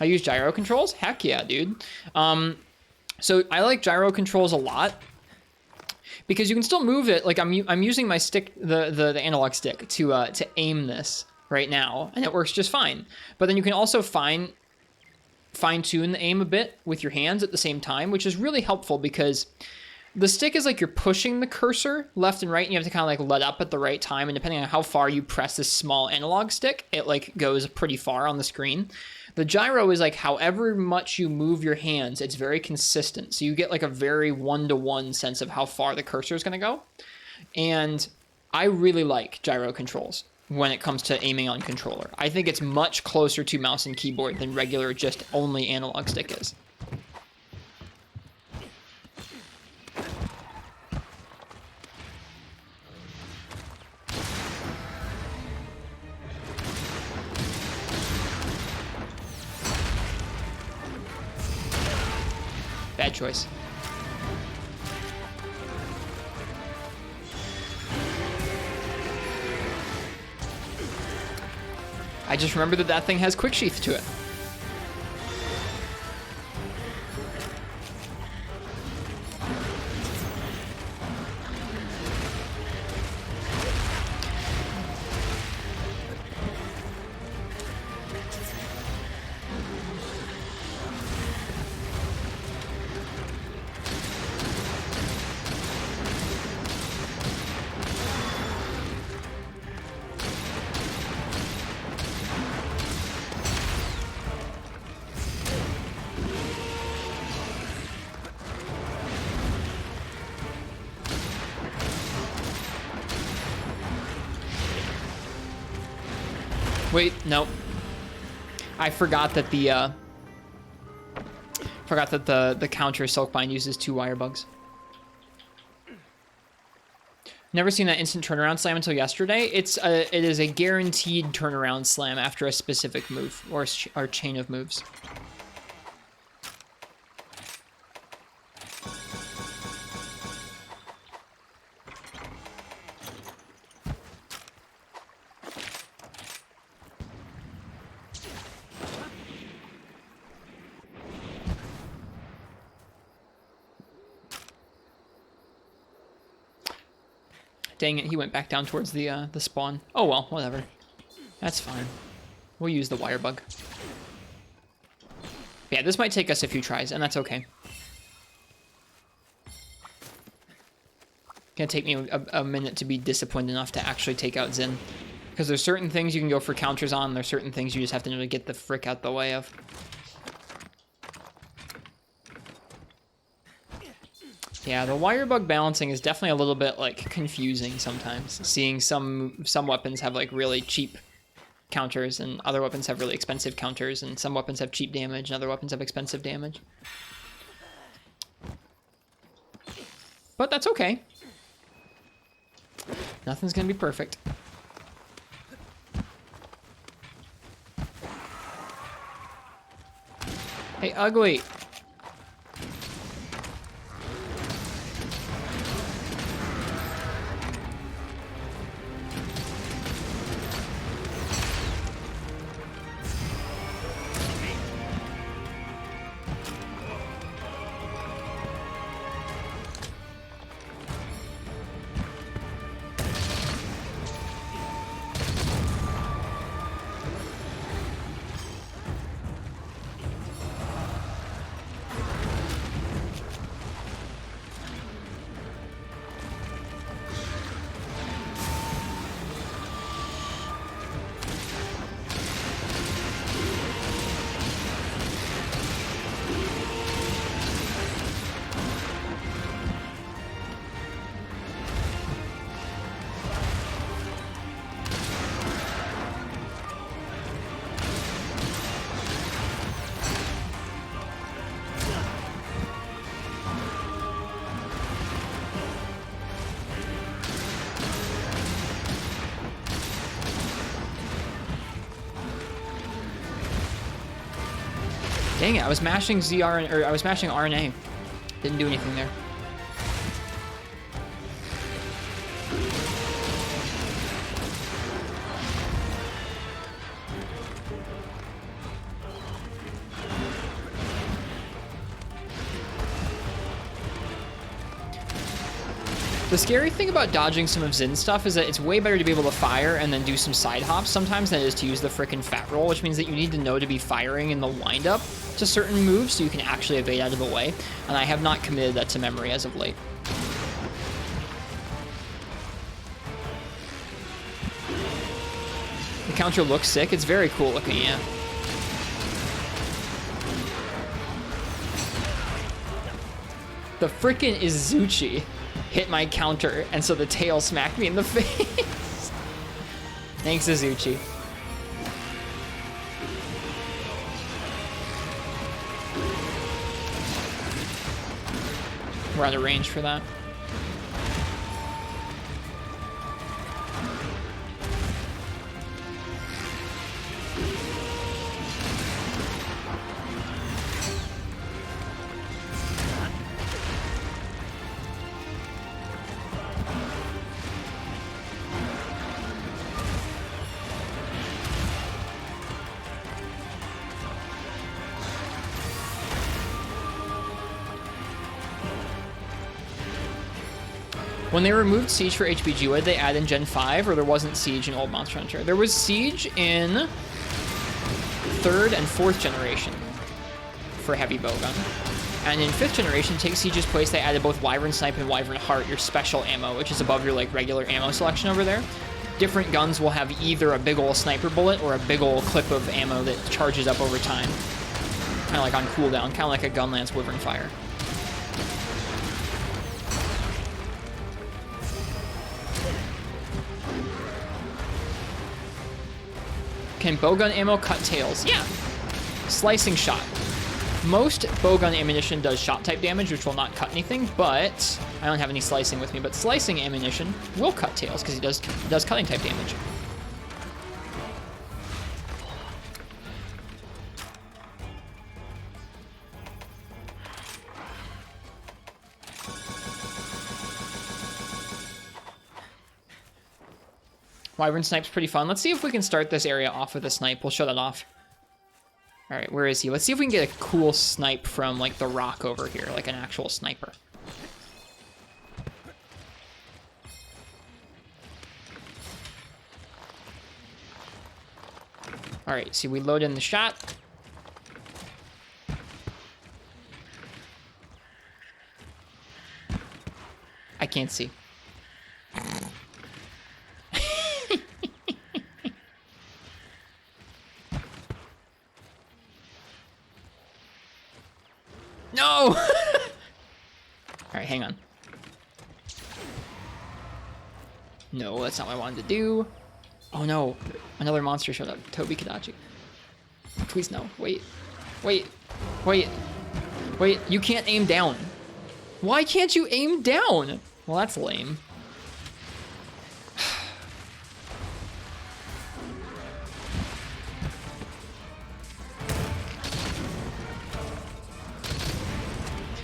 I use gyro controls? Heck yeah, dude. So I like gyro controls a lot because you can still move it. Like I'm using my stick, the analog stick to aim this right now, and it works just fine. But then you can also fine-tune the aim a bit with your hands at the same time, which is really helpful because the stick is like you're pushing the cursor left and right, and you have to kind of like let up at the right time, and depending on how far you press this small analog stick, it like goes pretty far on the screen. The gyro is like however much you move your hands, it's very consistent. So you get like a very one-to-one sense of how far the cursor is going to go. And I really like gyro controls when it comes to aiming on controller. I think it's much closer to mouse and keyboard than regular just only analog stick is. Bad choice. I just remember that thing has quick sheath to it. Wait, no. I forgot that the counter Silkbind uses 2 wire bugs. Never seen that instant turnaround slam until yesterday. It is a guaranteed turnaround slam after a specific move or chain of moves. Dang it, he went back down towards the spawn. Oh well, whatever. That's fine. We'll use the wire bug. Yeah, this might take us a few tries, and that's okay. Gonna take me a minute to be disciplined enough to actually take out Xin. Because there's certain things you can go for counters on, there's certain things you just have to know to get the frick out the way of. Yeah, the wire bug balancing is definitely a little bit, like, confusing sometimes. Seeing some weapons have, like, really cheap counters, and other weapons have really expensive counters, and some weapons have cheap damage, and other weapons have expensive damage. But that's okay. Nothing's gonna be perfect. Hey, ugly. Dang it, I was mashing ZR, or I was mashing RNA. Didn't do anything there. The scary thing about dodging some of Zin's stuff is that it's way better to be able to fire and then do some side hops sometimes than it is to use the frickin' fat roll, which means that you need to know to be firing in the windup to certain moves so you can actually evade out of the way, and I have not committed that to memory as of late. The counter looks sick. It's very cool looking, yeah. The frickin' Izuchi hit my counter, and so the tail smacked me in the face. Thanks, Izuchi. We're out of range for that. When they removed Siege for HBG, what did they add in Gen 5, or there wasn't Siege in old Monster Hunter? There was Siege in 3rd and 4th generation for Heavy Bowgun. And in 5th generation, Take Siege's place, they added both Wyvern Snipe and Wyvern Heart, your special ammo, which is above your like regular ammo selection over there. Different guns will have either a big ol' sniper bullet or a big ol' clip of ammo that charges up over time. Kind of like on cooldown, kind of like a Gunlance Wyvern Fire. Can bowgun ammo cut tails? Yeah. Slicing shot. Most bowgun ammunition does shot type damage, which will not cut anything, but I don't have any slicing with me, but slicing ammunition will cut tails because it does cutting type damage. Wyvern Snipe's pretty fun. Let's see if we can start this area off with a snipe. We'll show that off. All right, where is he? Let's see if we can get a cool snipe from like the rock over here, like an actual sniper. All right, see, we load in the shot. I can't see. No! All right, hang on. No, that's not what I wanted to do. Oh no, another monster showed up. Tobi Kadachi. Please no, wait. Wait, wait, wait, you can't aim down. Why can't you aim down? Well, that's lame.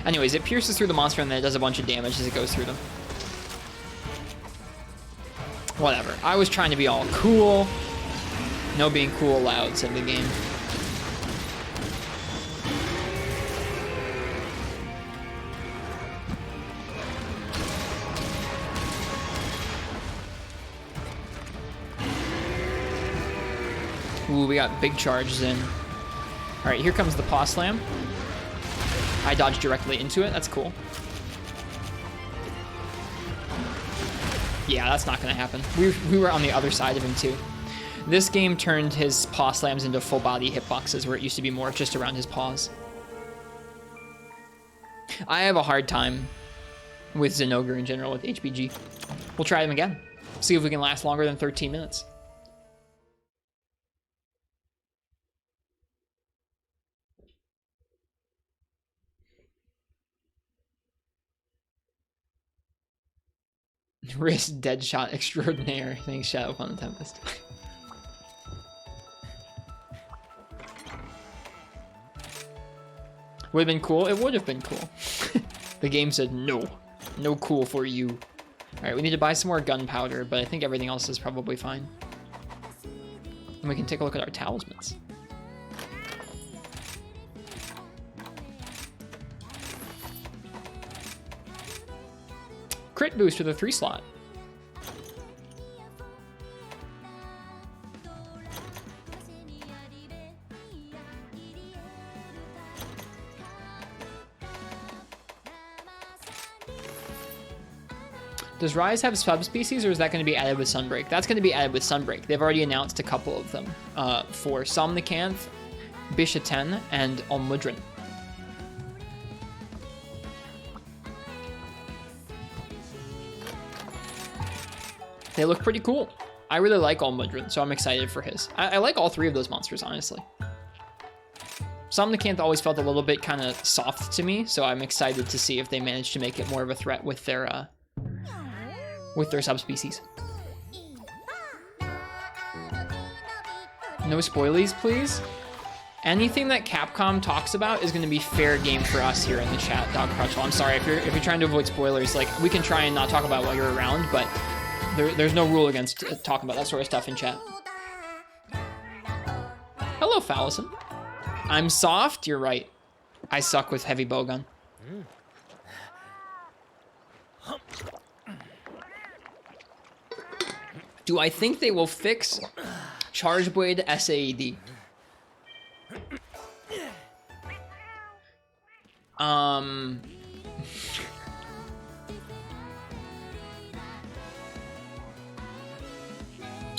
Anyways, it pierces through the monster and then it does a bunch of damage as it goes through them. Whatever. I was trying to be all cool. No being cool allowed, said the game. Ooh, we got big charges in. All right, here comes the paw slam. I dodged directly into it. That's cool. Yeah, that's not gonna happen. We were on the other side of him too. This game turned his paw slams into full body hitboxes where it used to be more just around his paws. I have a hard time with Zinogre in general with HBG. We'll try them again. See if we can last longer than 13 minutes. Wrist dead shot extraordinaire. Thanks, Shadow Fun Tempest. Would have been cool? It would have been cool. The game said no. No cool for you. Alright, we need to buy some more gunpowder, but I think everything else is probably fine. And we can take a look at our talismans. Crit boost to the 3 slot. Does Rise have subspecies, or is that going to be added with Sunbreak? That's going to be added with Sunbreak. They've already announced a couple of them for Somnicanth, Bishaten, and Almudron. They look pretty cool. I really like Almudron, so I'm excited for his. I like all 3 of those monsters, honestly. Somnicanth always felt a little bit kind of soft to me, so I'm excited to see if they manage to make it more of a threat with their subspecies. No spoilies, please. Anything that Capcom talks about is going to be fair game for us here in the chat, Dog Crutchwell. I'm sorry if you're trying to avoid spoilers. Like, we can try and not talk about it while you're around, but there's no rule against talking about that sort of stuff in chat. Hello, Fallison. I'm soft. You're right. I suck with heavy bowgun. Do I think they will fix Charge Blade SAED? I'm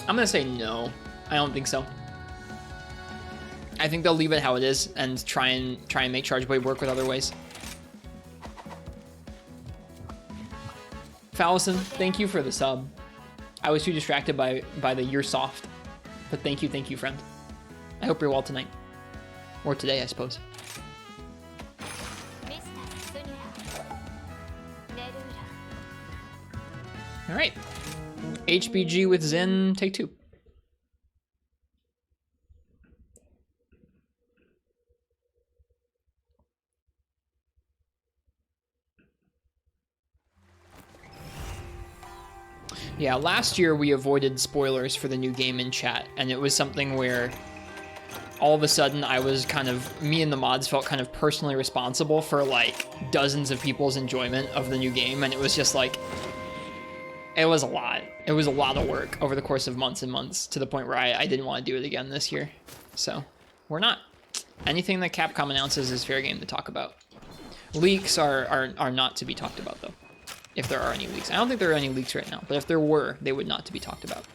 gonna say no. I don't think so. I think they'll leave it how it is and try and make Charge Blade work with other ways. Fallison, thank you for the sub. I was too distracted by the "you're soft," but thank you, friend. I hope you're well tonight, or today, I suppose. All right, HBG with Zen, take 2. Yeah, last year we avoided spoilers for the new game in chat, and it was something where all of a sudden me and the mods felt kind of personally responsible for like dozens of people's enjoyment of the new game, and it was just like, It was a lot. It was a lot of work over the course of months and months, to the point where I didn't want to do it again this year. So we're not. Anything that Capcom announces is fair game to talk about. Leaks are not to be talked about, though, if there are any leaks. I don't think there are any leaks right now, but if there were, they would not to be talked about.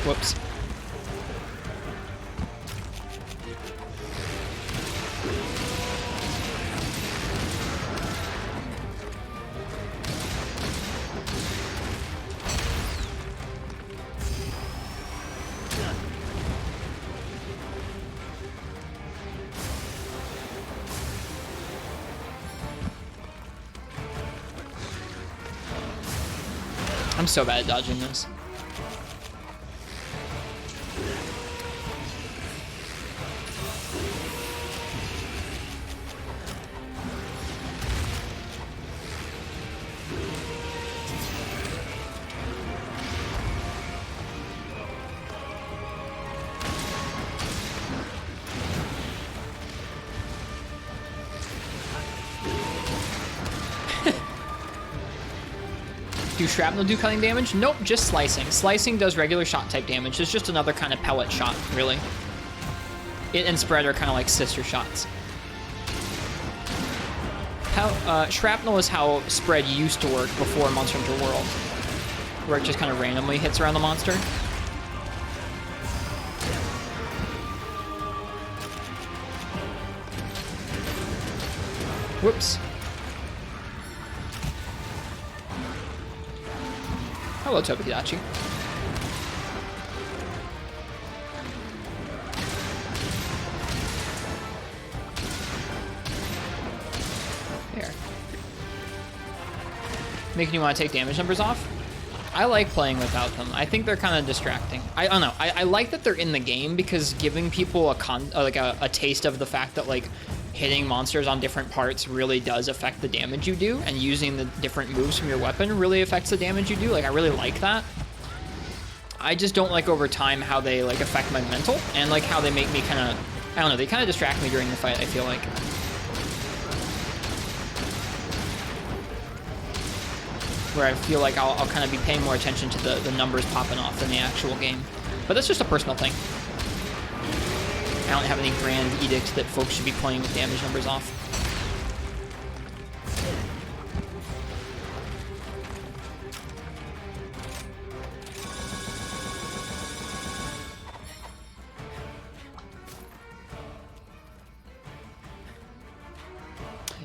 Whoops. I'm so bad at dodging this. Do shrapnel do cutting damage? Nope, just slicing. Slicing does regular shot type damage. It's just another kind of pellet shot, really. It and spread are kind of like sister shots. Shrapnel is how spread used to work before Monster Hunter World, where it just kind of randomly hits around the monster. Whoops. Hello, Tobidachi. There. Making you want to take damage numbers off? I like playing without them. I think they're kind of distracting. I don't know. I like that they're in the game, because giving people a taste of the fact that like hitting monsters on different parts really does affect the damage you do, and using the different moves from your weapon really affects the damage you do. Like, I really like that. I just don't like over time how they like affect my mental, and like how they make me kind of, I don't know, they kind of distract me during the fight, I feel like. Where I feel like I'll kind of be paying more attention to the numbers popping off than the actual game. But that's just a personal thing. I don't have any grand edict that folks should be playing with damage numbers off.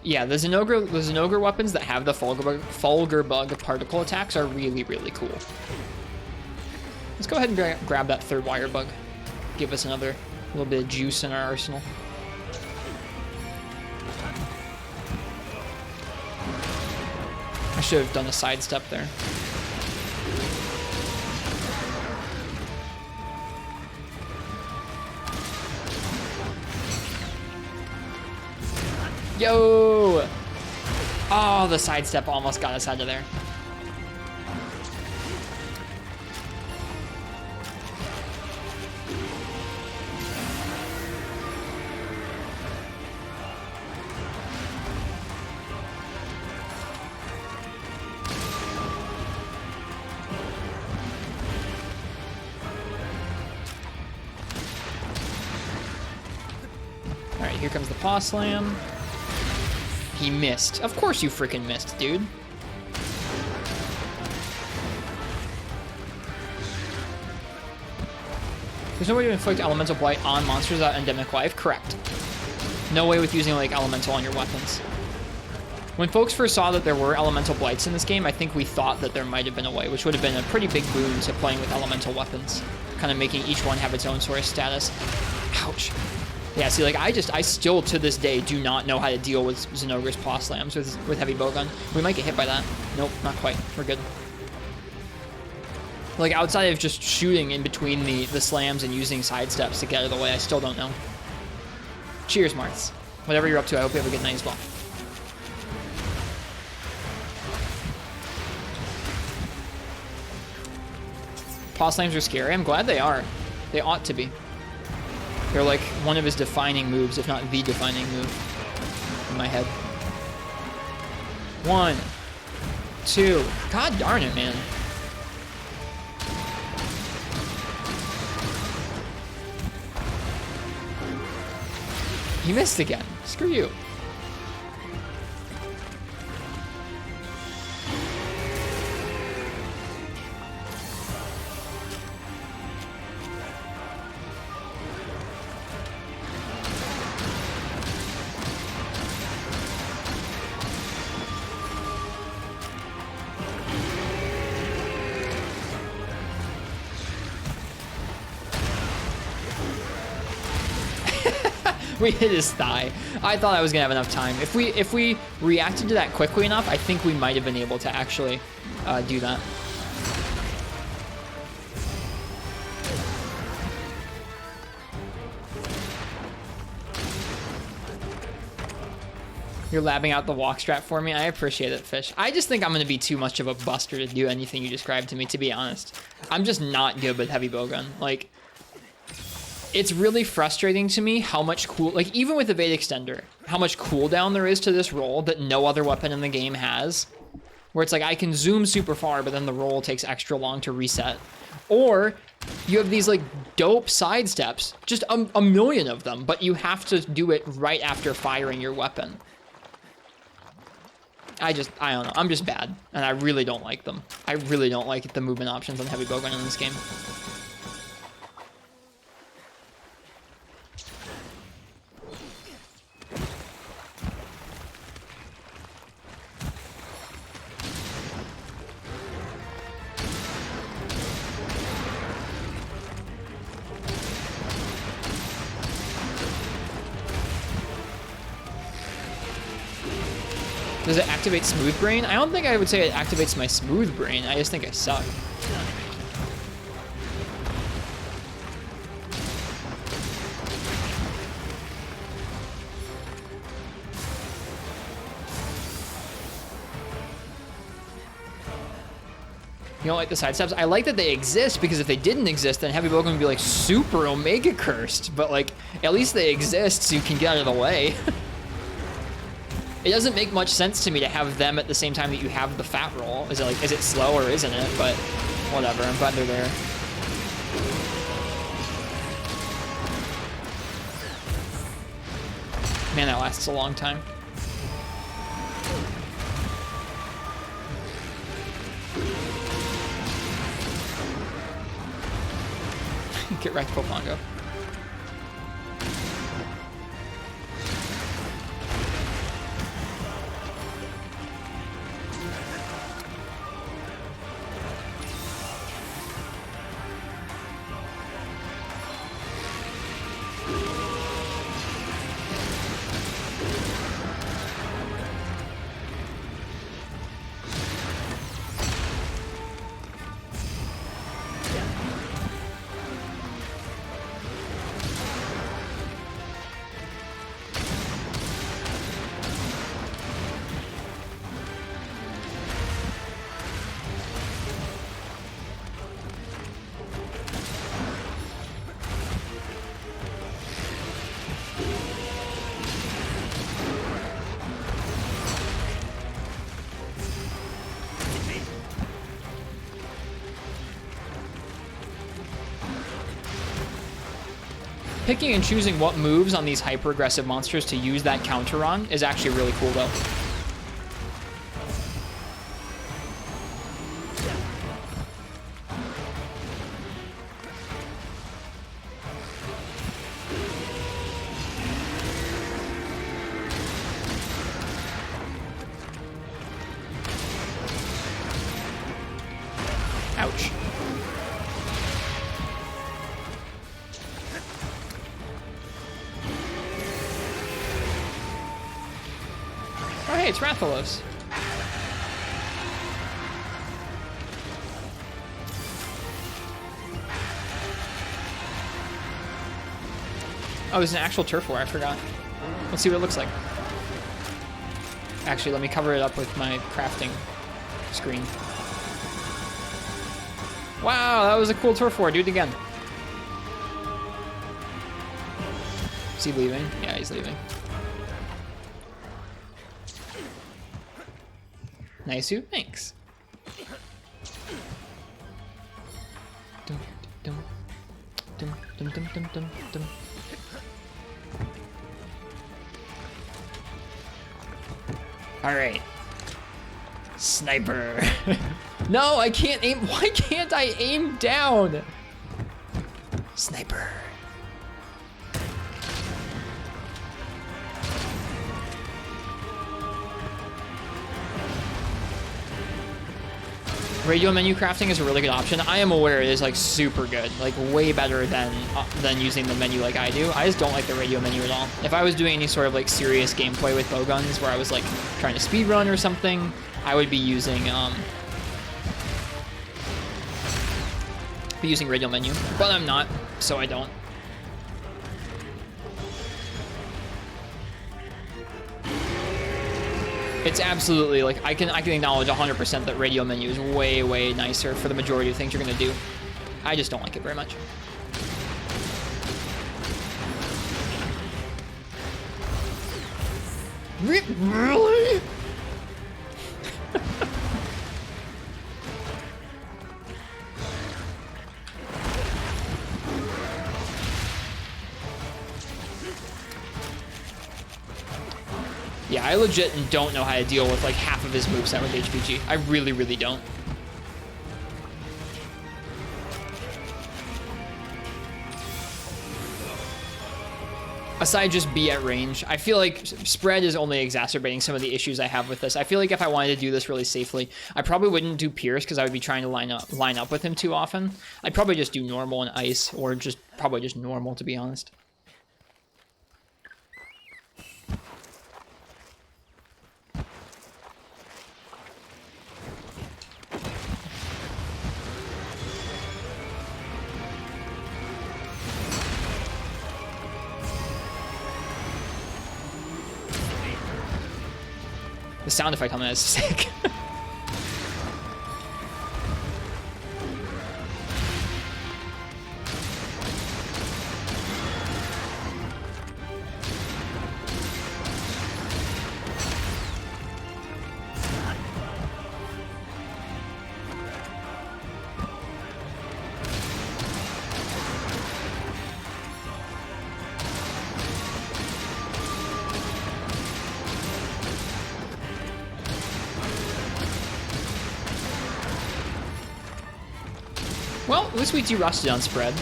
Yeah, the Zinogre weapons that have the Fulgur Bug particle attacks are really, really cool. Let's go ahead and grab that third wire bug. Give us another little bit of juice in our arsenal. I should have done a sidestep there. Yo! Oh, the sidestep almost got us out of there. All right, here comes the paw slam. He missed. Of course you freaking missed, dude. There's no way to inflict Elemental Blight on monsters without Endemic Life? Correct. No way with using, like, Elemental on your weapons. When folks first saw that there were Elemental Blights in this game, I think we thought that there might have been a way, which would have been a pretty big boon to playing with Elemental weapons. Kind of making each one have its own sort of status. Ouch. Yeah, see, like, I still, to this day, do not know how to deal with Zinogre's paw slams with heavy bowgun. We might get hit by that. Nope, not quite. We're good. Like, outside of just shooting in between the slams and using side steps to get out of the way, I still don't know. Cheers, Marths. Whatever you're up to, I hope you have a good night as well. Paw slams are scary. I'm glad they are. They ought to be. They're like one of his defining moves, if not the defining move in my head. 1, 2. God darn it, man. He missed again. Screw you. We hit his thigh. I thought I was gonna have enough time. If we reacted to that quickly enough, I think we might have been able to actually do that. You're labbing out the walk strat for me. I appreciate it, Fish. I just think I'm gonna be too much of a buster to do anything you described to me, to be honest. I'm just not good with heavy bowgun. Like, it's really frustrating to me how much like even with Evade Extender, how much cooldown there is to this roll that no other weapon in the game has. Where it's like I can zoom super far, but then the roll takes extra long to reset. Or you have these like dope side steps, just a million of them, but you have to do it right after firing your weapon. I don't know, I'm just bad, and I really don't like them. I really don't like the movement options on heavy bowgun in this game. Does it activate Smooth Brain? I don't think I would say it activates my Smooth Brain. I just think I suck. You don't like the side steps? I like that they exist, because if they didn't exist, then heavy bowgun would be like super omega cursed. But like, at least they exist so you can get out of the way. It doesn't make much sense to me to have them at the same time that you have the fat roll. Is it slow or isn't it? But whatever, I'm glad they're there. Man, that lasts a long time. Get wrecked, Popongo. Picking and choosing what moves on these hyper-aggressive monsters to use that counter on is actually really cool, though. Ouch. Oh, hey, it's Rathalos. Oh, there's an actual turf war, I forgot. Let's see what it looks like. Actually, let me cover it up with my crafting screen. Wow, that was a cool turf war. Do it again. Is he leaving? Yeah, he's leaving. Nice, you. Thanks. Dum, dum, dum, dum, dum, dum, dum, dum. All right. Sniper. No, I can't aim. Why can't I aim down? Sniper. Radio menu crafting is a really good option. I am aware it is like super good, like way better than using the menu like I do. I just don't like the radio menu at all. If I was doing any sort of like serious gameplay with bowguns where I was like trying to speedrun or something, I would be using radio menu, but I'm not, so I don't. It's absolutely, like, I can acknowledge 100% that radio menu is way, way nicer for the majority of things you're gonna do. I just don't like it very much. Really? Yeah, I legit don't know how to deal with like half of his moveset with HPG. I really, really don't. Aside just be at range, I feel like spread is only exacerbating some of the issues I have with this. I feel like if I wanted to do this really safely, I probably wouldn't do Pierce because I would be trying to line up with him too often. I'd probably just do normal and ice, or probably just normal, to be honest. The sound effect on that is sick. Well, at least we de-rusted on spread.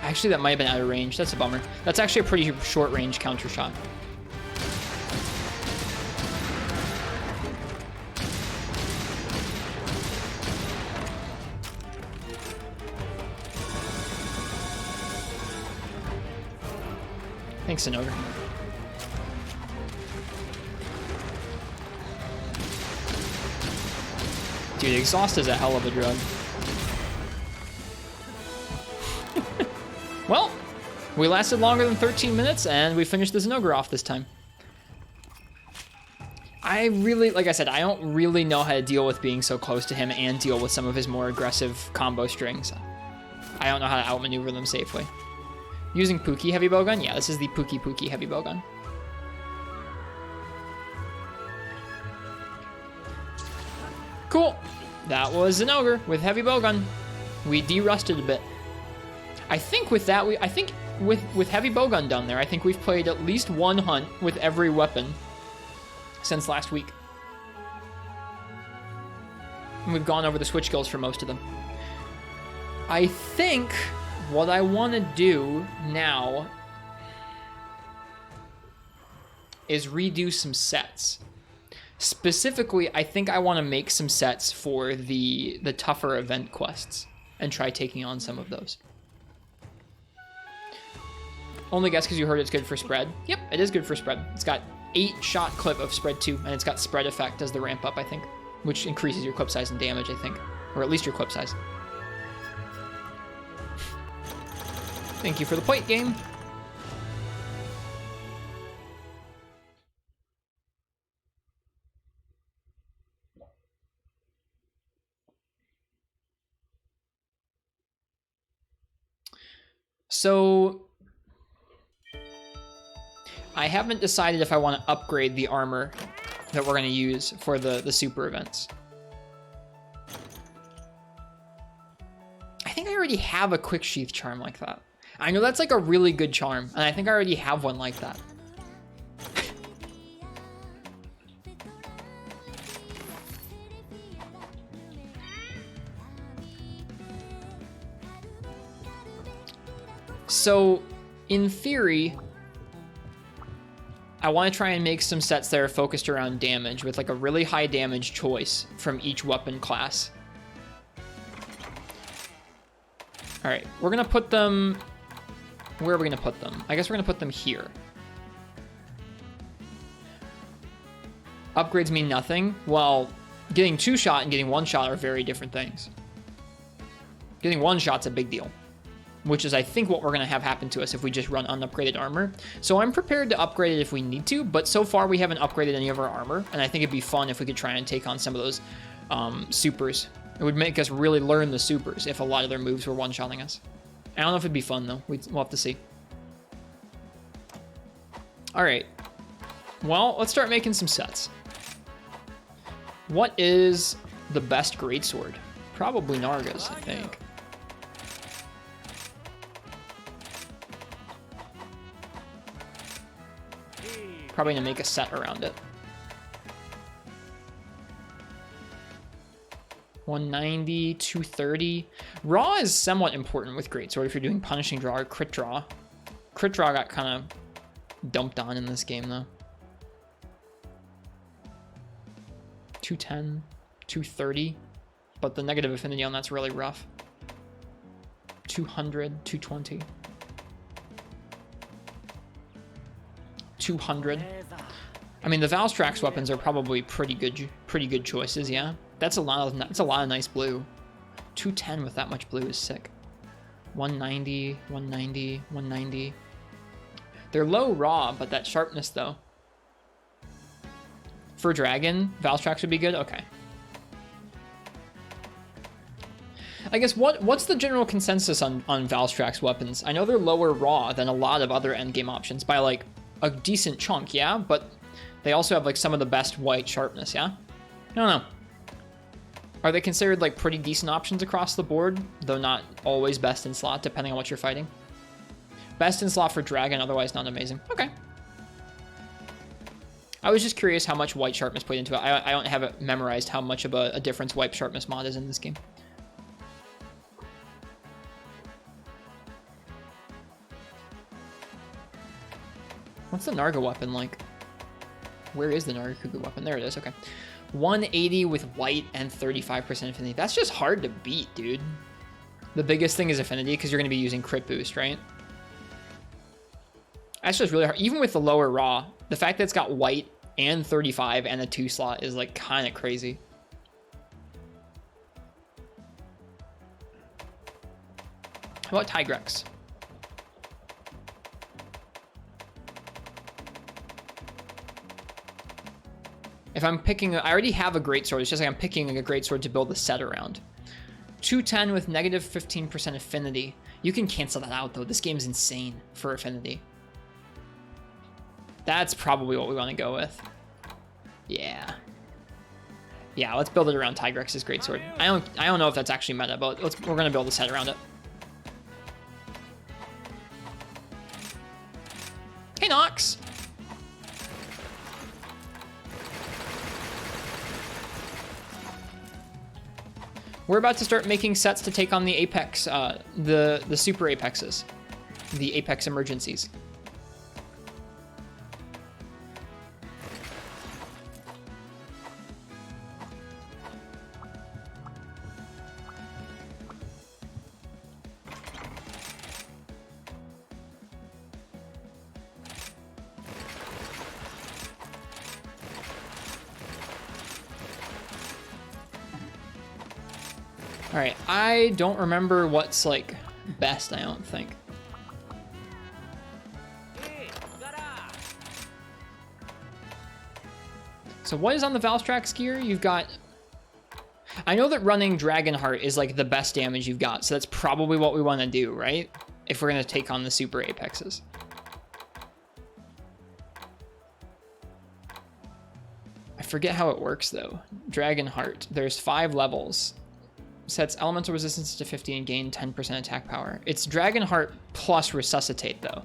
Actually, that might have been out of range. That's a bummer. That's actually a pretty short range counter shot. Thanks, Sinover. Dude, exhaust is a hell of a drug. Well, we lasted longer than 13 minutes, and we finished the Zinogre off this time. I really, like I said, I don't really know how to deal with being so close to him and deal with some of his more aggressive combo strings. I don't know how to outmaneuver them safely. Using Pookie heavy bowgun? Yeah, this is the Pookie heavy bowgun. Cool. That was Zinogre with heavy bowgun. We de-rusted a bit. I think with that, with heavy bowgun done there, I think we've played at least one hunt with every weapon since last week. And we've gone over the switch skills for most of them. I think what I want to do now is redo some sets. Specifically, I think I want to make some sets for the tougher event quests and try taking on some of those. Only guess because you heard it's good for spread. Yep, it is good for spread. It's got 8-shot clip of spread 2, and it's got spread effect as the ramp up, I think, which increases your clip size and damage, I think, or at least your clip size. Thank you for the point, game. So I haven't decided if I want to upgrade the armor that we're going to use for the super events. I think I already have a quick sheath charm like that. I know that's like a really good charm, and I think I already have one like that. So, in theory, I want to try and make some sets that are focused around damage with like a really high damage choice from each weapon class. All right, we're going to put them... Where are we going to put them? I guess we're going to put them here. Upgrades mean nothing. Well, getting 2-shot and getting 1-shot are very different things. Getting 1-shot's a big deal, which is, I think, what we're going to have happen to us if we just run unupgraded armor. So I'm prepared to upgrade it if we need to, but so far we haven't upgraded any of our armor, and I think it'd be fun if we could try and take on some of those supers. It would make us really learn the supers if a lot of their moves were one-shotting us. I don't know if it'd be fun, though. We'll have to see. All right. Well, let's start making some sets. What is the best greatsword? Probably Narga's, I think. Probably gonna make a set around it. 190, 230. Raw is somewhat important with greatsword if you're doing punishing draw or crit draw. Crit draw got kind of dumped on in this game though. 210, 230, but the negative affinity on that's really rough. 200, 220. 200. I mean, the Valstrax weapons are probably pretty good choices, yeah. That's a lot of nice blue. 210 with that much blue is sick. 190, 190, 190. They're low raw, but that sharpness though. For Dragon, Valstrax would be good? Okay. I guess what's the general consensus on Valstrax weapons? I know they're lower raw than a lot of other endgame options by like a decent chunk, yeah? But they also have like some of the best white sharpness, yeah? I don't know. Are they considered like pretty decent options across the board, though not always best in slot, depending on what you're fighting? Best in slot for Dragon, otherwise not amazing. Okay. I was just curious how much white sharpness played into it. I don't have it memorized how much of a difference white sharpness mod is in this game. What's the Narga weapon like? Where is the Nargacuga weapon? There it is, okay. 180 with white and 35% affinity. That's just hard to beat, dude. The biggest thing is affinity because you're going to be using crit boost, right? That's just really hard. Even with the lower raw, the fact that it's got white and 35 and a 2 slot is like kind of crazy. How about Tigrex? If I'm picking, I already have a greatsword. It's just like I'm picking a greatsword to build a set around. 210 with negative 15% affinity. You can cancel that out though. This game's insane for affinity. That's probably what we want to go with. Yeah. Yeah, let's build it around Tigrex's greatsword. I don't know if that's actually meta, but we're gonna build a set around it. Hey, Nox. We're about to start making sets to take on the Apex, the super Apexes, the Apex Emergencies. All right, I don't remember what's like best, I don't think. So what is on the Valstrax gear? You've got... I know that running Dragonheart is like the best damage you've got, so that's probably what we want to do, right? If we're going to take on the Super Apexes. I forget how it works though. Dragonheart, there's 5 levels. Sets elemental resistance to 50 and gain 10% attack power. It's Dragonheart plus Resuscitate though.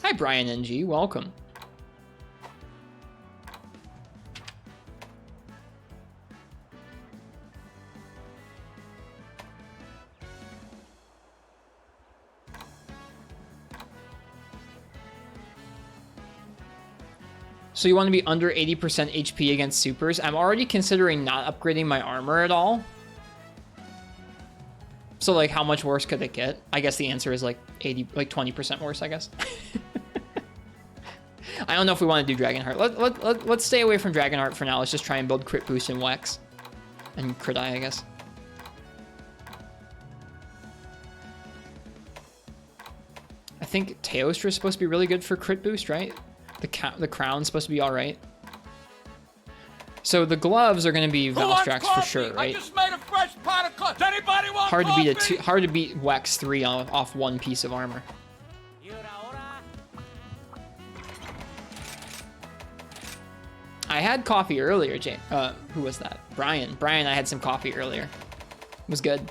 Hi Brian NG, welcome. So you want to be under 80% HP against supers. I'm already considering not upgrading my armor at all. So like how much worse could it get? I guess the answer is like 20% worse, I guess. I don't know if we want to do Dragonheart. Let's stay away from Dragonheart for now. Let's just try and build crit boost and Wex. And crit eye, I guess. I think Teostra is supposed to be really good for crit boost, right? The crown's supposed to be all right. So the gloves are going to be Valstrax for sure, right? I just made a fresh pot of coffee. Does anybody want hard coffee? to beat hard to beat Wex 3 off 1 piece of armor. I had coffee earlier, Jay. Who was that? Brian. I had some coffee earlier. It was good.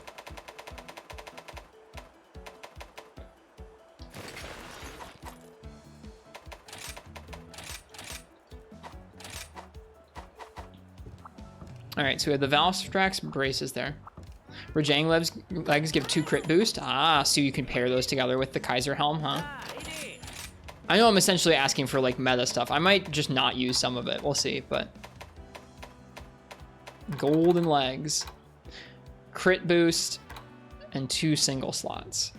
All right, so we have the Valstrax braces there. Rajang legs give 2 crit boost. Ah, so you can pair those together with the Kaiser Helm, huh? I know I'm essentially asking for like meta stuff. I might just not use some of it. We'll see, but golden legs, crit boost, and 2 single slots.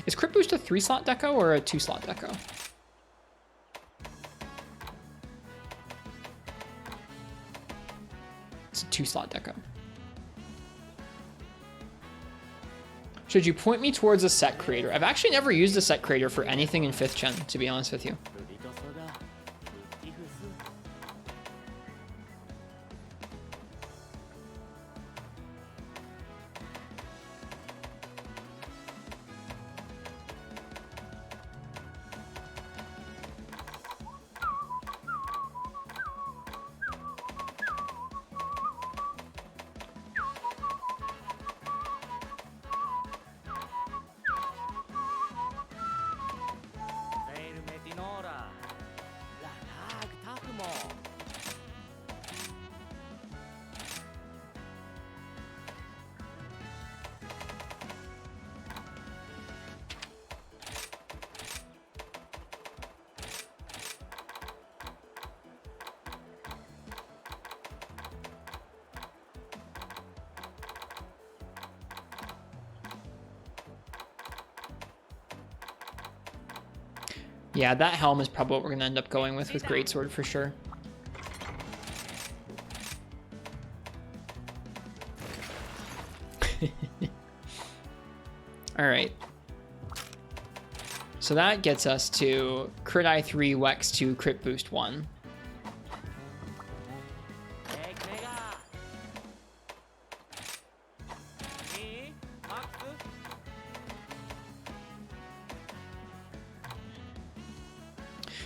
Is crit boost a 3-slot deco or a 2-slot deco? It's a 2-slot deco. Should you point me towards a set creator? I've actually never used a set creator for anything in 5th gen, to be honest with you. Yeah, that helm is probably what we're going to end up going with Greatsword for sure. All right. So that gets us to crit eye 3, Wex 2, crit boost 1.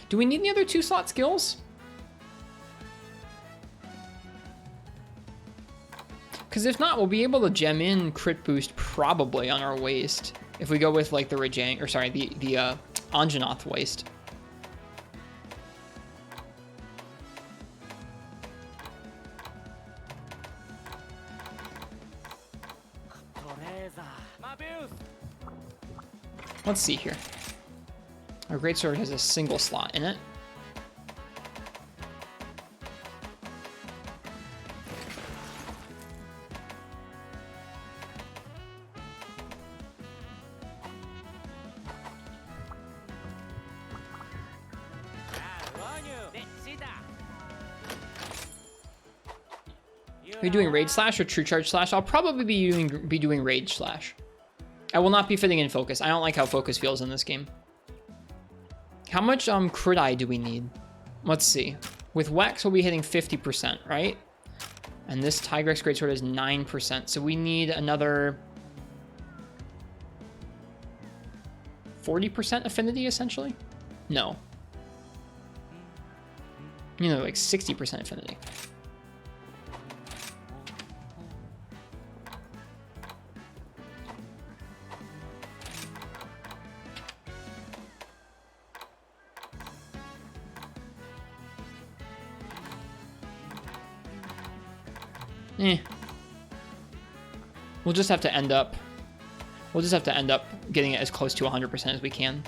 Do we need any other 2-slot skills? Because if not, we'll be able to gem in crit boost probably on our waist if we go with like the Rajang, or sorry, the Anjanath waist. Let's see here. Our Greatsword has a single slot in it. Are you doing Rage Slash or True Charge Slash? I'll probably be doing Rage Slash. I will not be fitting in focus. I don't like how focus feels in this game. How much crit eye do we need? Let's see. With Wex, we'll be hitting 50%, right? And this Tigrex Greatsword is 9%. So we need another 40% affinity, essentially? No. You know, like 60% affinity. We'll just have to end up getting it as close to 100% as we can.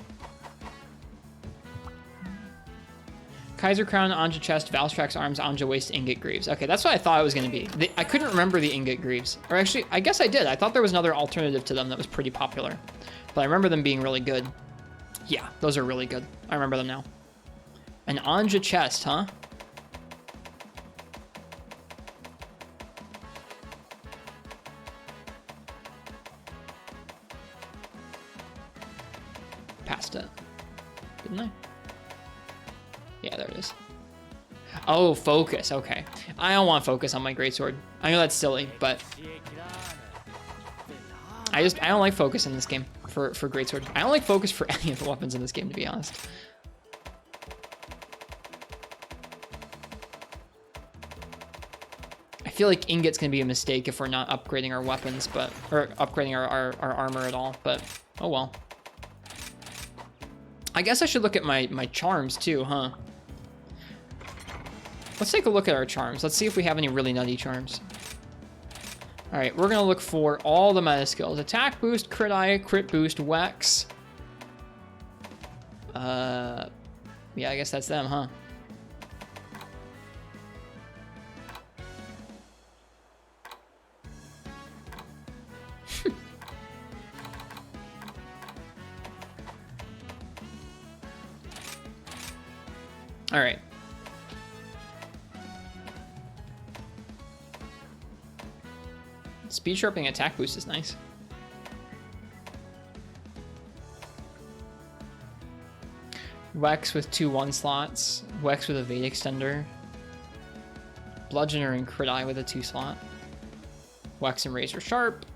Kaiser Crown, Anja Chest, Valstrax Arms, Anja Waist, Ingot Greaves. Okay, that's what I thought it was going to be. I couldn't remember the Ingot Greaves. Or actually, I guess I did. I thought there was another alternative to them that was pretty popular. But I remember them being really good. Yeah, those are really good. I remember them now. An Anja Chest, huh? Passed it. Didn't I? Yeah, there it is. Oh, focus. Okay. I don't want focus on my greatsword. I know that's silly, but I don't like focus in this game for greatsword. I don't like focus for any of the weapons in this game, to be honest. I feel like ingot's gonna be a mistake if we're not upgrading our weapons, or upgrading our armor at all, but oh well. I guess I should look at my charms too, huh? Let's take a look at our charms. Let's see if we have any really nutty charms. All right, we're gonna look for all the meta skills. Attack boost, crit eye, crit boost, Wex. Yeah, I guess that's them, huh? All right. Speed sharpening attack boost is nice. Wex with 2 1 slots. Wex with a Vade Extender. Bludgeoner and Crit Eye with a 2 slot. Wex and Razor Sharp.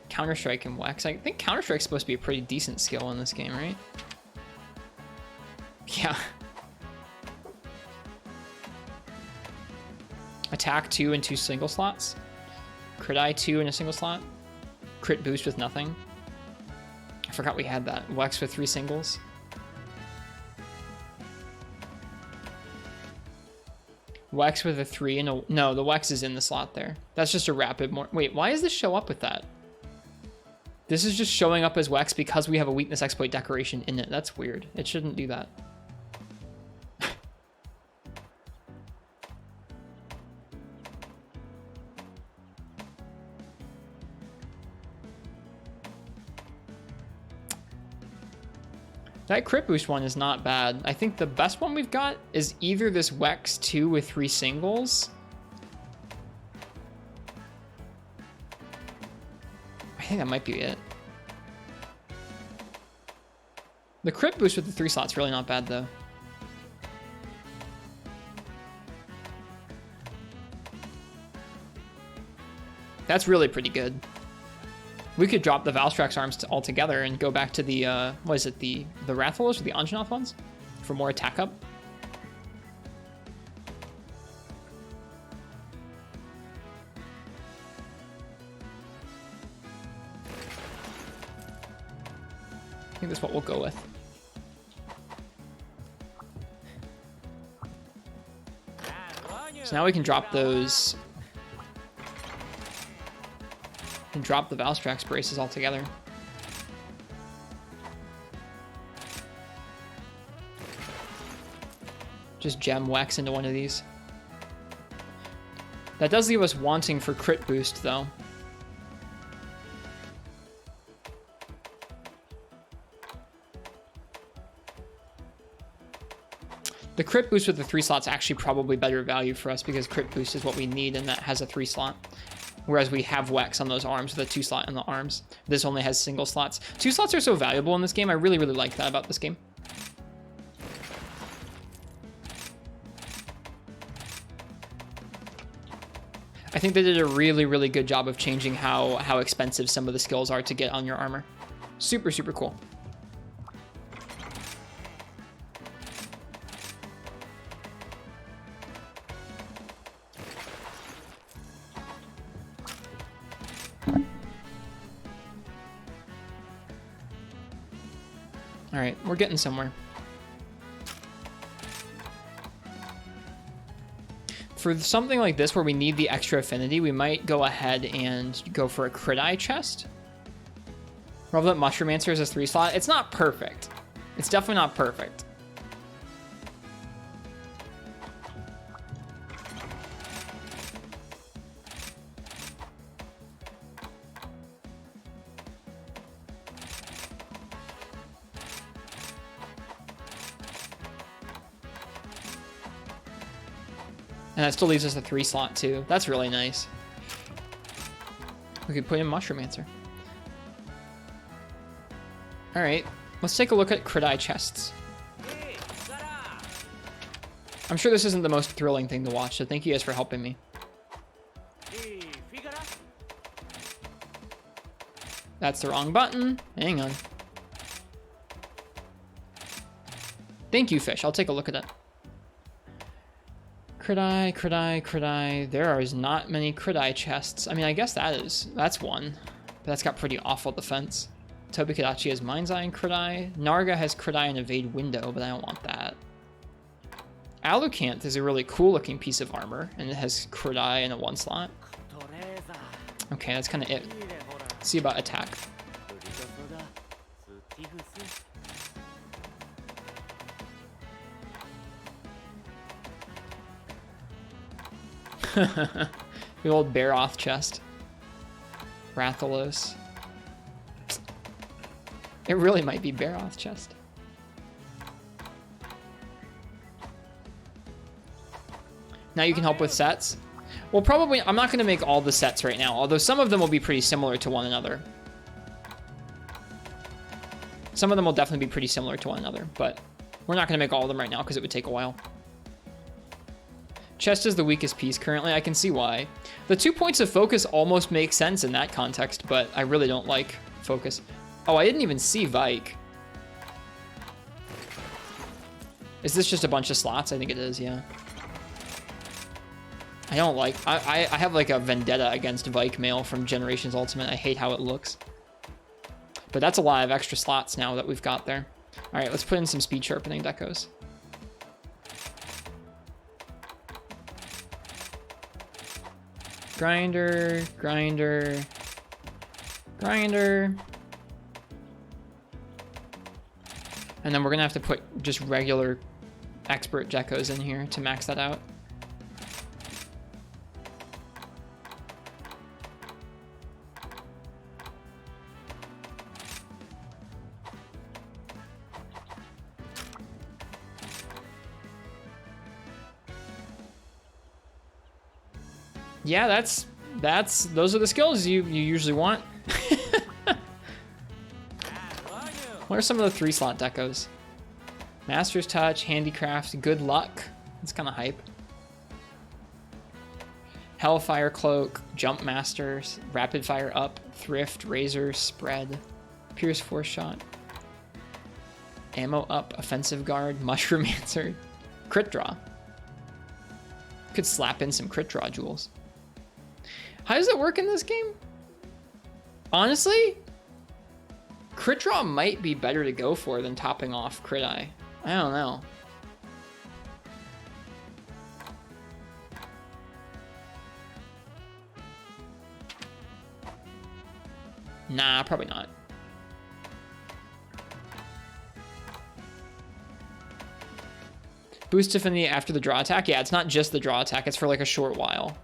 Counter Strike and Wex. I think Counter Strike's supposed to be a pretty decent skill in this game, right? Yeah. Attack 2 and 2 single slots. Crit Eye 2 in a single slot. Crit boost with nothing. I forgot we had that. Wex with 3 singles. Wex with a 3 and a... No, the Wex is in the slot there. That's just a rapid more... Wait, why does this show up with that? This is just showing up as Wex because we have a weakness exploit decoration in it. That's weird. It shouldn't do that. That crit boost one is not bad. I think the best one we've got is either this Wex 2 with 3 singles. I think that might be it. The crit boost with the 3 slot's really not bad though. That's really pretty good. We could drop the Valstrax arms altogether and go back to the, what is it, the Rathalos or the Anjanath ones for more attack up. I think that's what we'll go with. So now we can drop those... and drop the Valstrax braces altogether. Just gem Wex into one of these. That does leave us wanting for crit boost though. The crit boost with the 3 slot's actually probably better value for us because crit boost is what we need and that has a 3 slot. Whereas we have Wex on those arms with a 2-slot on the arms. This only has single slots. 2 slots are so valuable in this game. I really, really like that about this game. I think they did a really, really good job of changing how expensive some of the skills are to get on your armor. Super, super cool. All right, we're getting somewhere. For something like this where we need the extra affinity, we might go ahead and go for a Crit Eye chest. Relevant Mushromancer is a 3-slot. It's not perfect. It's definitely not perfect. And that still leaves us a 3-slot too. That's really nice. We could put in Mushromancer. All right, let's take a look at Crit Eye chests. I'm sure this isn't the most thrilling thing to watch, so thank you guys for helping me. That's the wrong button. Hang on. Thank you, Fish. I'll take a look at it. Crit Eye, Crit Eye, Crit Eye. There is not many Crit Eye chests. I mean, I guess that's one. But that's got pretty awful defense. Tobikadachi has Mind's Eye and Crit Eye. Narga has Crit Eye and Evade Window, but I don't want that. Alucant is a really cool looking piece of armor, and it has Crit Eye and a 1-slot. Okay, that's kind of it. Let's see about attack. The old Baroth chest. Rathalos. It really might be Baroth chest. Now you can help with sets. Well, probably, I'm not going to make all the sets right now, although some of them will be pretty similar to one another. Some of them will definitely be pretty similar to one another, but we're not going to make all of them right now because it would take a while. Chest is the weakest piece currently. I can see why. The 2 points of focus almost make sense in that context, but I really don't like focus. Oh, I didn't even see Vike. Is this just a bunch of slots? I think it is, yeah. I don't like... I have like a vendetta against Vike Mail from Generations Ultimate. I hate how it looks. But that's a lot of extra slots now that we've got there. All right, let's put in some speed sharpening decos. Grinder, grinder, grinder. And then we're gonna have to put just regular expert Geckos in here to max that out. Yeah, those are the skills you usually want. What are some of the 3-slot decos? Master's Touch, Handicraft, Good Luck. That's kind of hype. Hellfire Cloak, Jump Masters, Rapid Fire Up, Thrift, Razor, Spread, Pierce Force Shot, Ammo Up, Offensive Guard, Mushromancer, Crit Draw. Could slap in some Crit Draw jewels. How does it work in this game? Honestly, Crit Draw might be better to go for than topping off Crit Eye. I don't know. Nah, probably not. Boost affinity after the draw attack? Yeah, it's not just the draw attack, it's for like a short while.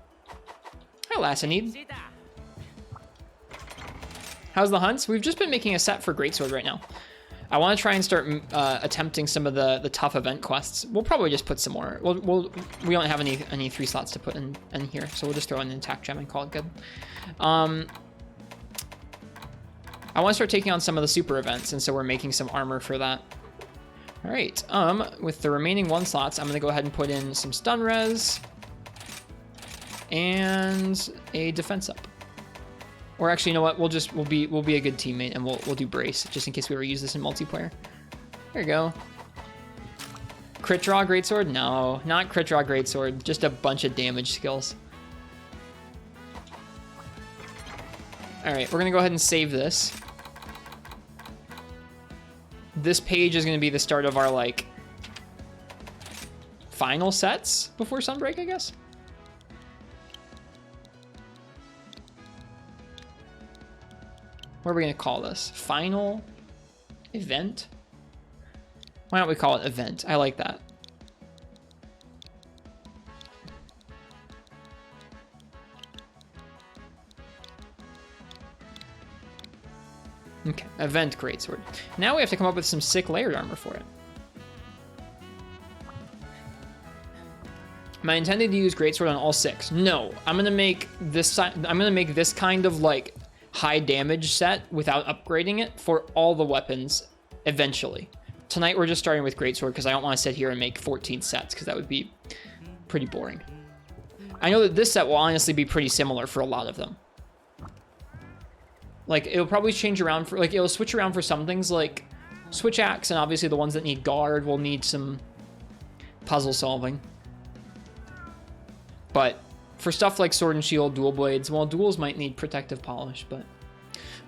Hi, Lassinide. How's the hunts? We've just been making a set for Greatsword right now. I want to try and start attempting some of the tough event quests. We'll probably just put some more. We don't have any 3 slots to put in here, so we'll just throw in an attack gem and call it good. I want to start taking on some of the super events, and so we're making some armor for that. All right. With the remaining 1 slots, I'm gonna go ahead and put in some stun res and a defense up. Or actually, you know what? We'll be a good teammate and we'll do brace just in case we ever use this in multiplayer. There you go. Crit draw greatsword? No, not crit draw greatsword. Just a bunch of damage skills. All right, we're gonna go ahead and save this. This page is gonna be the start of our like final sets before Sunbreak, I guess. What are we gonna call this? Final event? Why don't we call it event? I like that. Okay, event greatsword. Now we have to come up with some sick layered armor for it. Am I intended to use greatsword on all 6? No, I'm gonna make this. I'm gonna make this kind of like high damage set without upgrading it for all the weapons eventually. Tonight we're just starting with greatsword because I don't want to sit here and make 14 sets because that would be pretty boring. I know that this set will honestly be pretty similar for a lot of them. Like it'll probably change around for like it'll switch around for some things like switch axe, and obviously the ones that need guard will need some puzzle solving. But for stuff like sword and shield, dual blades, well, duals might need protective polish, but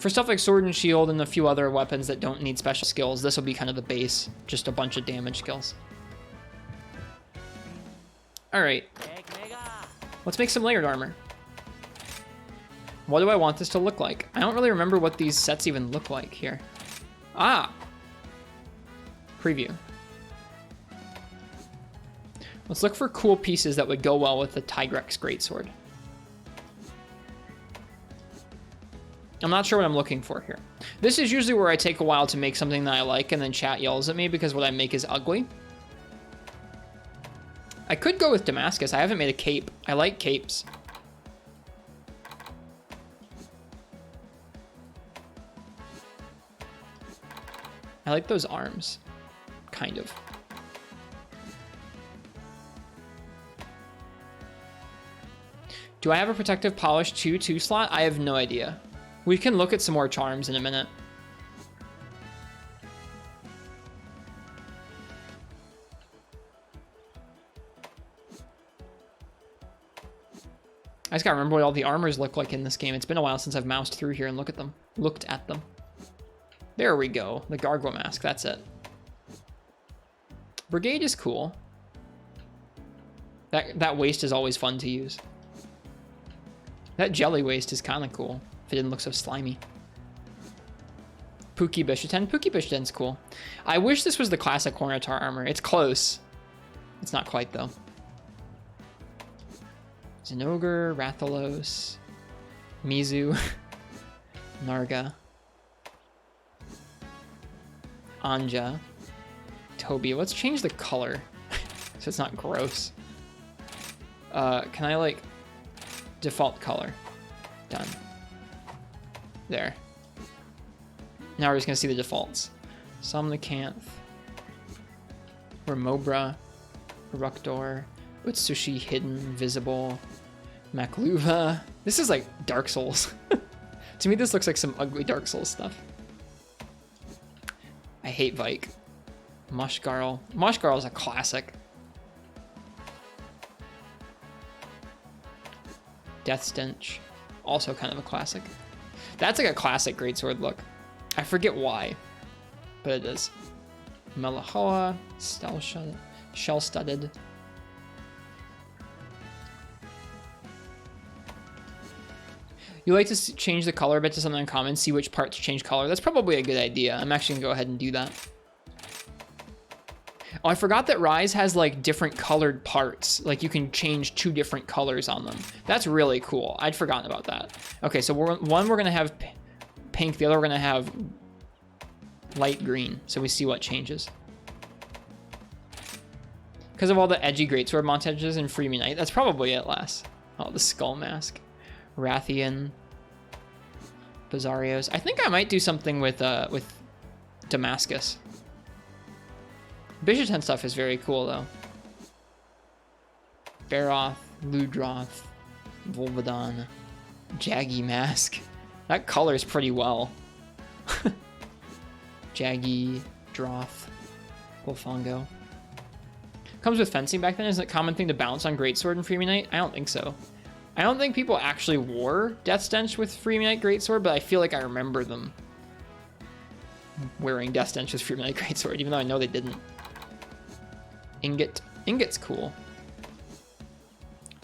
for stuff like sword and shield and a few other weapons that don't need special skills, this will be kind of the base, just a bunch of damage skills. All right, let's make some layered armor. What do I want this to look like? I don't really remember what these sets even look like here. Ah, preview. Let's look for cool pieces that would go well with the Tigrex greatsword. I'm not sure what I'm looking for here. This is usually where I take a while to make something that I like and then chat yells at me because what I make is ugly. I could go with Damascus. I haven't made a cape. I like capes. I like those arms, kind of. Do I have a protective polish 2 slot? I have no idea. We can look at some more charms in a minute. I just gotta remember what all the armors look like in this game. It's been a while since I've moused through here and looked at them. There we go. The Gargoyle mask, that's it. Brigade is cool. That waist is always fun to use. That jelly waist is kind of cool if it didn't look so slimy. Pookie Bisheten. Pookie Bisheten's cool. I wish this was the classic Hornatar armor. It's close. It's not quite, though. Zinogre, Rathalos, Mizu, Narga, Anja, Toby. Let's change the color so it's not gross. Can I, like, default color? Done. There. Now we're just gonna see the defaults. Somnicanth, Remobra, Rukdor, Utsushi, Hidden, Visible, Makluva. This is like Dark Souls. To me, this looks like some ugly Dark Souls stuff. I hate Vike. Mushgarl. Mushgarl is a classic. Death Stench. Also kind of a classic. That's like a classic greatsword look. I forget why, but it is. Melahoa, Shell-Studded. You like to change the color a bit to something uncommon, see which parts change color. That's probably a good idea. I'm actually gonna go ahead and do that. Oh, I forgot that Rise has like different colored parts. Like you can change 2 different colors on them. That's really cool. I'd forgotten about that. Okay, so we're gonna have pink, the other we're gonna have light green, so we see what changes. Because of all the edgy greatsword montages in Freemium Knight, that's probably it, Les. Oh, the Skull Mask. Rathian. Bizarrios. I think I might do something with Damascus. Bishaten stuff is very cool, though. Baroth, Ludroth, Volvadon, Jaggy Mask. That colors pretty well. Jaggy, Droth, Wolfongo. Comes with fencing back then. Isn't it a common thing to bounce on Greatsword in Freemium Knight? I don't think so. I don't think people actually wore Death Stench with Freemium Knight Greatsword, but I feel like I remember them wearing Death Stench with Freemium Knight Greatsword, even though I know they didn't. Ingot. Ingot's cool.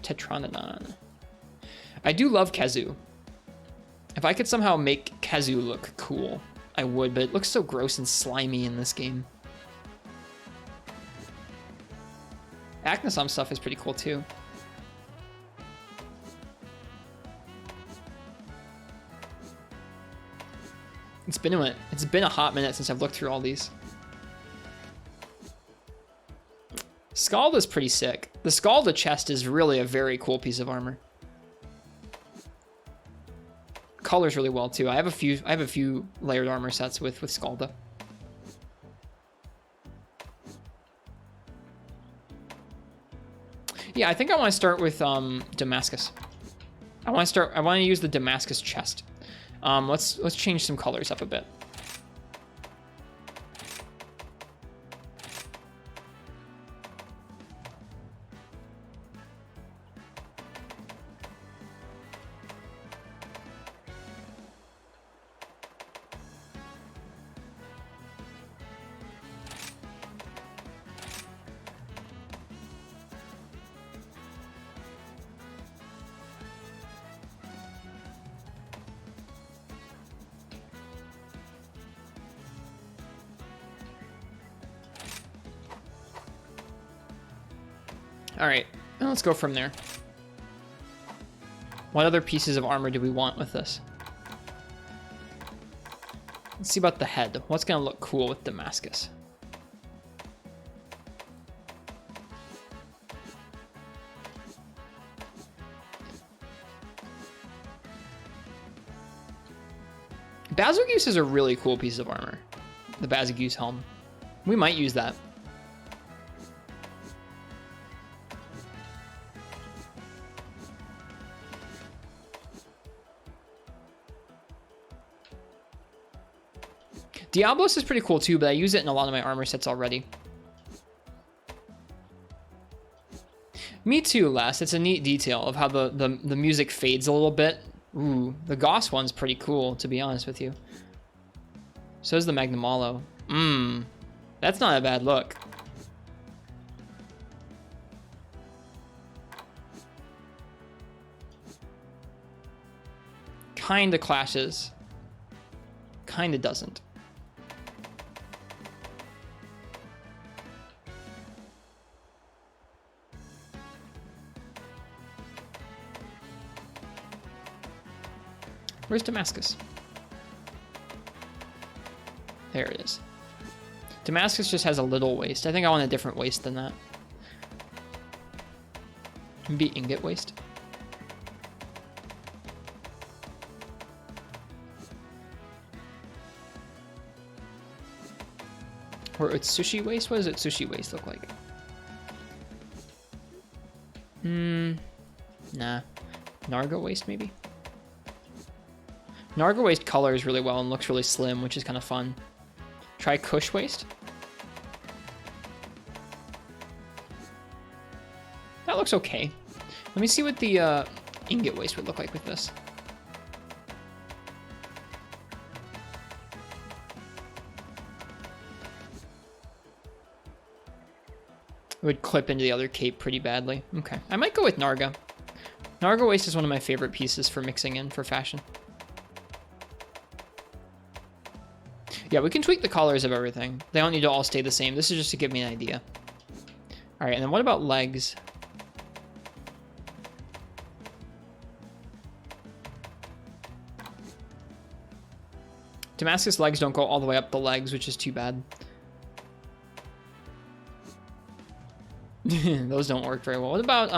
Tetranodon. I do love Kezu. If I could somehow make Kezu look cool, I would, but it looks so gross and slimy in this game. Acnosom stuff is pretty cool too. It's been a hot minute since I've looked through all these. Scalda's pretty sick. The Scalda chest is really a very cool piece of armor. Colors really well too. I have a few layered armor sets with Scalda. Yeah, I think I want to start with Damascus. I want to use the Damascus chest. Let's change some colors up a bit. All right, now let's go from there. What other pieces of armor do we want with this? Let's see about the head. What's gonna look cool with Damascus? Basilgeuse is a really cool piece of armor. The Basilgeuse helm. We might use that. Diablos is pretty cool too, but I use it in a lot of my armor sets already. Me too, Les. It's a neat detail of how the music fades a little bit. Ooh, the Goss one's pretty cool, to be honest with you. So is the Magnamalo. That's not a bad look. Kinda clashes. Kinda doesn't. Where's Damascus? There it is. Damascus just has a little waist. I think I want a different waist than that. Maybe ingot waist. Or it's sushi waist? What does its sushi waist look like? Nah. Narga waist maybe? Narga waist colors really well and looks really slim, which is kind of fun. Try Kush waist. That looks okay. Let me see what the ingot waist would look like with this. It would clip into the other cape pretty badly. Okay, I might go with Narga. Narga waist is one of my favorite pieces for mixing in for fashion. Yeah, we can tweak the colors of everything. They don't need to all stay the same. This is just to give me an idea. All right, and then what about legs? Damascus legs don't go all the way up the legs, which is too bad. Those don't work very well. What about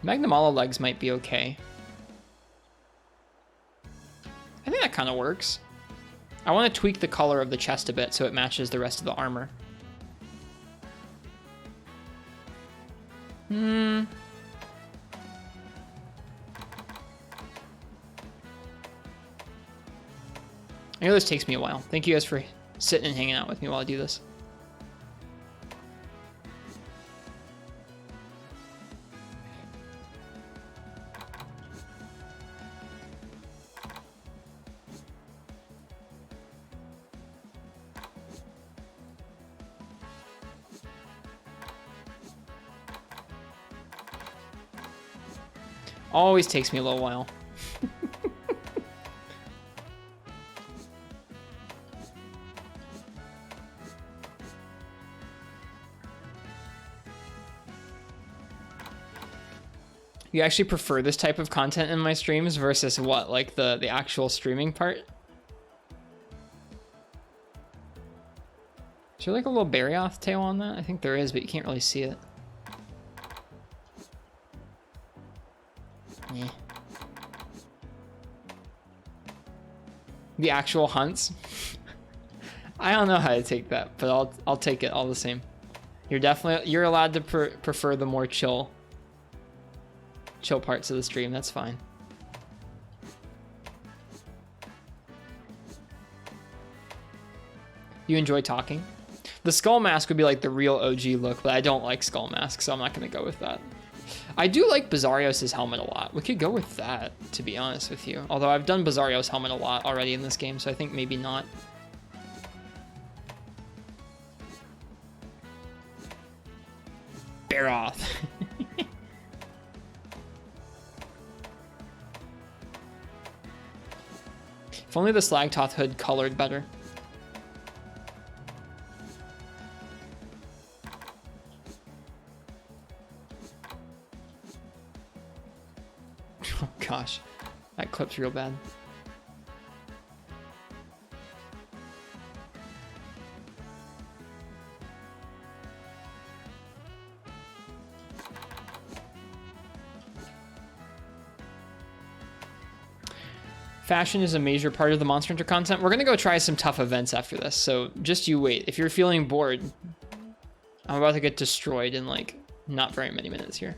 Magnamalo legs might be okay. I think that kind of works. I want to tweak the color of the chest a bit so it matches the rest of the armor. I know this takes me a while. Thank you guys for sitting and hanging out with me while I do this. Always takes me a little while. You actually prefer this type of content in my streams versus what, like the actual streaming part? Is there like a little Barioth tail on that? I think there is, but you can't really see it. Yeah. The actual hunts? I don't know how to take that, but I'll take it all the same. You're allowed to prefer the more chill parts of the stream. That's fine. You enjoy talking? The skull mask would be like the real OG look, but I don't like skull masks, so I'm not gonna go with that. I do like Bazarios' helmet a lot. We could go with that, to be honest with you. Although I've done Bazarios' helmet a lot already in this game, so I think maybe not. Barioth. If only the Slagtoth hood colored better. Oh gosh, that clip's real bad. Fashion is a major part of the Monster Hunter content. We're gonna go try some tough events after this, so just you wait. If you're feeling bored, I'm about to get destroyed in like not very many minutes here.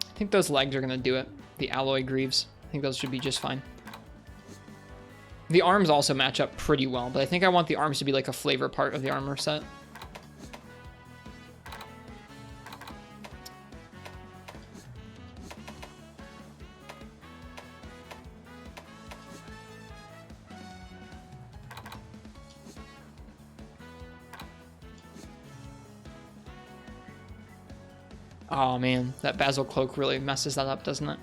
I think those legs are gonna do it. The alloy greaves. I think those should be just fine. The arms also match up pretty well, but I think I want the arms to be like a flavor part of the armor set. Oh man, that Basil Cloak really messes that up, doesn't it?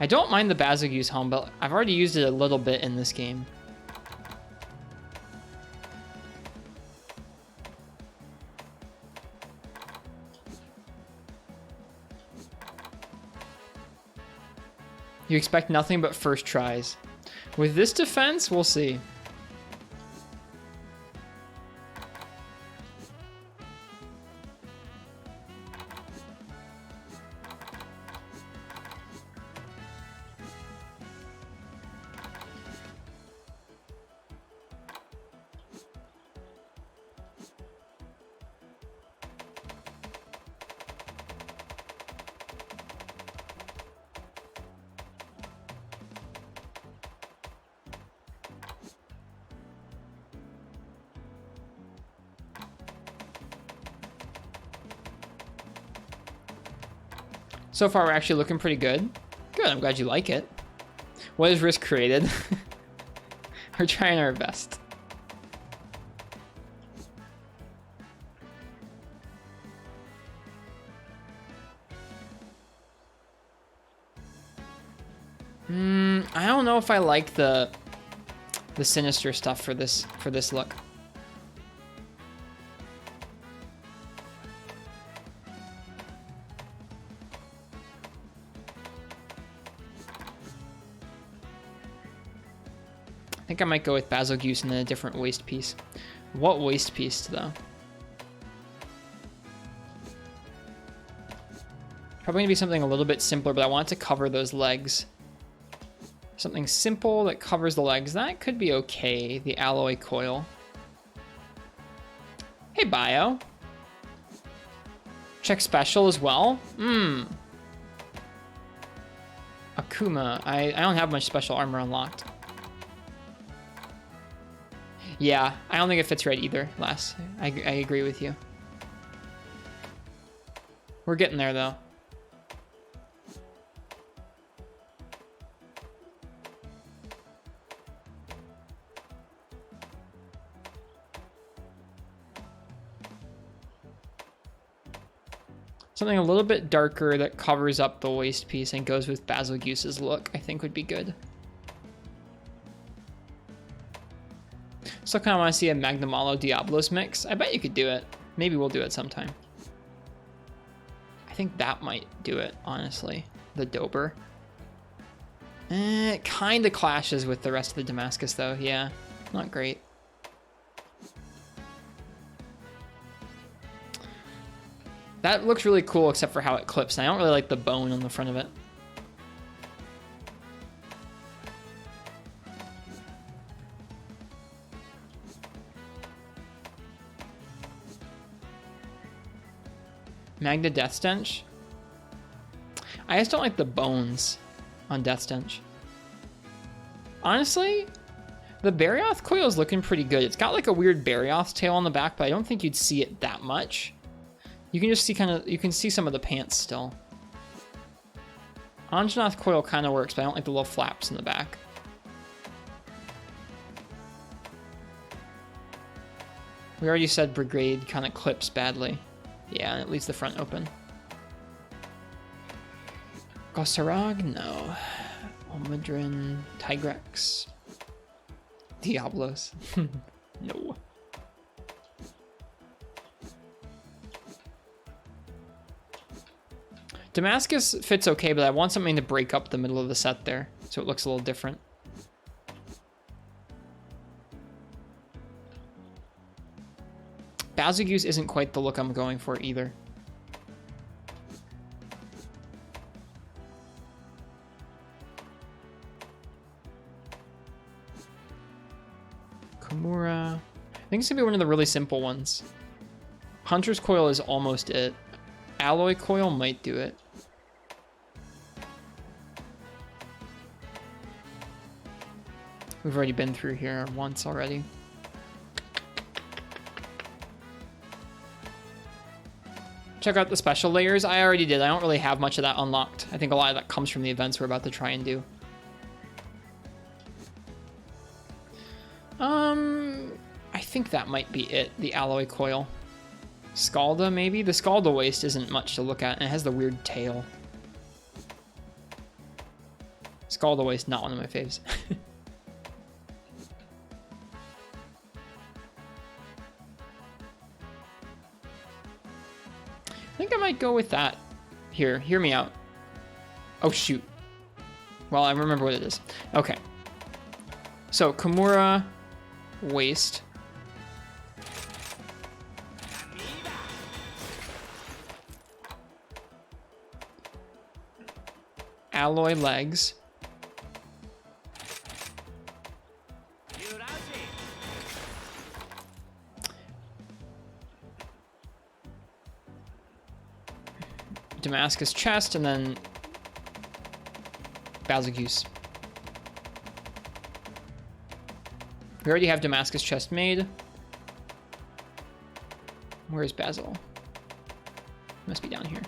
I don't mind the Basilius helm, but I've already used it a little bit in this game. You expect nothing but first tries. With this defense, we'll see. So far, we're actually looking pretty good. Good, I'm glad you like it. What is Risk created? We're trying our best. I don't know if I like the sinister stuff for this look. I think I might go with Basilgeuse and then a different waist piece. What waist piece, though? Probably gonna be something a little bit simpler, but I want it to cover those legs. Something simple that covers the legs. That could be okay. The alloy coil. Hey, Bio. Check special as well. Akuma. I don't have much special armor unlocked. Yeah, I don't think it fits right either, Lass. I agree with you. We're getting there, though. Something a little bit darker that covers up the waist piece and goes with Basilgeuse's look, I think would be good. Still kind of want to see a Magnamalo Diablos mix. I bet you could do it. Maybe we'll do it sometime. I think that might do it, honestly. The Dober. It kind of clashes with the rest of the Damascus, though. Yeah, not great. That looks really cool, except for how it clips. And I don't really like the bone on the front of it. Magna Death Stench. I just don't like the bones on Death Stench. Honestly, the Barioth coil is looking pretty good. It's got like a weird Barioth tail on the back, but I don't think you'd see it that much. You can just see you can see some of the pants still. Anjanath coil kind of works, but I don't like the little flaps in the back. We already said Brigade kind of clips badly. Yeah, and it leaves the front open. Gossarag? No. Omidrin. Tigrex. Diablos. No. Damascus fits okay, but I want something to break up the middle of the set there, so it looks a little different. Basilgeuse isn't quite the look I'm going for either. Komura. I think it's gonna be one of the really simple ones. Hunter's Coil is almost it. Alloy Coil might do it. We've already been through here once already. Check out the special layers. I already did. I don't really have much of that unlocked. I think a lot of that comes from the events we're about to try and do. I think that might be it. The alloy coil. Scalda, maybe? The Scalda waist isn't much to look at, and it has the weird tail. Scalda waist, not one of my faves. I think I might go with that. Here, hear me out. Oh, shoot. Well, I remember what it is. Okay. So, Komura waist. Alloy legs. Damascus chest, and then Basilgeuse. We already have Damascus chest made. Where's Basil? Must be down here.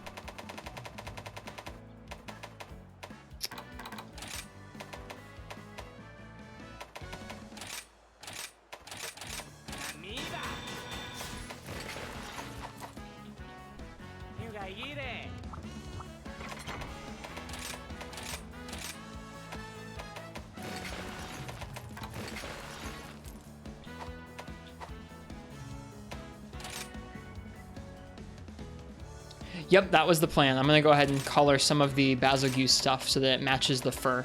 Yep, that was the plan. I'm gonna go ahead and color some of the Basilgeuse stuff so that it matches the fur.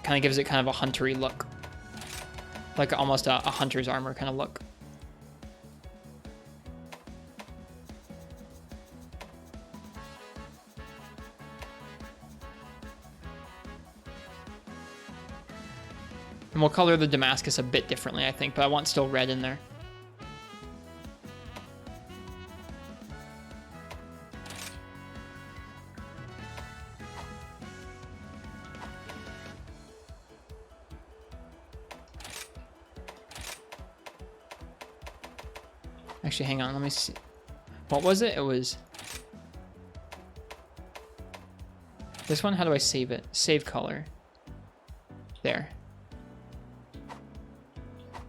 Kind of gives it kind of a huntery look. Like almost a hunter's armor kind of look. And we'll color the Damascus a bit differently, I think, but I want still red in there. Actually, hang on, let me see. What was it? It was this one. How do I save it? Save color. There.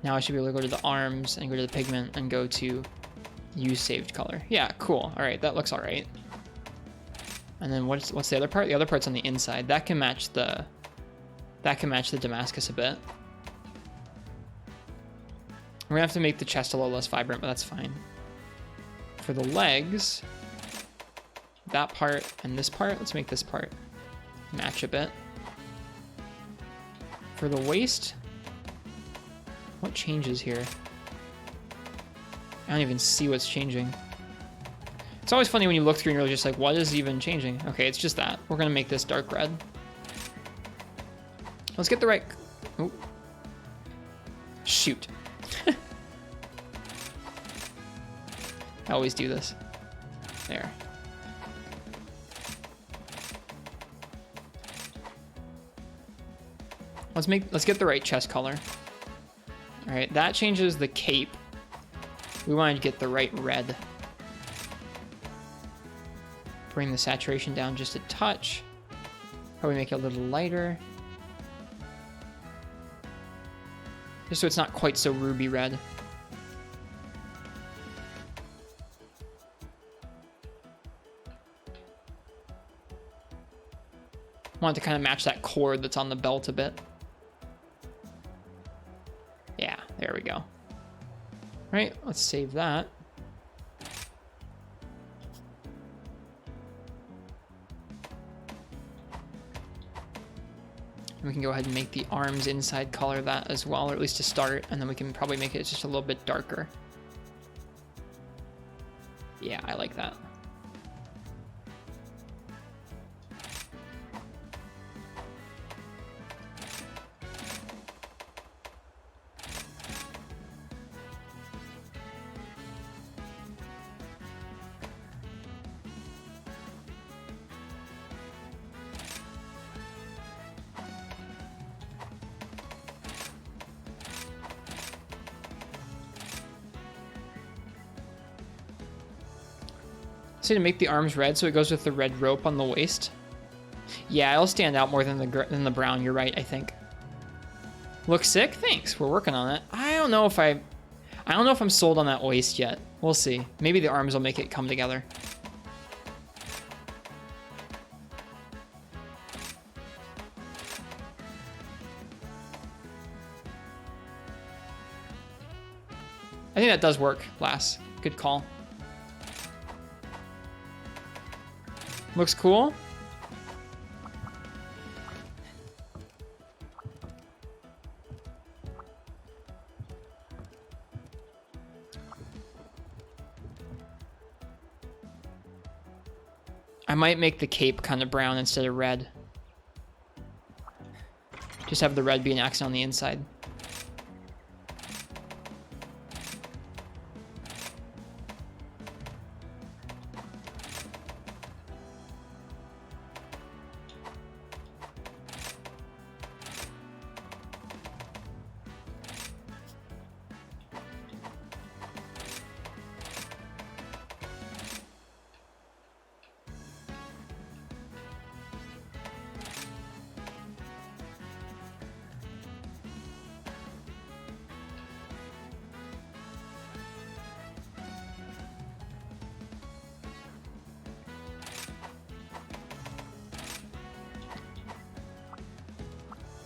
Now I should be able to go to the arms and go to the pigment and go to use saved color. Yeah, cool. All right, that looks all right. And then what's the other part? The other part's on the inside. That can match the Damascus a bit. We're gonna have to make the chest a little less vibrant, but that's fine. For the legs, that part and this part, let's make this part match a bit. For the waist, what changes here? I don't even see what's changing. It's always funny when you look through and you're just like, what is even changing? Okay, it's just that. We're gonna make this dark red. Let's get the right... Ooh. Shoot. I always do this. There. Let's get the right chest color. All right, that changes the cape. We wanted to get the right red. Bring the saturation down just a touch. Probably make it a little lighter. Just so it's not quite so ruby red. Want it to kind of match that cord that's on the belt a bit. Yeah, there we go. Right, let's save that. We can go ahead and make the arms inside color that as well, or at least to start, and then we can probably make it just a little bit darker. Yeah, I like that. To make the arms red so it goes with the red rope on the waist. Yeah, it'll stand out more than the brown. You're right, I think. Looks sick? Thanks. We're working on it. I don't know if I'm sold on that waist yet. We'll see. Maybe the arms will make it come together. I think that does work, Lass. Good call. Looks cool. I might make the cape kind of brown instead of red. Just have the red be an accent on the inside.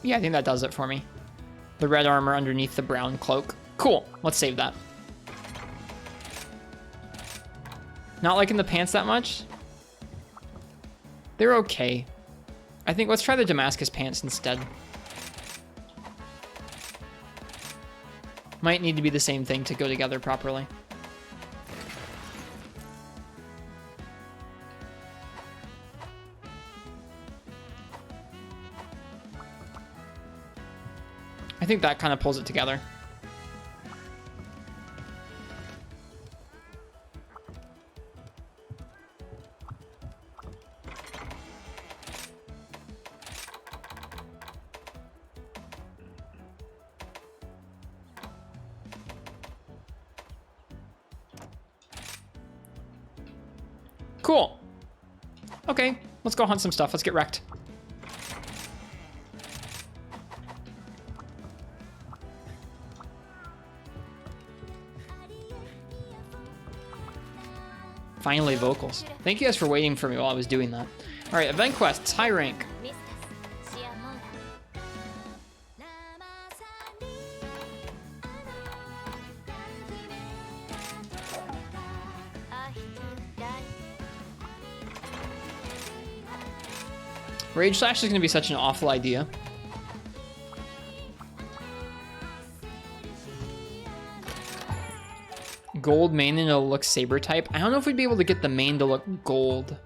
Yeah, I think that does it for me. The red armor underneath the brown cloak. Cool. Let's save that. Not liking the pants that much. They're okay. I think let's try the Damascus pants instead. Might need to be the same thing to go together properly. I think that kind of pulls it together. Cool. Okay, let's go hunt some stuff. Let's get wrecked. Finally, vocals. Thank you guys for waiting for me while I was doing that. All right, event quests, high rank. Rage Slash is going to be such an awful idea. Gold main and it'll look saber type. I don't know if we'd be able to get the main to look gold.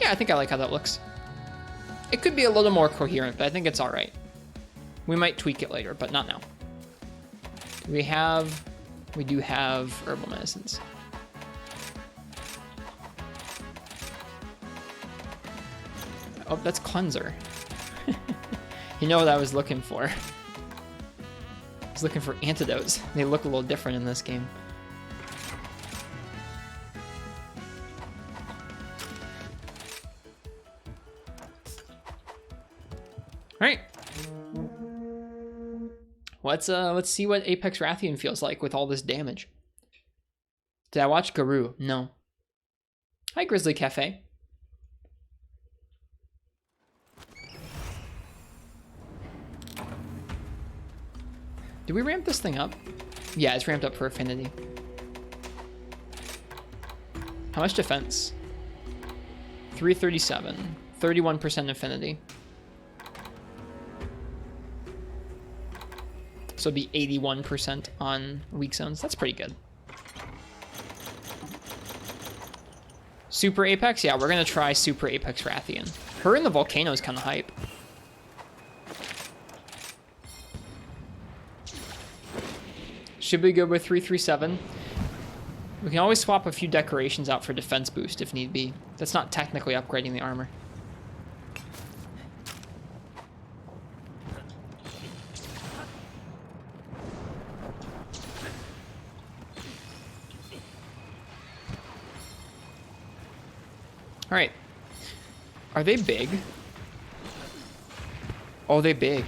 Yeah, I think I like how that looks. It could be a little more coherent, but I think it's all right. We might tweak it later, but not now. We do have herbal medicines. Oh, that's cleanser. You know what I was looking for. I was looking for antidotes. They look a little different in this game. All right. Let's see what Apex Rathian feels like with all this damage. Did I watch Garou? No. Hi, Grizzly Cafe. Did we ramp this thing up? Yeah, it's ramped up for affinity. How much defense? 337. 31% affinity. So it'd be 81% on weak zones. That's pretty good. Super Apex? Yeah, we're going to try Super Apex Rathian. Her in the volcano is kind of hype. Should be good with 337. We can always swap a few decorations out for defense boost if need be. That's not technically upgrading the armor. All right. Are they big? Oh, they big.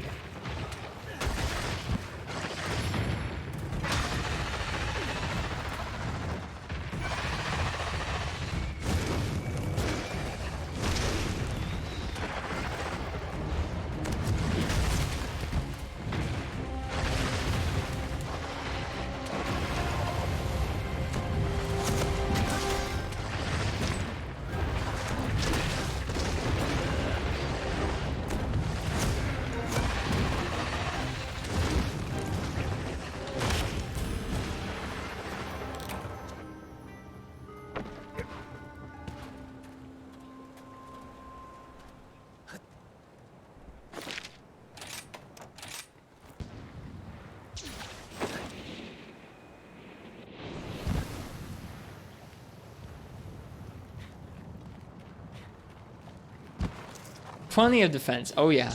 Plenty of defense. Oh, yeah.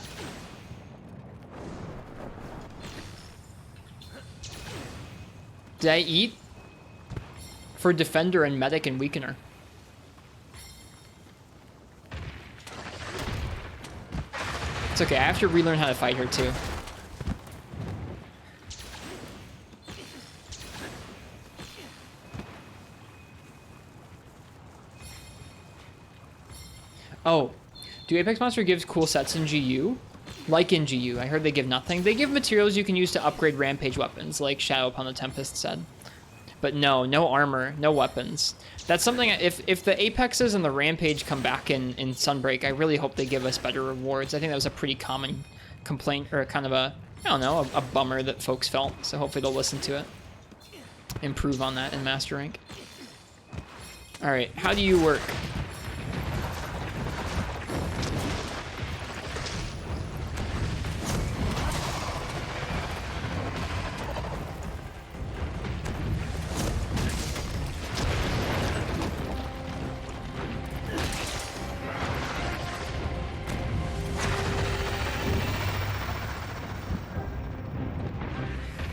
Did I eat? For Defender and Medic and Weakener. It's okay. I have to relearn how to fight her, too. Oh, do Apex Monster gives cool sets in GU? Like in GU, I heard they give nothing. They give materials you can use to upgrade Rampage weapons, like Shadow upon the Tempest said. But no armor, no weapons. That's something, if the Apexes and the Rampage come back in Sunbreak, I really hope they give us better rewards. I think that was a pretty common complaint, or kind of a, I don't know, a bummer that folks felt. So hopefully they'll listen to it. Improve on that in Master Rank. All right, how do you work?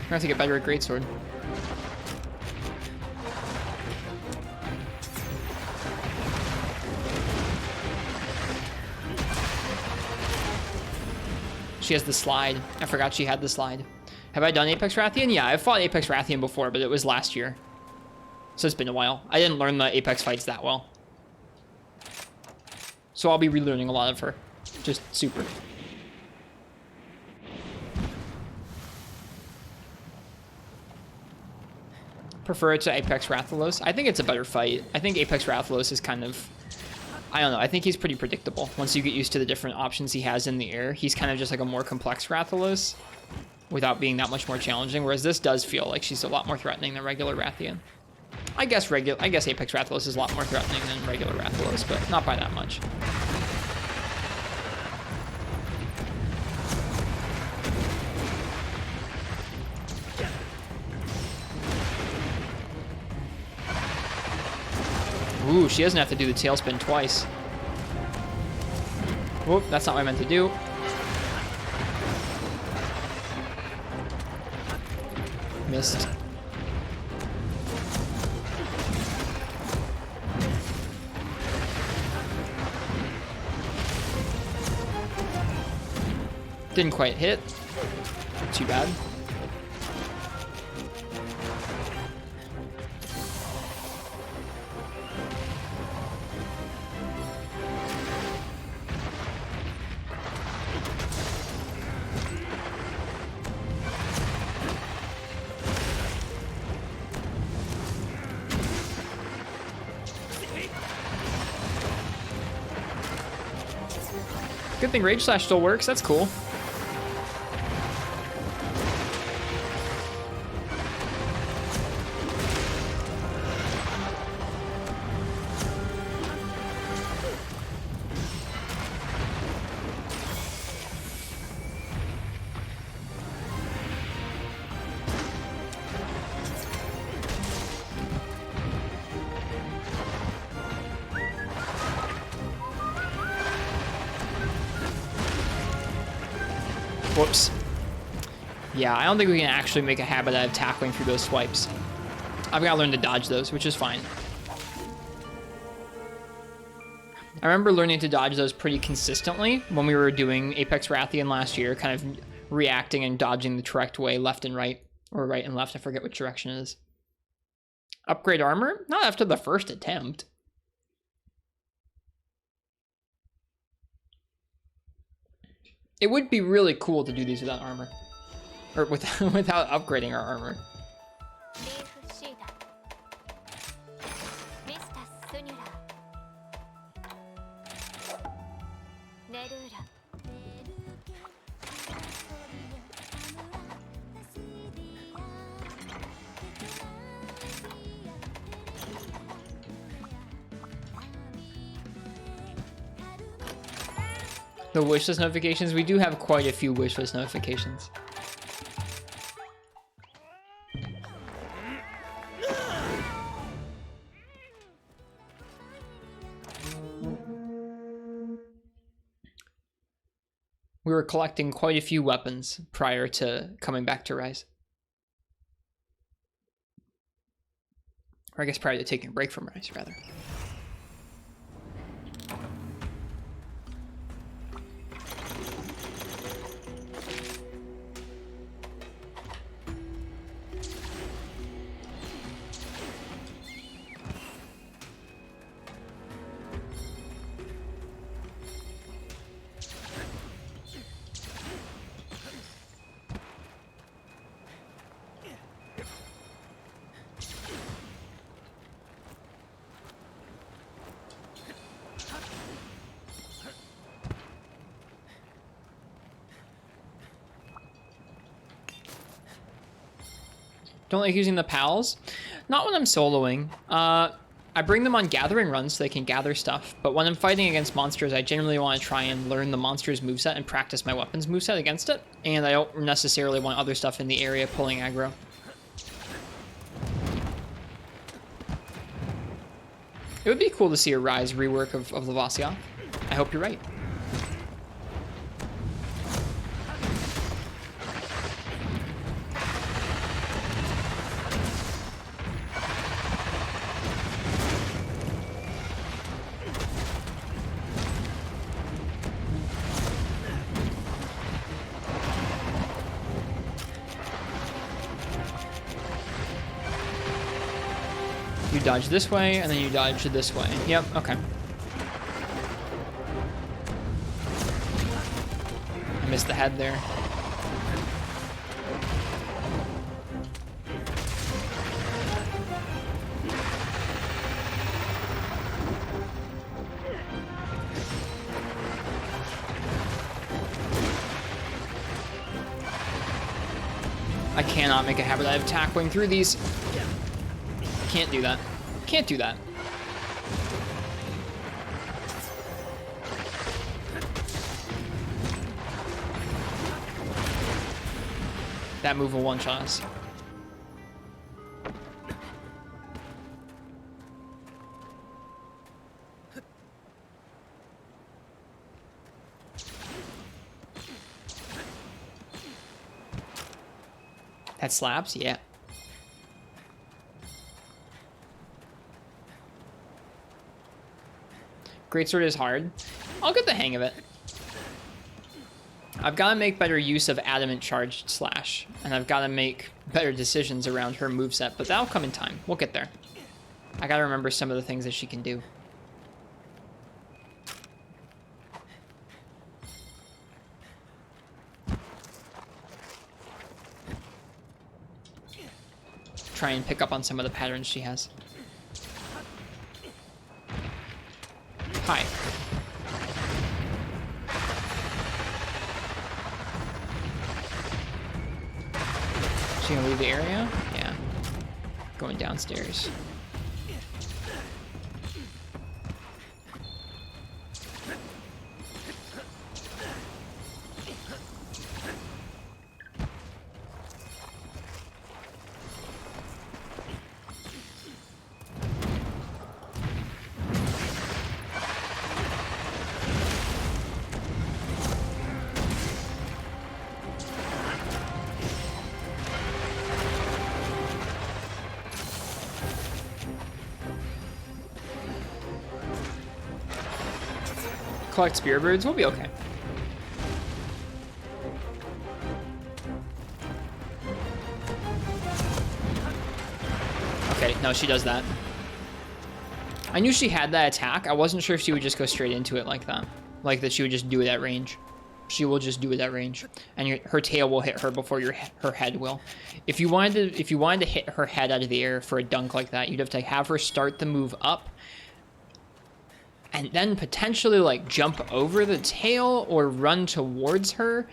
I have to get better at Greatsword. She has the slide. I forgot she had the slide. Have I done Apex Rathian? Yeah, I've fought Apex Rathian before, but it was last year. So it's been a while. I didn't learn the Apex fights that well. So I'll be relearning a lot of her. Just super. Prefer it to Apex Rathalos. I think it's a better fight. I think Apex Rathalos is kind of, I don't know, I think he's pretty predictable. Once you get used to the different options he has in the air, he's kind of just like a more complex Rathalos without being that much more challenging, whereas this does feel like she's a lot more threatening than regular Rathian. I guess Apex Rathalos is a lot more threatening than regular Rathalos, but not by that much. Ooh, she doesn't have to do the tailspin twice. Whoop, that's not what I meant to do. Missed. Didn't quite hit. Too bad. Good thing Rage Slash still works, that's cool. Whoops. Yeah, I don't think we can actually make a habit out of tackling through those swipes. I've got to learn to dodge those, which is fine. I remember learning to dodge those pretty consistently when we were doing Apex Rathian last year, kind of reacting and dodging the correct way, left and right, or right and left, I forget which direction it is. Upgrade armor? Not after the first attempt. It would be really cool to do these without armor. Or without upgrading our armor. The wishlist notifications, we do have quite a few wishlist notifications. We were collecting quite a few weapons prior to coming back to Rise. Or I guess prior to taking a break from Rise, rather. Don't like using the pals. Not when I'm soloing. I bring them on gathering runs so they can gather stuff. But when I'm fighting against monsters, I generally want to try and learn the monster's moveset and practice my weapons moveset against it. And I don't necessarily want other stuff in the area pulling aggro. It would be cool to see a Rise rework of Lavasioth. I hope you're right. You dodge this way, and then you dodge this way. Yep, okay. I missed the head there. I cannot make a habit out of tackling through these. Can't do that. Can't do that. That move will one-shot us. That slaps? Yeah. Greatsword is hard. I'll get the hang of it. I've got to make better use of Adamant Charged Slash, and I've got to make better decisions around her moveset, but that'll come in time. We'll get there. I got to remember some of the things that she can do. Try and pick up on some of the patterns she has. Hi. She gonna leave the area? Yeah. Going downstairs. Collect spear birds, we'll be okay. Okay, no, she does that. I knew she had that attack. I wasn't sure if she would just go straight into it like that. Like that she would just do it at range. She will just do it at range. And her tail will hit her before her head will. If you wanted to hit her head out of the air for a dunk like that, you'd have to have her start the move up and then potentially like jump over the tail or run towards her.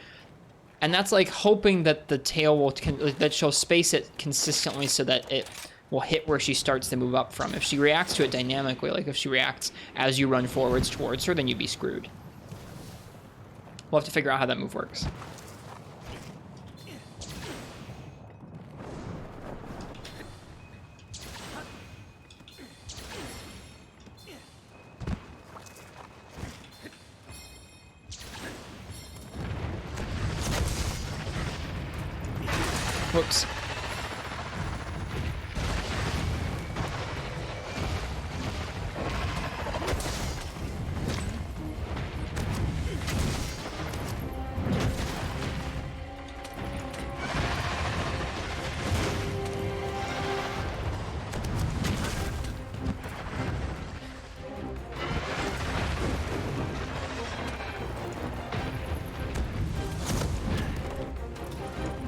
And that's like hoping that the tail will, that she'll space it consistently so that it will hit where she starts to move up from. If she reacts to it dynamically, like if she reacts as you run forwards towards her, then you'd be screwed. We'll have to figure out how that move works. Whoops.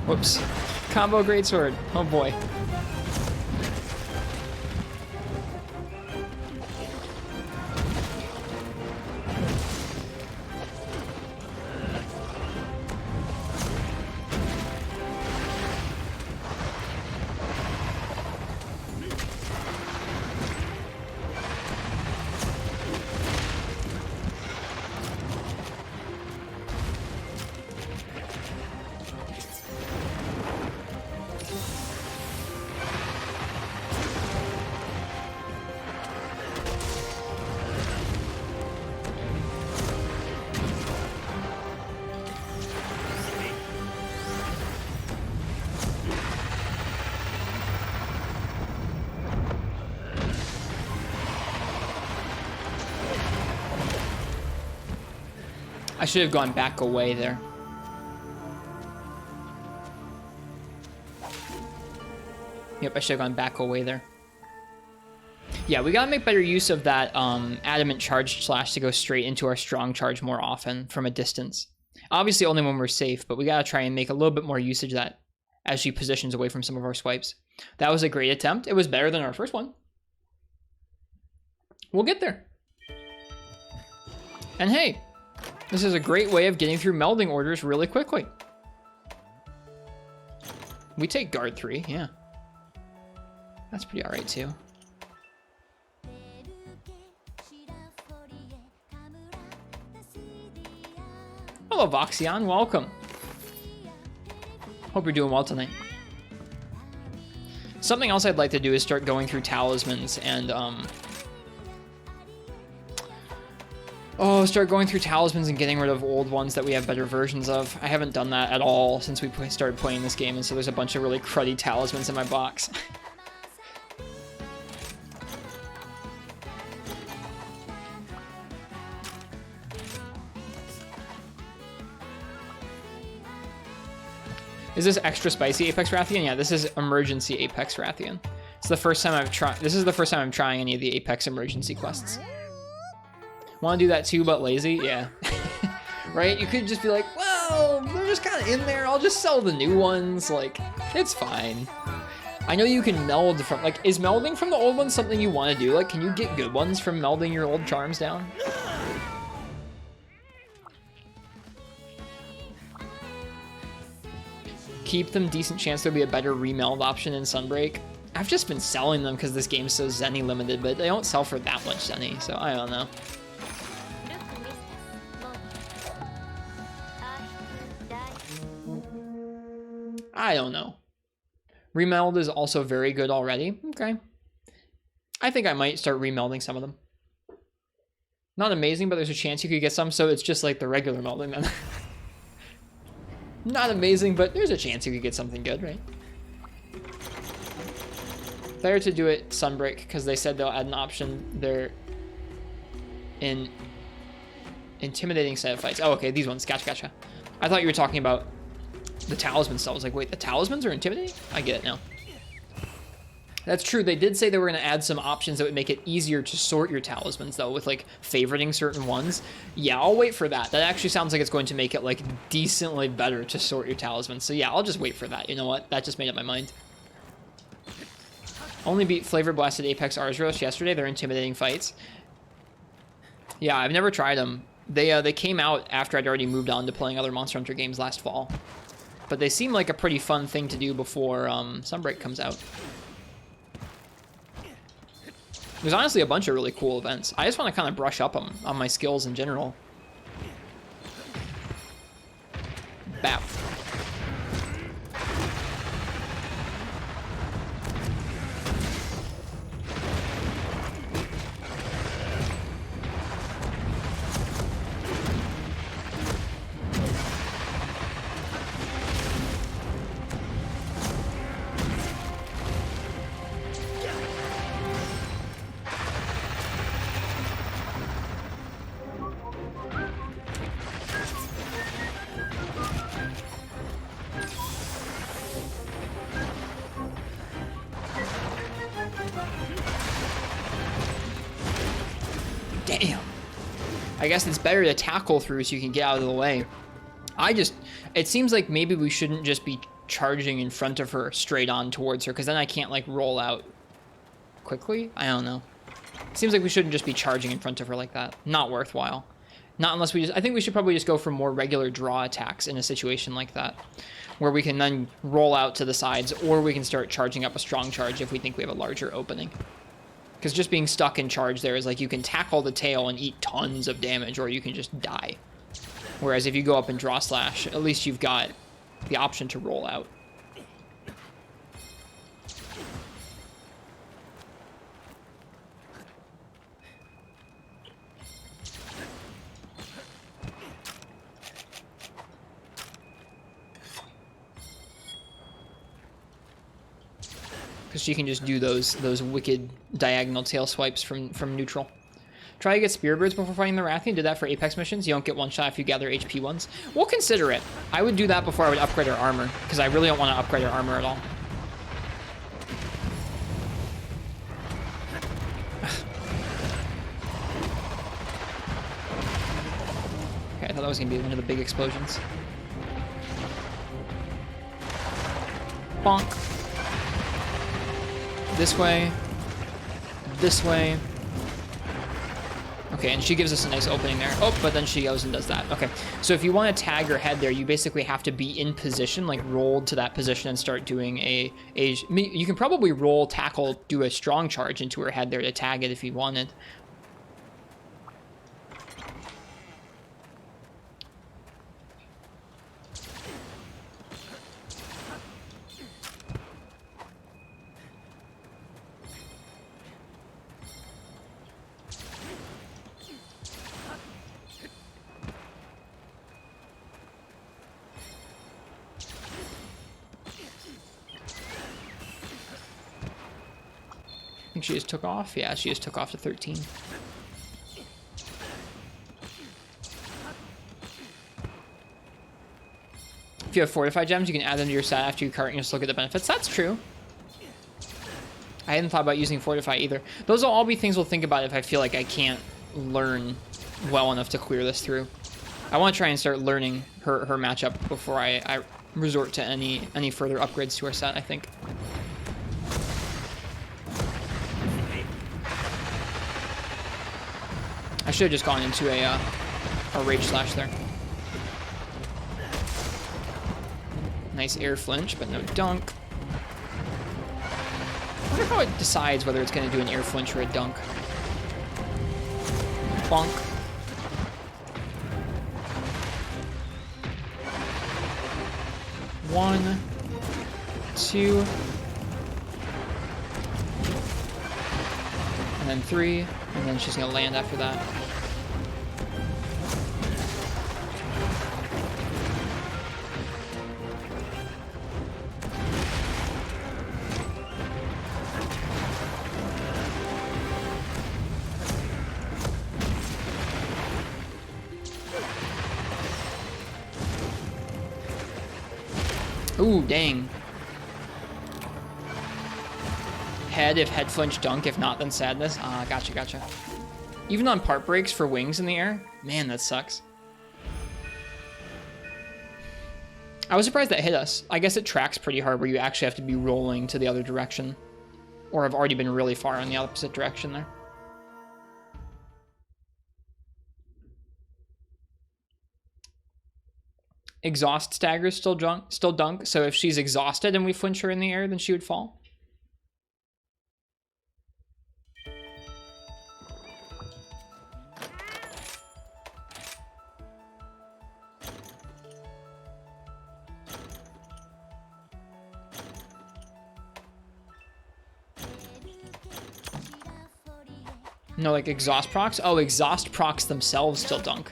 Whoops. Combo greatsword. Oh boy. I should have gone back away there. Yep, I should have gone back away there. Yeah, we gotta make better use of that adamant charge slash to go straight into our strong charge more often from a distance. Obviously only when we're safe, but we gotta try and make a little bit more usage of that as she positions away from some of our swipes. That was a great attempt. It was better than our first one. We'll get there. And hey, this is a great way of getting through melding orders really quickly. We take guard 3, yeah. That's pretty alright too. Hello Voxion, welcome. Hope you're doing well tonight. Something else I'd like to do is start going through talismans and start going through talismans and getting rid of old ones that we have better versions of. I haven't done that at all since we started playing this game, and so there's a bunch of really cruddy talismans in my box. Is this extra spicy Apex Rathian? Yeah, this is emergency Apex Rathian. It's the first time I've tried. This is the first time I'm trying any of the Apex emergency quests. Want to do that too, but lazy? Yeah. Right? You could just be like, well, they're just kind of in there. I'll just sell the new ones. Like, it's fine. I know you can meld from, like, is melding from the old ones something you want to do? Like, can you get good ones from melding your old charms down? Keep them, decent chance there'll be a better remeld option in Sunbreak. I've just been selling them because this game's so Zenny limited, but they don't sell for that much Zenny, so I don't know. I don't know. Remeld is also very good already. Okay. I think I might start remelding some of them. Not amazing, but there's a chance you could get some, so it's just like the regular melding then. Not amazing, but there's a chance you could get something good, right? Better to do it Sunbreak, because they said they'll add an option there in intimidating set of fights. Oh, okay, these ones. Gotcha. I thought you were talking about the talisman stuff. I was like, wait, the talismans are intimidating? I get it now. That's true. They did say they were going to add some options that would make it easier to sort your talismans, though, with, like, favoriting certain ones. Yeah, I'll wait for that. That actually sounds like it's going to make it, like, decently better to sort your talismans. So, yeah, I'll just wait for that. You know what? That just made up my mind. Only beat Flavor Blasted Apex Arzros yesterday. They're intimidating fights. Yeah, I've never tried them. They came out after I'd already moved on to playing other Monster Hunter games last fall. But they seem like a pretty fun thing to do before Sunbreak comes out. There's honestly a bunch of really cool events. I just want to kind of brush up on my skills in general. Bap. Damn. I guess it's better to tackle through so you can get out of the way. It seems like maybe we shouldn't just be charging in front of her straight on towards her, because then I can't, like, roll out quickly? I don't know. Seems like we shouldn't just be charging in front of her like that. Not worthwhile. Not unless I think we should probably just go for more regular draw attacks in a situation like that, where we can then roll out to the sides, or we can start charging up a strong charge if we think we have a larger opening. Because just being stuck in charge there is like you can tackle the tail and eat tons of damage, or you can just die. Whereas if you go up and draw slash, at least you've got the option to roll out. Because she can just do those wicked diagonal tail swipes from neutral. Try to get Spirit Birds before fighting the Rathian. Did that for Apex missions. You don't get one shot if you gather HP ones. We'll consider it. I would do that before I would upgrade our armor, because I really don't want to upgrade our armor at all. Okay, I thought that was going to be one of the big explosions. Bonk. This way. This way. Okay, and she gives us a nice opening there. Oh, but then she goes and does that. Okay, so if you want to tag her head there, you basically have to be in position, like rolled to that position and start doing you can probably roll, tackle, do a strong charge into her head there to tag it if you wanted. I think she just took off. Yeah, she just took off to 13. If you have fortified gems, you can add them to your set after you cart and just look at the benefits. That's true. I hadn't thought about using fortify either. Those will all be things we'll think about if I feel like I can't learn well enough to clear this through. I want to try and start learning her matchup before I resort to any further upgrades to our set, I think. I should have just gone into a rage slash there. Nice air flinch, but no dunk. I wonder how it decides whether it's going to do an air flinch or a dunk. Bonk. One, two, and then three, and then she's going to land after that. Ooh, dang. Head, if head flinch, dunk. If not, then sadness. Ah, gotcha, gotcha. Even on part breaks for wings in the air? Man, that sucks. I was surprised that hit us. I guess it tracks pretty hard where you actually have to be rolling to the other direction. Or have already been really far in the opposite direction there. Exhaust staggers still dunk, so if she's exhausted and we flinch her in the air, then she would fall. No, like exhaust procs? Oh, exhaust procs themselves still dunk.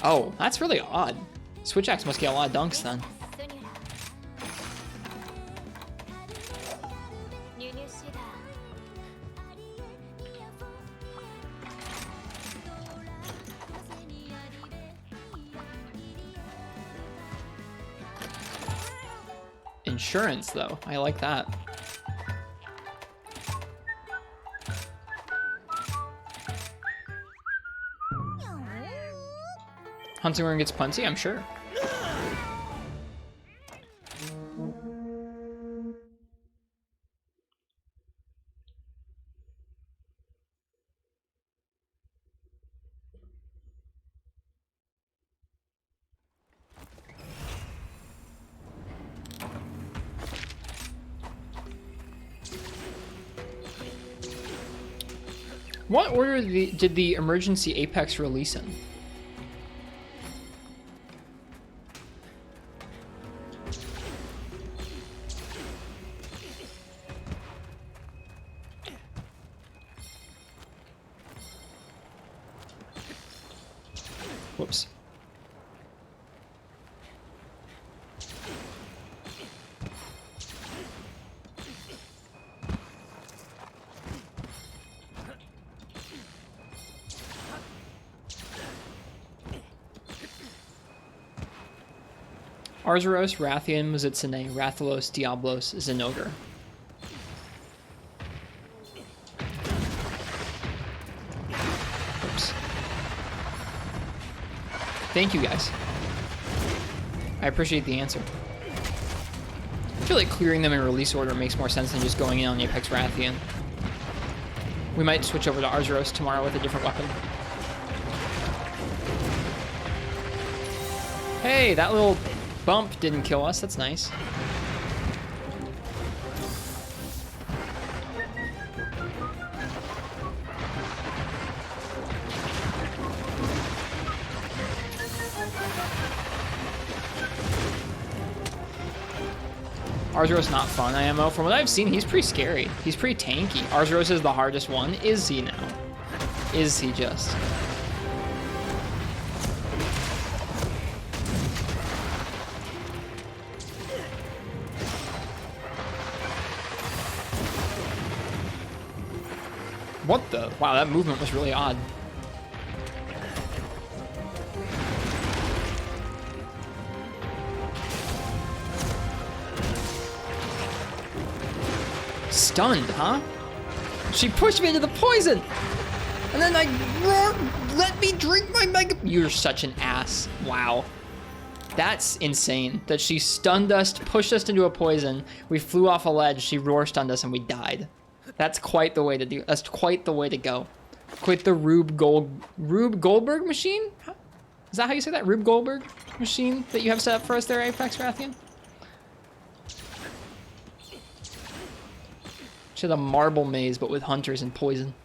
Oh, that's really odd. Switch Axe must get a lot of dunks then. Insurance, though. I like that. Hunting Run gets punty, I'm sure. What order did the emergency Apex release in? Whoops. Arzuros, Rathian, Muzitsune, Rathalos, Diablos, Zinogre. Oops. Thank you, guys. I appreciate the answer. I feel like clearing them in release order makes more sense than just going in on Apex Rathian. We might switch over to Arzuros tomorrow with a different weapon. Hey, that little bump didn't kill us. That's nice. Arzuros not fun, IMO. From what I've seen, he's pretty scary. He's pretty tanky. Arzuros is the hardest one. Is he now? Is he just? What the? Wow, that movement was really odd. Stunned, huh? She pushed me into the poison! And then I roared, let me drink my mega... You're such an ass. Wow. That's insane. That she stunned us, pushed us into a poison, we flew off a ledge, she roar stunned us, and we died. That's quite the way to do. That's quite the way to go. Quite the Rube Goldberg machine? Is that how you say that? Rube Goldberg machine that you have set up for us there, Apex Rathian? She had a marble maze, but with hunters and poison.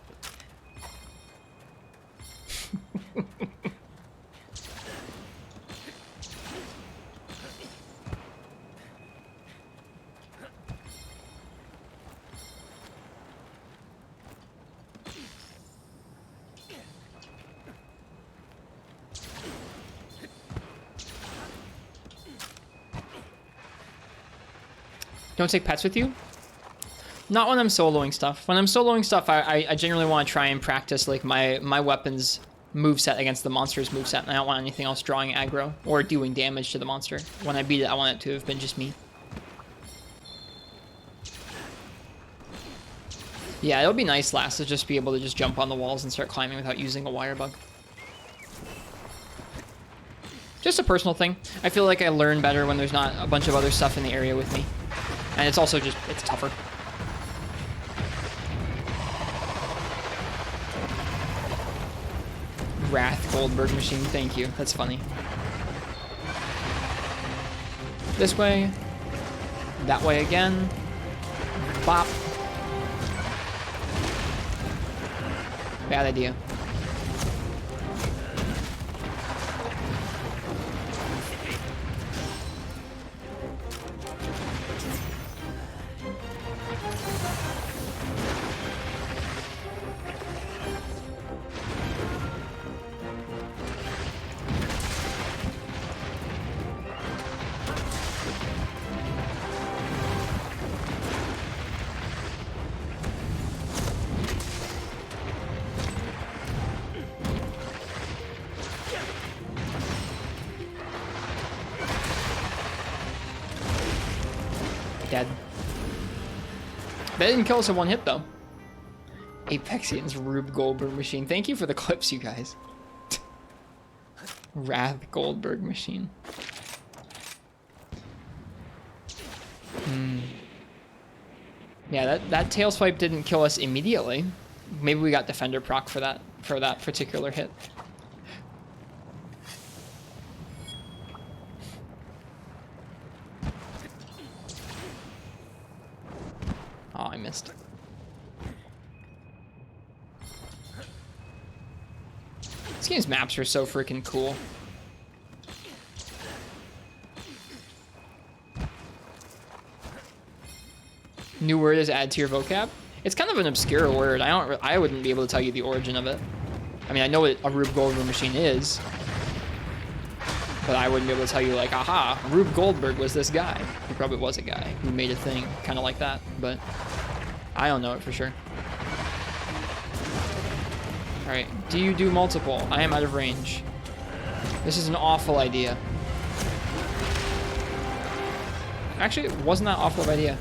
Don't take pets with you? Not when I'm soloing stuff. When I'm soloing stuff, I generally want to try and practice like my weapon's moveset against the monster's moveset, and I don't want anything else drawing aggro or doing damage to the monster. When I beat it, I want it to have been just me. Yeah, it'll be nice last to just be able to just jump on the walls and start climbing without using a wire bug. Just a personal thing. I feel like I learn better when there's not a bunch of other stuff in the area with me. And it's also just, it's tougher. Wrath Goldberg machine, thank you. That's funny. This way. That way again. Bop. Bad idea. Dead. That didn't kill us in one hit, though. Apexian's Rube Goldberg machine. Thank you for the clips, you guys. Wrath Goldberg machine. Yeah, that tail swipe didn't kill us immediately. Maybe we got defender proc for that particular hit. Oh, I missed. This game's maps are so freaking cool. New word is add to your vocab. It's kind of an obscure word. I wouldn't be able to tell you the origin of it. I mean, I know what a Rube Goldberg machine is, but I wouldn't be able to tell you like, aha, Rube Goldberg was this guy. He probably was a guy who made a thing kind of like that, but I don't know it for sure. All right, do you do multiple? I am out of range. This is an awful idea. Actually, it wasn't that awful of an idea.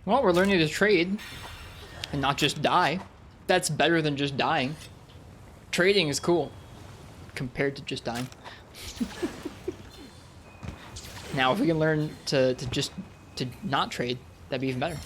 Well, we're learning to trade and not just die. That's better than just dying. Trading is cool compared to just dying. Now, if we can learn to not trade, that'd be even better.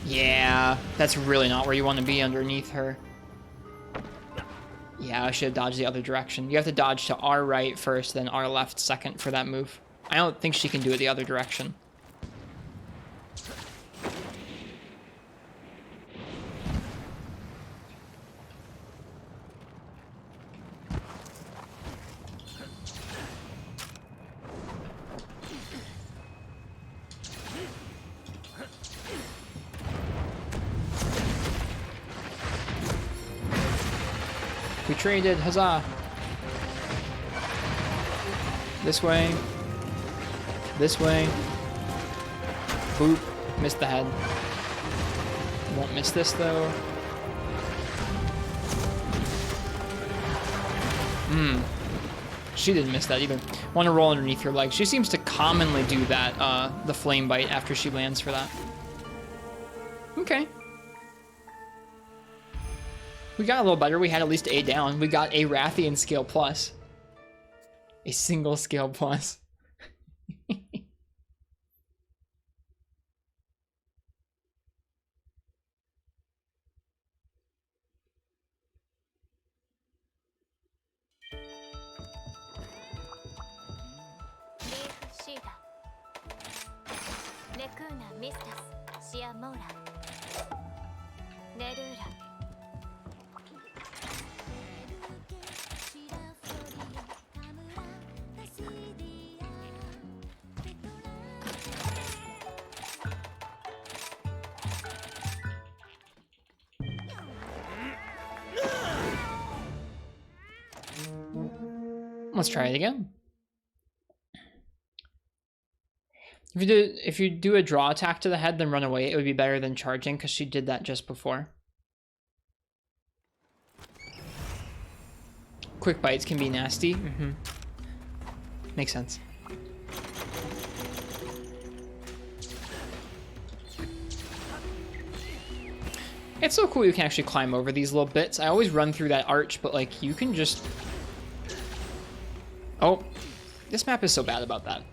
Yeah, that's really not where you want to be underneath her. Yeah, I should have dodged the other direction. You have to dodge to our right first, then our left second for that move. I don't think she can do it the other direction. We traded, huzzah! This way. This way. Boop. Missed the head. Won't miss this though. She didn't miss that either. Want to roll underneath her legs. She seems to commonly do that, the flame bite after she lands for that. Okay. We got a little better. We had at least A down. We got a Rathian scale plus. A single scale plus. Let's try it again. If you do a draw attack to the head, then run away, it would be better than charging, because she did that just before. Quick bites can be nasty. Makes sense. It's so cool you can actually climb over these little bits. I always run through that arch, but like you can just... Oh, this map is so bad about that.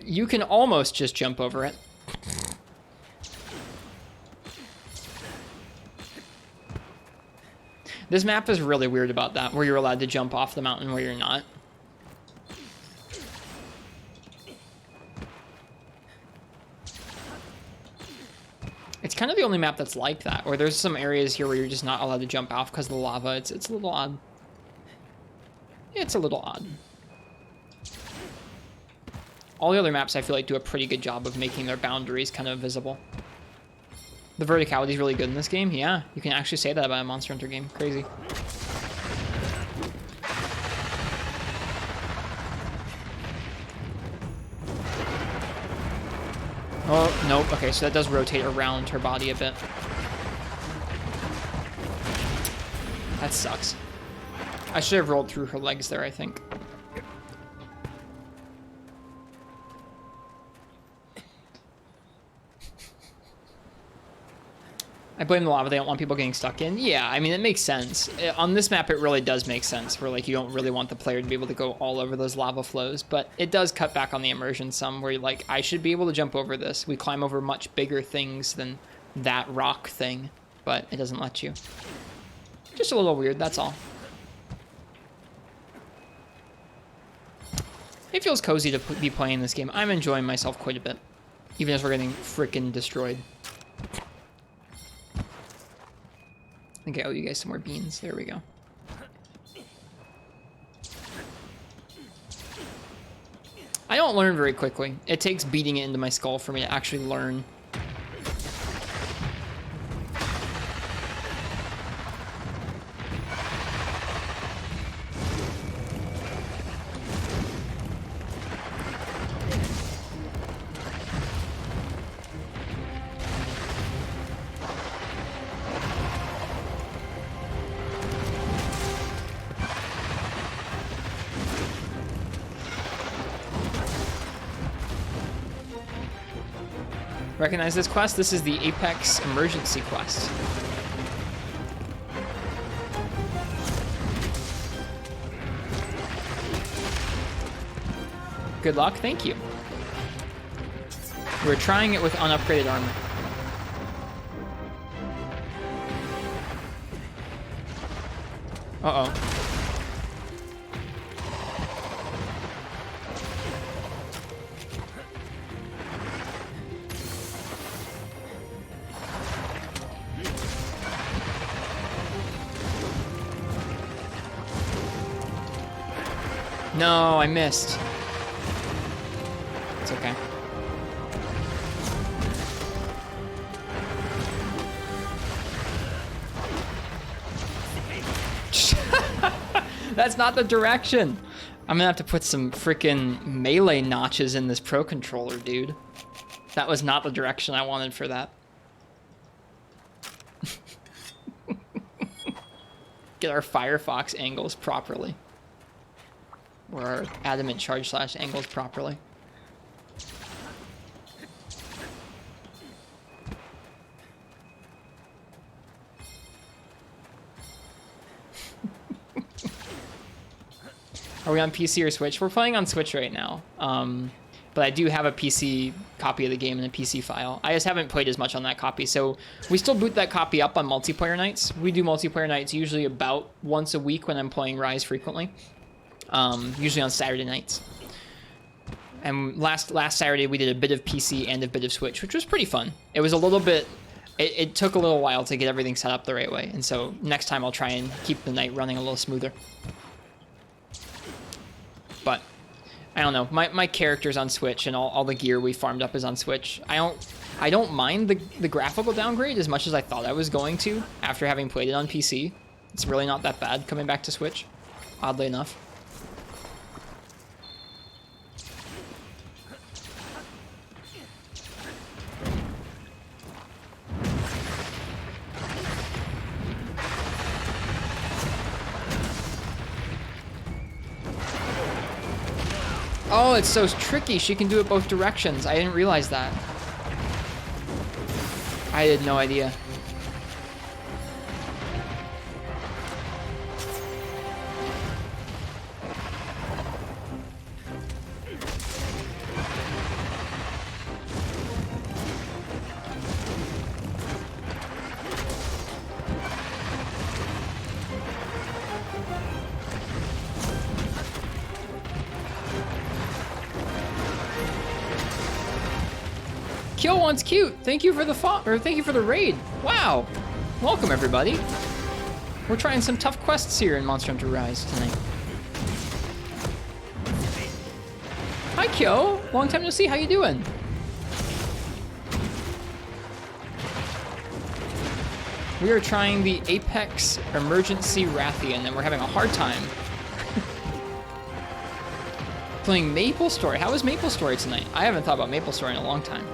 You can almost just jump over it. This map is really weird about that, where you're allowed to jump off the mountain where you're not. It's kind of the only map that's like that, where there's some areas here where you're just not allowed to jump off because of the lava. It's a little odd. it's a little odd. All the other maps I feel like do a pretty good job of making their boundaries kind of visible. The verticality is really good in this game. Yeah, you can actually say that about a Monster Hunter game. Crazy. Oh, nope. Okay, so that does rotate around her body a bit. That sucks. I should have rolled through her legs there, I think. I blame the lava. They don't want people getting stuck in. Yeah, I mean, it makes sense. On this map, it really does make sense, where like you don't really want the player to be able to go all over those lava flows, but it does cut back on the immersion some, where you're like, I should be able to jump over this. We climb over much bigger things than that rock thing, but it doesn't let you. Just a little weird, that's all. It feels cozy to be playing this game. I'm enjoying myself quite a bit, even as we're getting freaking destroyed. I think I owe you guys some more beans. There we go. I don't learn very quickly. It takes beating it into my skull for me to actually learn. Recognize this quest? This is the Apex Emergency quest. Good luck, thank you. We're trying it with unupgraded armor. Uh-oh. No, I missed. It's okay. That's not the direction. I'm gonna have to put some freaking melee notches in this Pro Controller, dude. That was not the direction I wanted for that. Get our Firefox angles properly. Or our adamant charge slash angles properly. Are we on PC or Switch? We're playing on Switch right now. But I do have a PC copy of the game and a PC file. I just haven't played as much on that copy. So we still boot that copy up on multiplayer nights. We do multiplayer nights usually about once a week when I'm playing Rise frequently. Usually on Saturday nights. And last Saturday we did a bit of PC and a bit of Switch, which was pretty fun. It was a little bit, it took a little while to get everything set up the right way. And so next time I'll try and keep the night running a little smoother. But I don't know, my character's on Switch and all the gear we farmed up is on Switch. I don't mind the graphical downgrade as much as I thought I was going to after having played it on PC. It's really not that bad coming back to Switch, oddly enough. Oh, it's so tricky. She can do it both directions. I didn't realize that. I had no idea. Kill One's cute. Thank you for the thank you for the raid. Wow. Welcome everybody. We're trying some tough quests here in Monster Hunter Rise tonight. Hi, Kyo. Long time no see. How you doing? We are trying the Apex Emergency Rathian, and we're having a hard time. Playing Maple Story. How is Maple Story tonight? I haven't thought about Maple Story in a long time.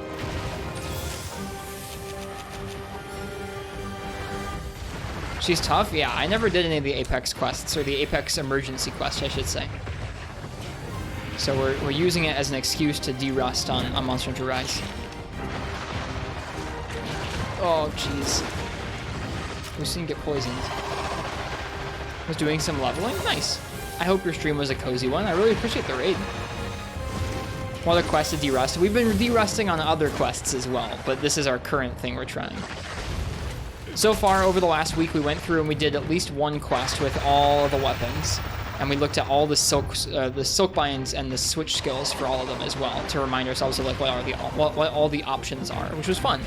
She's tough? Yeah, I never did any of the Apex quests, or the Apex Emergency quest, I should say. So we're using it as an excuse to de-rust on Monster Hunter Rise. Oh, jeez. We didn't get poisoned. Was doing some leveling? Nice. I hope your stream was a cozy one. I really appreciate the raid. What other quests to de-rust? We've been de-rusting on other quests as well, but this is our current thing we're trying. So far, over the last week, we went through and we did at least one quest with all of the weapons, and we looked at all the silk binds and the switch skills for all of them as well, to remind ourselves of like what all the options are, which was fun.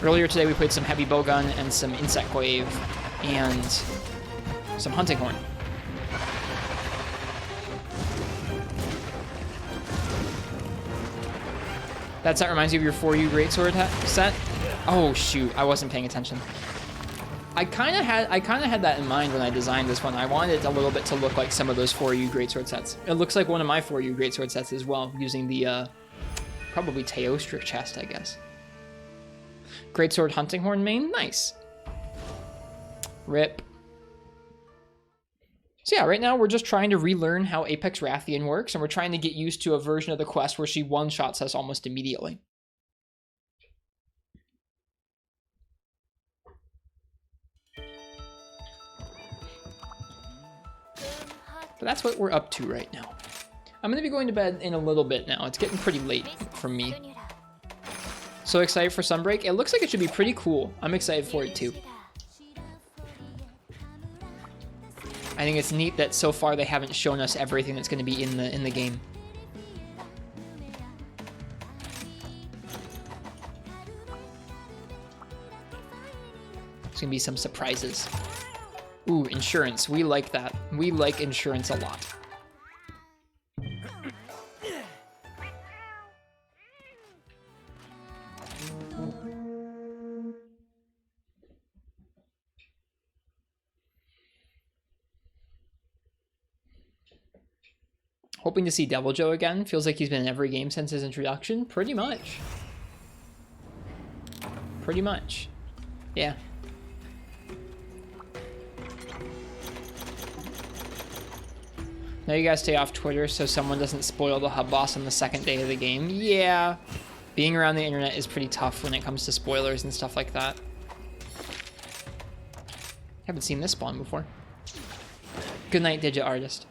Earlier today, we played some heavy bowgun and some insect glaive and some hunting horn. That set reminds you of your 4U greatsword set? Oh shoot, I wasn't paying attention. I kind of had that in mind when I designed this one. I wanted it a little bit to look like some of those 4U greatsword sets. It looks like one of my 4U greatsword sets as well, using the probably Teostric chest, I guess. Greatsword hunting horn main, nice. Rip. So yeah, right now we're just trying to relearn how Apex Rathian works, and we're trying to get used to a version of the quest where she one-shots us almost immediately. But that's what we're up to right now. I'm going to be going to bed in a little bit now. It's getting pretty late for me. So excited for Sunbreak. It looks like it should be pretty cool. I'm excited for it too. I think it's neat that so far they haven't shown us everything that's going to be in the game. There's going to be some surprises. Ooh, insurance. We like that. We like insurance a lot. Hoping to see Devil Joe again. Feels like he's been in every game since his introduction. Pretty much. Pretty much. Yeah. Now you guys stay off Twitter so someone doesn't spoil the hub boss on the second day of the game. Yeah. Being around the internet is pretty tough when it comes to spoilers and stuff like that. Haven't seen this spawn before. Good night, Digit Artist.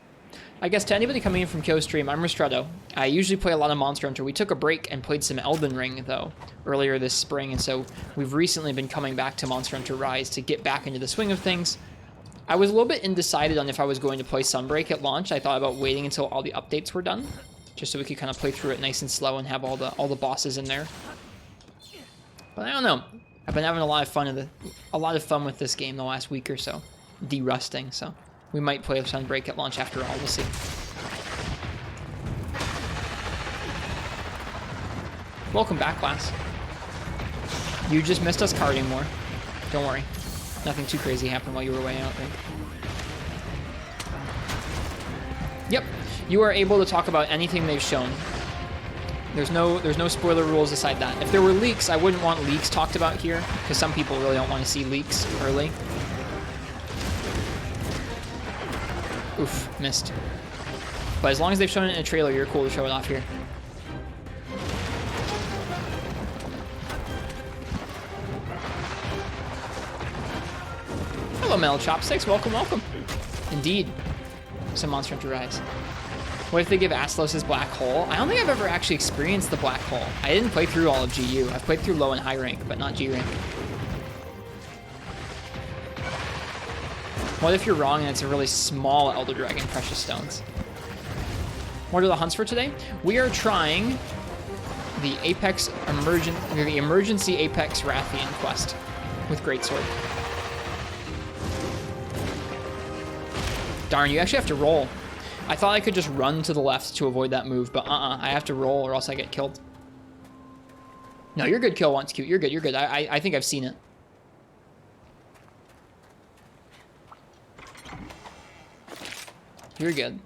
I guess to anybody coming in from Kyo Stream, I'm Ristretto. I usually play a lot of Monster Hunter. We took a break and played some Elden Ring, though, earlier this spring, and so we've recently been coming back to Monster Hunter Rise to get back into the swing of things. I was a little bit undecided on if I was going to play Sunbreak at launch. I thought about waiting until all the updates were done, just so we could kind of play through it nice and slow and have all the bosses in there. But I don't know. I've been having a lot of fun with this game the last week or so, de-rusting, so we might play Sunbreak at launch after all. We'll see. Welcome back, class. You just missed us carding more. Don't worry. Nothing too crazy happened while you were away, I don't think. Yep. You are able to talk about anything they've shown. There's no spoiler rules aside that. If there were leaks, I wouldn't want leaks talked about here, because some people really don't want to see leaks early. Oof, missed. But as long as they've shown it in a trailer, you're cool to show it off here. Hello, Metal Chopsticks. Welcome, welcome. Indeed. Some Monster Hunter Rise. What if they give Aslos his black hole? I don't think I've ever actually experienced the black hole. I didn't play through all of GU. I've played through low and high rank, but not G rank. What if you're wrong and it's a really small Elder Dragon Precious Stones? What are the hunts for today? We are trying the Emergency Apex Rathian quest with Greatsword. Darn, you actually have to roll. I thought I could just run to the left to avoid that move, but I have to roll or else I get killed. No, you're good, kill once, cute. You're good, you're good. I think I've seen it. You're good.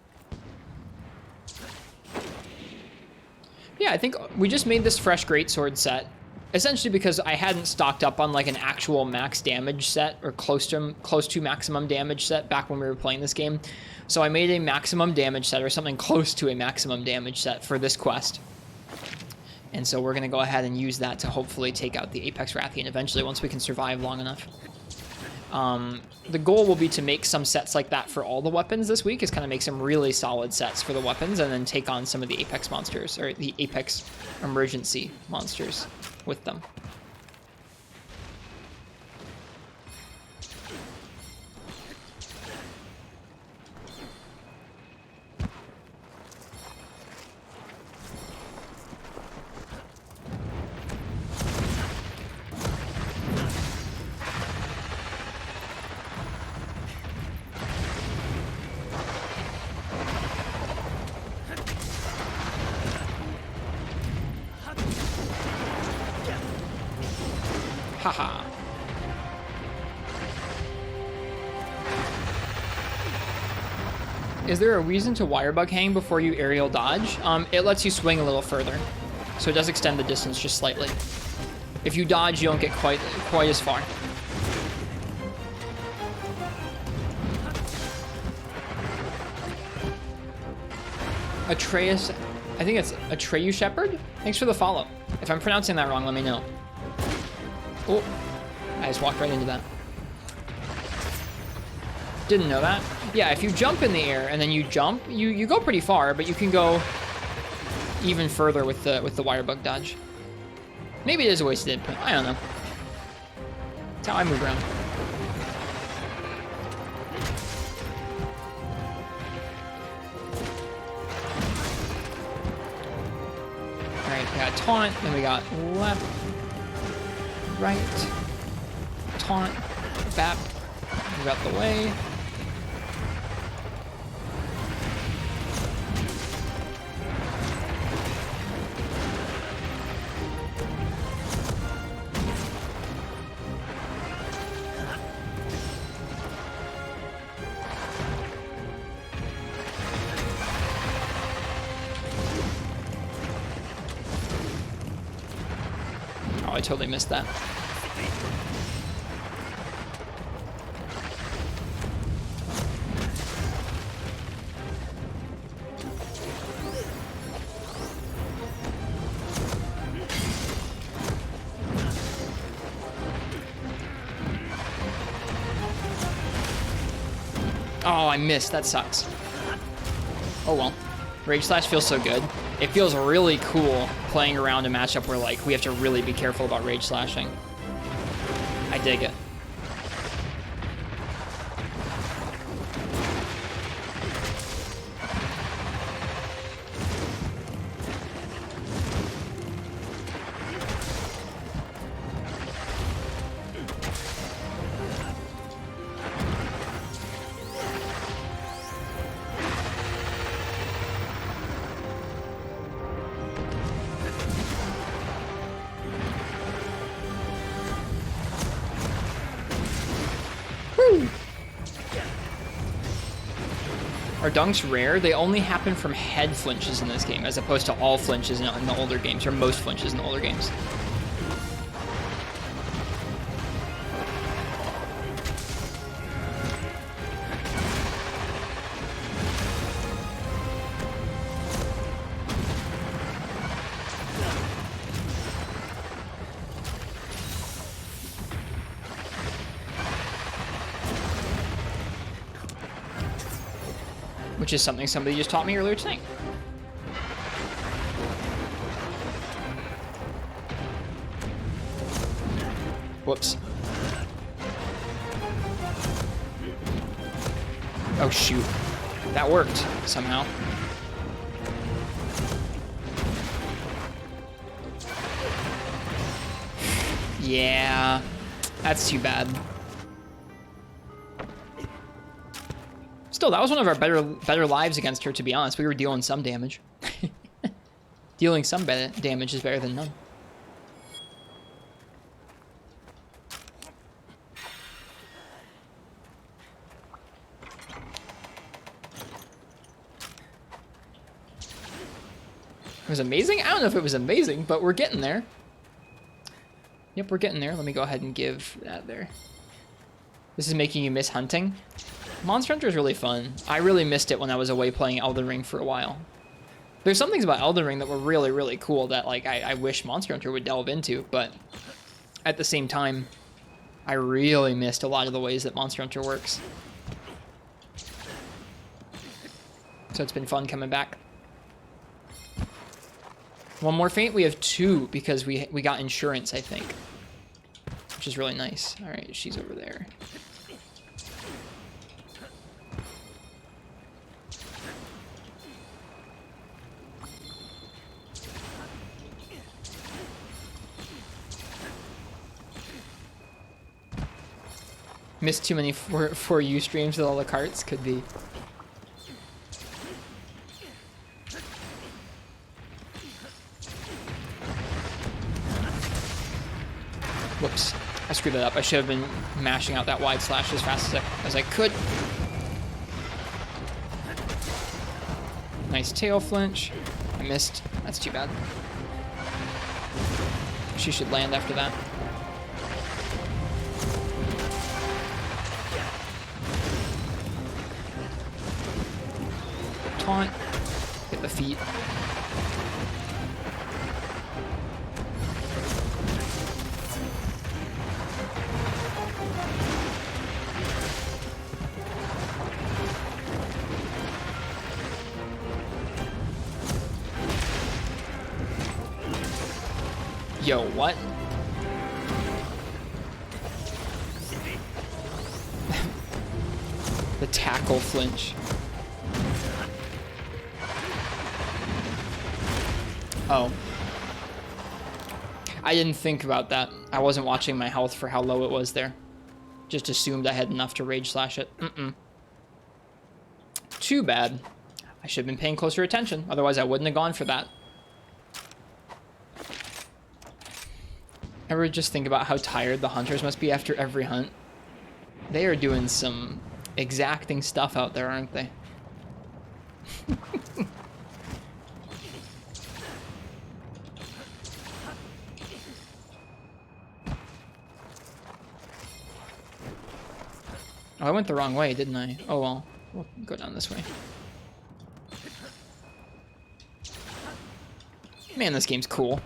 Yeah, I think we just made this fresh greatsword set, essentially because I hadn't stocked up on like an actual max damage set or close to maximum damage set back when we were playing this game. So I made a maximum damage set or something close to a maximum damage set for this quest. And so we're going to go ahead and use that to hopefully take out the Apex Rathian eventually once we can survive long enough. The goal will be to make some sets like that for all the weapons this week, is kind of make some really solid sets for the weapons and then take on some of the Apex monsters, or the Apex emergency monsters with them. Haha. Is there a reason to wire bug hang before you aerial dodge? It lets you swing a little further, so it does extend the distance just slightly. If you dodge, you don't get quite as far. Atreus, I think it's Atreyu Shepherd? Thanks for the follow. If I'm pronouncing that wrong, let me know. Oh, I just walked right into that. Didn't know that. Yeah, if you jump in the air and then you jump, you go pretty far, but you can go even further with the wire bug dodge. Maybe it is a wasted input. I don't know. That's how I move around. All right, we got taunt, then we got left, right, taunt, bap, move out the way. Oh, I totally missed that. Oh, I missed. That sucks. Oh well. Rage Slash feels so good. It feels really cool playing around a matchup where like we have to really be careful about Rage Slashing. I dig it. Are dunks rare? They only happen from head flinches in this game, as opposed to all flinches in the older games, or most flinches in the older games. Which is something somebody just taught me earlier tonight. Whoops. Oh shoot. That worked somehow. Yeah, that's too bad. Still, that was one of our better lives against her, to be honest. We were dealing some damage. Dealing some damage is better than none. It was amazing? I don't know if it was amazing, but we're getting there. Yep, we're getting there. Let me go ahead and give that there. This is making you miss hunting. Monster Hunter is really fun. I really missed it when I was away playing Elden Ring for a while. There's some things about Elden Ring that were really, really cool that like I wish Monster Hunter would delve into, but at the same time, I really missed a lot of the ways that Monster Hunter works. So it's been fun coming back. One more feint. We have 2 because we got insurance, I think, which is really nice. All right, she's over there. Missed too many for you streams with all the carts, could be. Whoops, I screwed that up. I should have been mashing out that wide slash as fast as I could. Nice tail flinch. I missed. That's too bad. She should land after that. Taunt. Hit the feet. Yo, what? The tackle flinch. Oh. I didn't think about that. I wasn't watching my health for how low it was there. Just assumed I had enough to rage slash it. Too bad. I should have been paying closer attention. Otherwise, I wouldn't have gone for that. Ever just think about how tired the hunters must be after every hunt? They are doing some exacting stuff out there, aren't they? Oh, I went the wrong way, didn't I? Oh well, we'll go down this way. Man, this game's cool.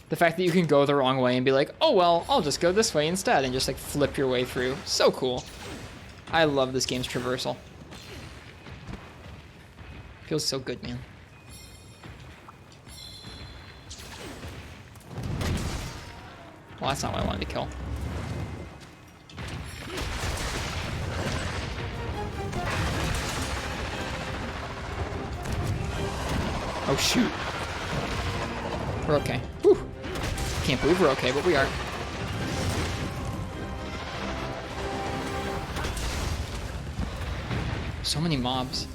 The fact that you can go the wrong way and be like, oh well, I'll just go this way instead, and just like flip your way through. So cool. I love this game's traversal. Feels so good, man. Well, that's not what I wanted to kill. Oh shoot. We're okay. Whew. Can't believe we're okay, but we are. So many mobs.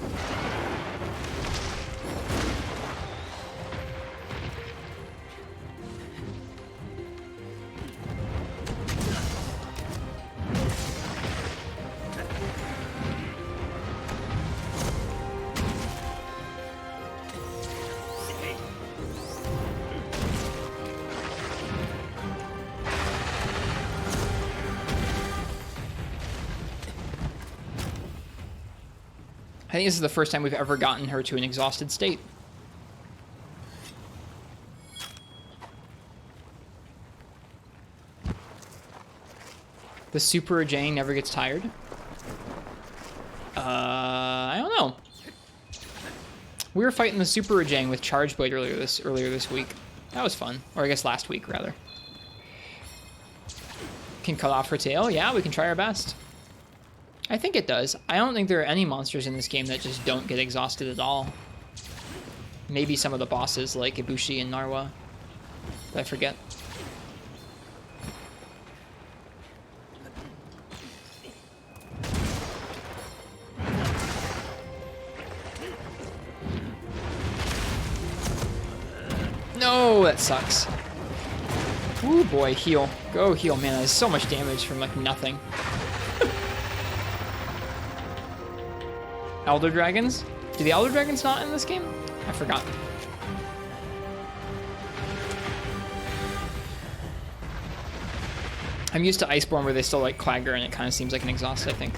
I think this is the first time we've ever gotten her to an exhausted state. The Super Jane never gets tired. I don't know. We were fighting the Super Jane with Charge Blade earlier this week. That was fun, or I guess last week rather. Can cut off her tail? Yeah, we can try our best. I think it does. I don't think there are any monsters in this game that just don't get exhausted at all. Maybe some of the bosses like Ibushi and Narwa. But I forget. No, that sucks. Ooh, boy, heal. Go heal, man. That is so much damage from, like, nothing. Elder Dragons? Do the Elder Dragons not in this game? I forgot. I'm used to Iceborne where they still like Clagger and it kind of seems like an exhaust, I think.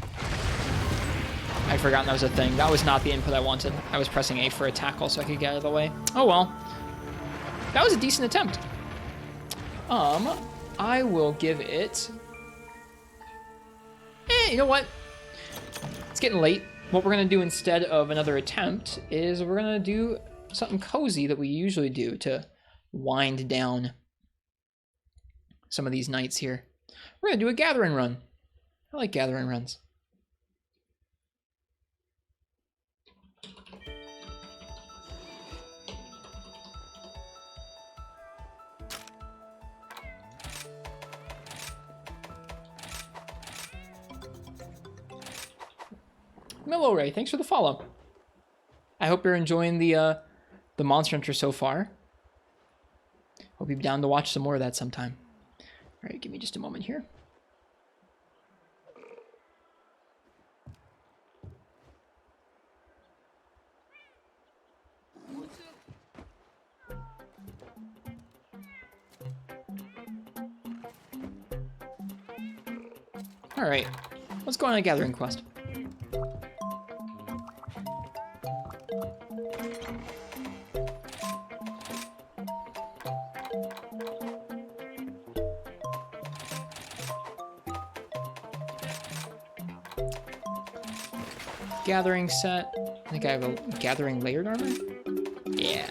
I'd forgotten that was a thing. That was not the input I wanted. I was pressing A for a tackle so I could get out of the way. Oh well. That was a decent attempt. I will give it... you know what? It's getting late. What we're going to do instead of another attempt is we're going to do something cozy that we usually do to wind down some of these nights here. We're going to do a gathering run. I like gathering runs. Mellow Ray, thanks for the follow. I hope you're enjoying the Monster Hunter so far. Hope you're down to watch some more of that sometime. All right, give me just a moment here. All right, let's go on a gathering quest. Gathering set. I think I have a gathering layered armor. Yeah.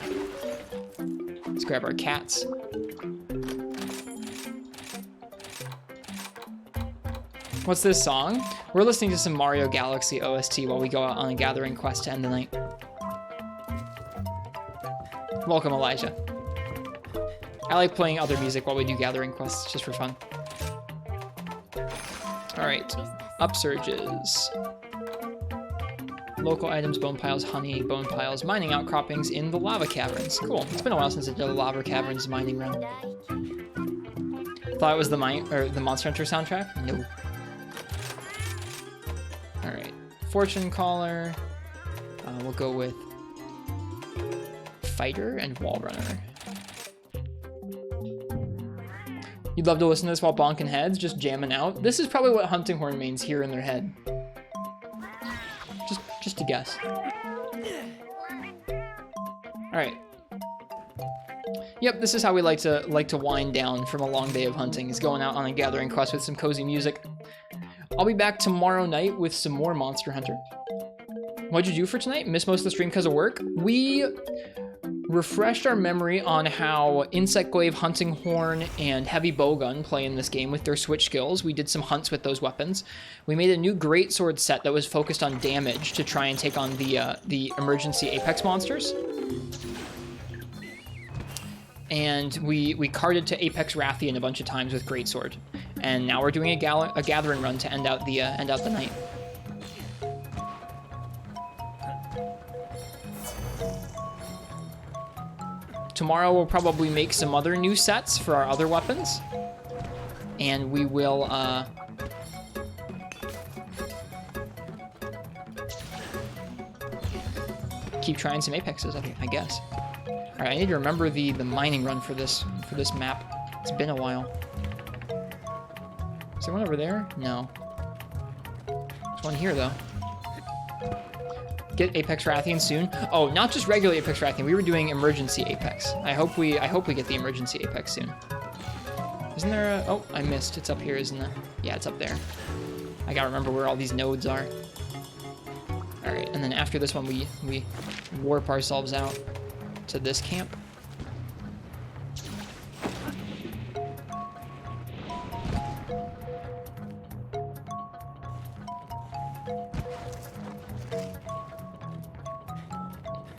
Let's grab our cats. What's this song? We're listening to some Mario Galaxy OST while we go out on a gathering quest to end the night. Welcome, Elijah. I like playing other music while we do gathering quests, just for fun. Alright, upsurges. Local items, bone piles, honey, bone piles, mining outcroppings in the lava caverns. Cool. It's been a while since I did a lava caverns mining run. Thought it was the Monster Hunter soundtrack? No. Alright. Fortune Caller. We'll go with Fighter and Wall Runner. You'd love to listen to this while bonking heads, just jamming out. This is probably what hunting horn mains hear in their head. Just a guess. Alright. Yep, this is how we like to wind down from a long day of hunting, is going out on a gathering quest with some cozy music. I'll be back tomorrow night with some more Monster Hunter. What'd you do for tonight? Missed most of the stream because of work? We refreshed our memory on how Insect Glaive, Hunting Horn, and Heavy Bowgun play in this game with their switch skills. We did some hunts with those weapons. We made a new Greatsword set that was focused on damage to try and take on the emergency Apex monsters. And we carded to Apex Rathian a bunch of times with Greatsword. And now we're doing a gathering run to end out the night. Tomorrow we'll probably make some other new sets for our other weapons. And we will, keep trying some Apexes, I guess. Alright, I need to remember the mining run for this map. It's been a while. Is there one over there? No. There's one here, though. Get Apex Rathian soon. Oh, not just regular Apex Rathian. We were doing emergency Apex. I hope we get the emergency Apex soon. Isn't there a... Oh, I missed. It's up here, isn't it? Yeah, it's up there. I gotta remember where all these nodes are. Alright, and then after this one, we warp ourselves out to this camp.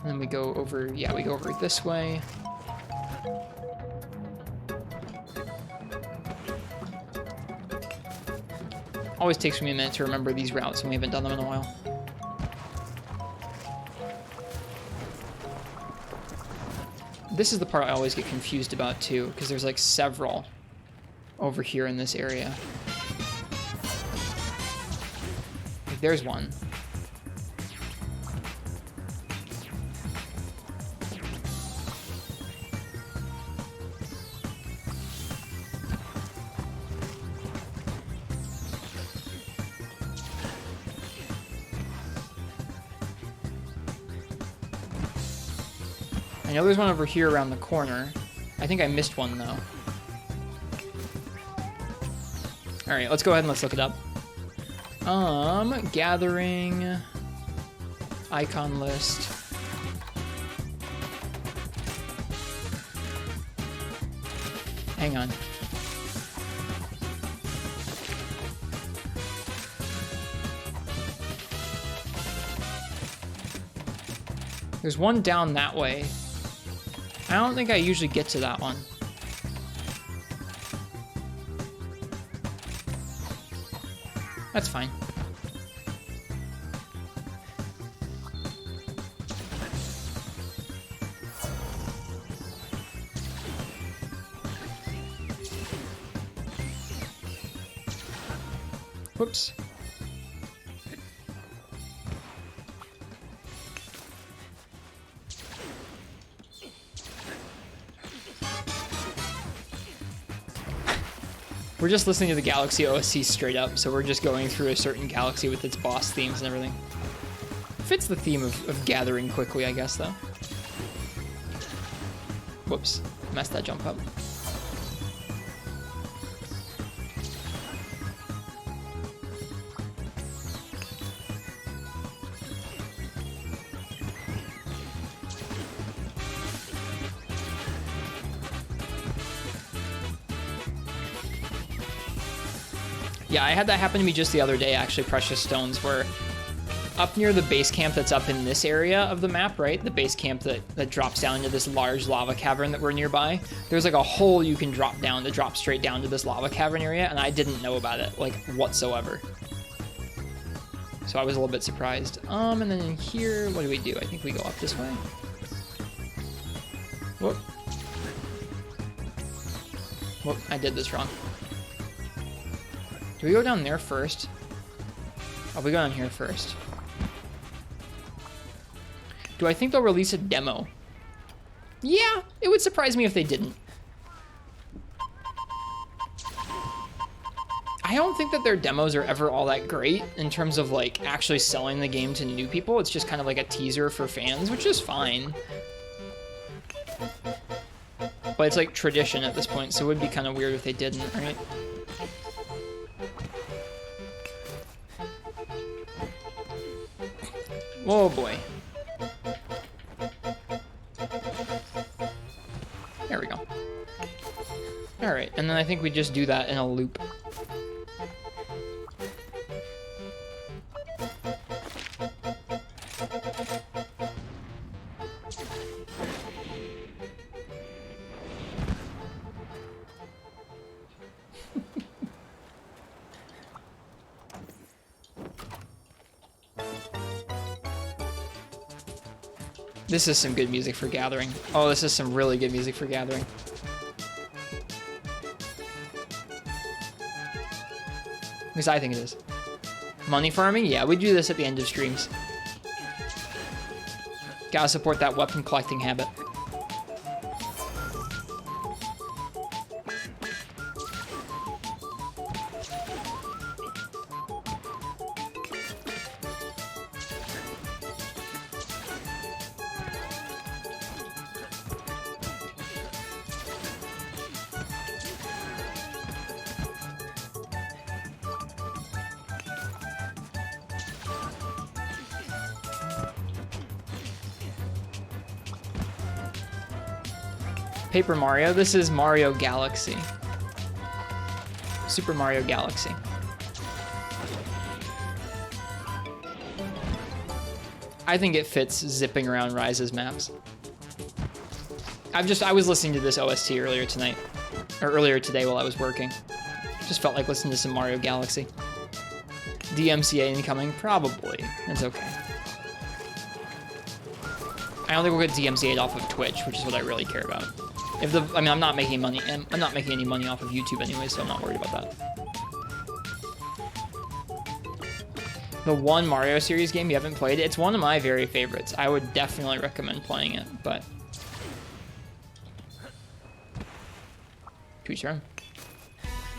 And then we go over, yeah, we go over this way. Always takes me a minute to remember these routes, and we haven't done them in a while. This is the part I always get confused about too, because there's like several over here in this area. Like, there's one. I know there's one over here around the corner. I think I missed one though. All right, let's go ahead and let's look it up. Gathering icon list. Hang on. There's one down that way. I don't think I usually get to that one. That's fine. Whoops. We're just listening to the Galaxy OST straight up, so we're just going through a certain galaxy with its boss themes and everything. Fits the theme of gathering quickly, I guess, though. Whoops. Messed that jump up. Yeah, I had that happen to me just the other day, actually, Precious Stones, where up near the base camp that's up in this area of the map, right? The base camp that drops down into this large lava cavern that we're nearby. There's like a hole you can drop down to drop straight down to this lava cavern area, and I didn't know about it, like, whatsoever. So I was a little bit surprised. And then in here, what do we do? I think we go up this way. Whoop. Whoop, I did this wrong. Do we go down there first? Oh, we go down here first. Do I think they'll release a demo? Yeah, it would surprise me if they didn't. I don't think that their demos are ever all that great in terms of like actually selling the game to new people. It's just kind of like a teaser for fans, which is fine. But it's like tradition at this point, so it would be kind of weird if they didn't, right? Whoa, boy. There we go. All right, and then I think we just do that in a loop. This is some good music for Gathering. Oh, this is some really good music for Gathering. At least I think it is. Money farming? Yeah, we do this at the end of streams. Gotta support that weapon collecting habit. Paper Mario. This is Mario Galaxy. Super Mario Galaxy. I think it fits zipping around Rise's maps. I was listening to this OST earlier tonight, or earlier today while I was working. Just felt like listening to some Mario Galaxy. DMCA incoming? Probably. It's okay. I don't think we'll get DMCA'd off of Twitch, which is what I really care about. I mean, I'm not making money. I'm not making any money off of YouTube anyway, so I'm not worried about that. The one Mario series game you haven't played, it's one of my very favorites. I would definitely recommend playing it, but... To each their own.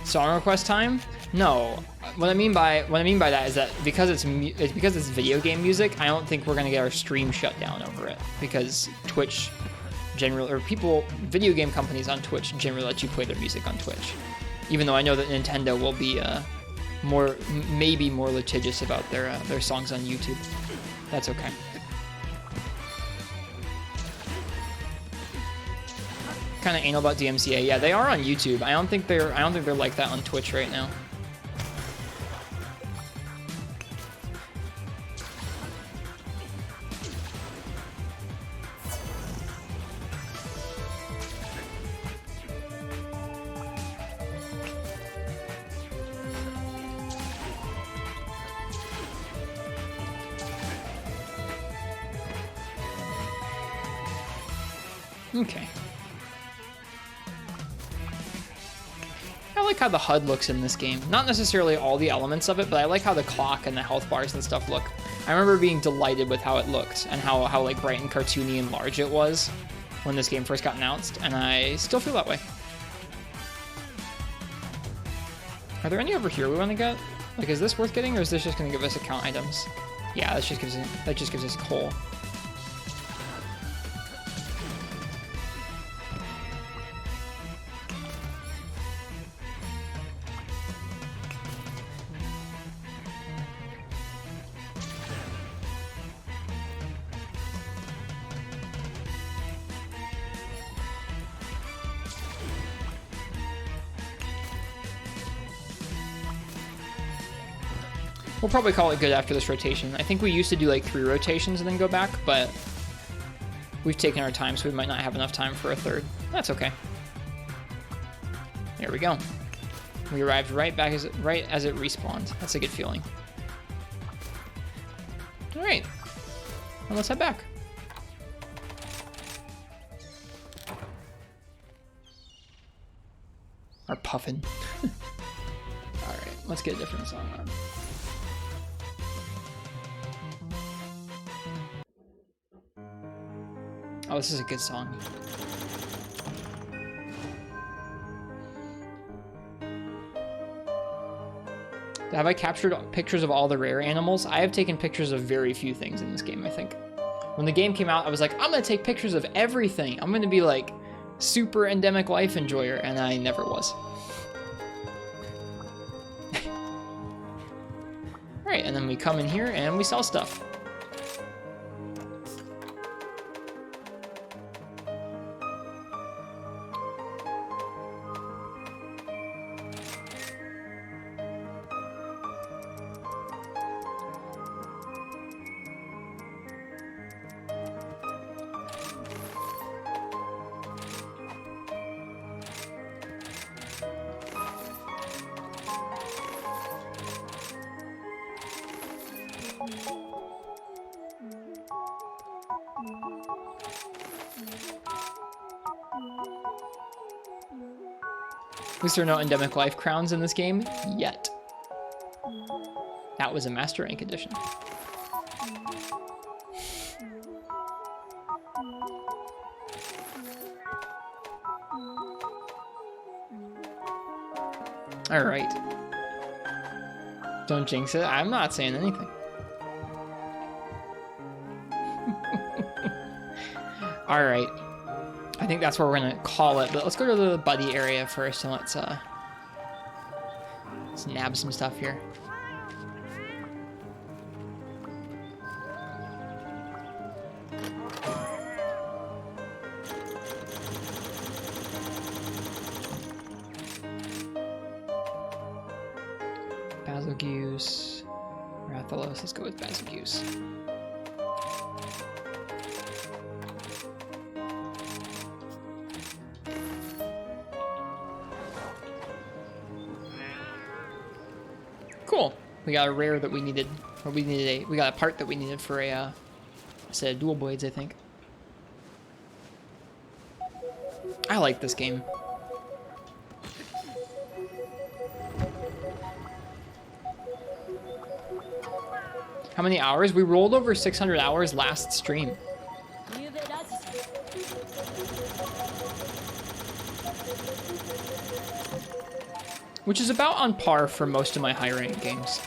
Song request time? No. What I mean by that is that because it's video game music, I don't think we're gonna get our stream shut down over it, because Twitch generally, or video game companies on Twitch generally let you play their music on Twitch. Even though I know that Nintendo will be maybe more litigious about their songs on YouTube. That's okay. Kind of anal about DMCA. Yeah, they are on YouTube. I don't think they're like that on Twitch right now. Okay. I like how the HUD looks in this game. Not necessarily all the elements of it, but I like how the clock and the health bars and stuff look. I remember being delighted with how it looked and how like bright and cartoony and large it was when this game first got announced, and I still feel that way. Are there any over here we want to get? Like, is this worth getting, or is this just going to give us account items? Yeah, that just gives us coal. We'll probably call it good after this rotation. I think we used to do like 3 rotations and then go back, but we've taken our time, so we might not have enough time for a third. That's okay. There we go. We arrived right as it respawned. That's a good feeling. All right, well, let's head back. Or puffin. All right, let's get a different song on. Oh, this is a good song. Have I captured pictures of all the rare animals? I have taken pictures of very few things in this game, I think. When the game came out, I was like, I'm gonna take pictures of everything. I'm gonna be like super endemic life enjoyer, and I never was. All right, and then we come in here and we sell stuff. At least there are no endemic life crowns in this game yet. That was a master rank edition. All right. Don't jinx it. I'm not saying anything. All right. I think that's where we're gonna call it, but let's go to the buddy area first and let's nab some stuff here. Basilgeuse, Rathalos, let's go with Basilgeuse. Cool. We got a rare that we needed, or we got a part that we needed for a set of dual blades, I think. I like this game. How many hours? We rolled over 600 hours last stream. Which is about on par for most of my high rank games.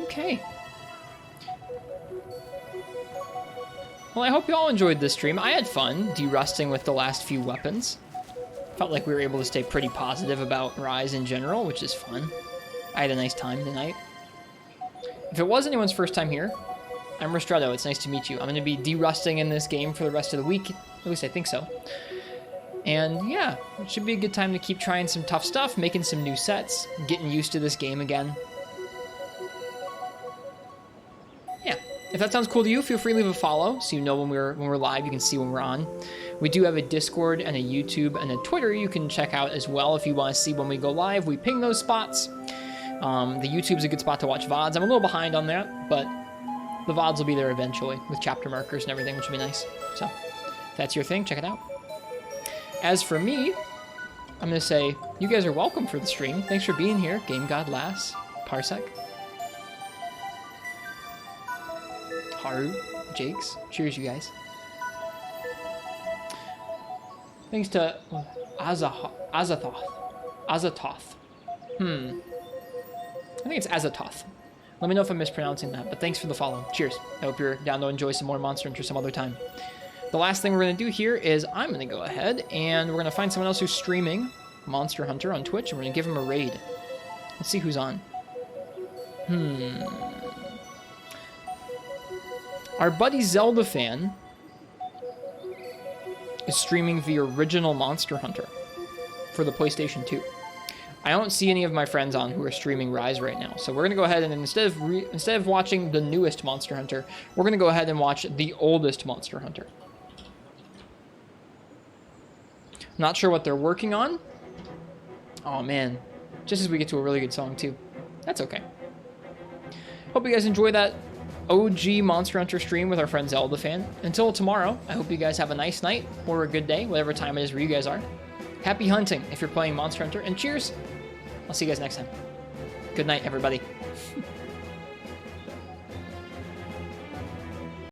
Okay. Well, I hope you all enjoyed this stream. I had fun de-rusting with the last few weapons. Felt like we were able to stay pretty positive about Rise in general, which is fun. I had a nice time tonight. If it was anyone's first time here, I'm Ristretto. It's nice to meet you. I'm going to be de-rusting in this game for the rest of the week. At least I think so. And yeah, it should be a good time to keep trying some tough stuff, making some new sets, getting used to this game again. Yeah, if that sounds cool to you, feel free to leave a follow so you know when we're live. You can see when we're on. We do have a Discord and a YouTube and a Twitter you can check out as well if you want to see when we go live. We ping those spots. The YouTube's a good spot to watch VODs. I'm a little behind on that, but the VODs will be there eventually with chapter markers and everything, which will be nice. So if that's your thing, check it out. As for me, I'm going to say you guys are welcome for the stream. Thanks for being here. Game God Lass, Parsec, Haru, Jakes. Cheers, you guys. Thanks to Azathoth. I think it's Azathoth. Let me know if I'm mispronouncing that, but thanks for the follow. Cheers. I hope you're down to enjoy some more Monster Hunter some other time. The last thing we're going to do here is I'm going to go ahead and we're going to find someone else who's streaming Monster Hunter on Twitch, and we're going to give him a raid. Let's see who's on. Our buddy Zelda fan is streaming the original Monster Hunter for the PlayStation 2. I don't see any of my friends on who are streaming Rise right now, so we're going to go ahead and instead of watching the newest Monster Hunter, we're going to go ahead and watch the oldest Monster Hunter. Not sure what they're working on. Oh man, just as we get to a really good song too. That's okay. Hope you guys enjoy that OG Monster Hunter stream with our friend Zelda fan. Until tomorrow, I hope you guys have a nice night or a good day, whatever time it is where you guys are. Happy hunting if you're playing Monster Hunter, and cheers. I'll see you guys next time. Good night, everybody.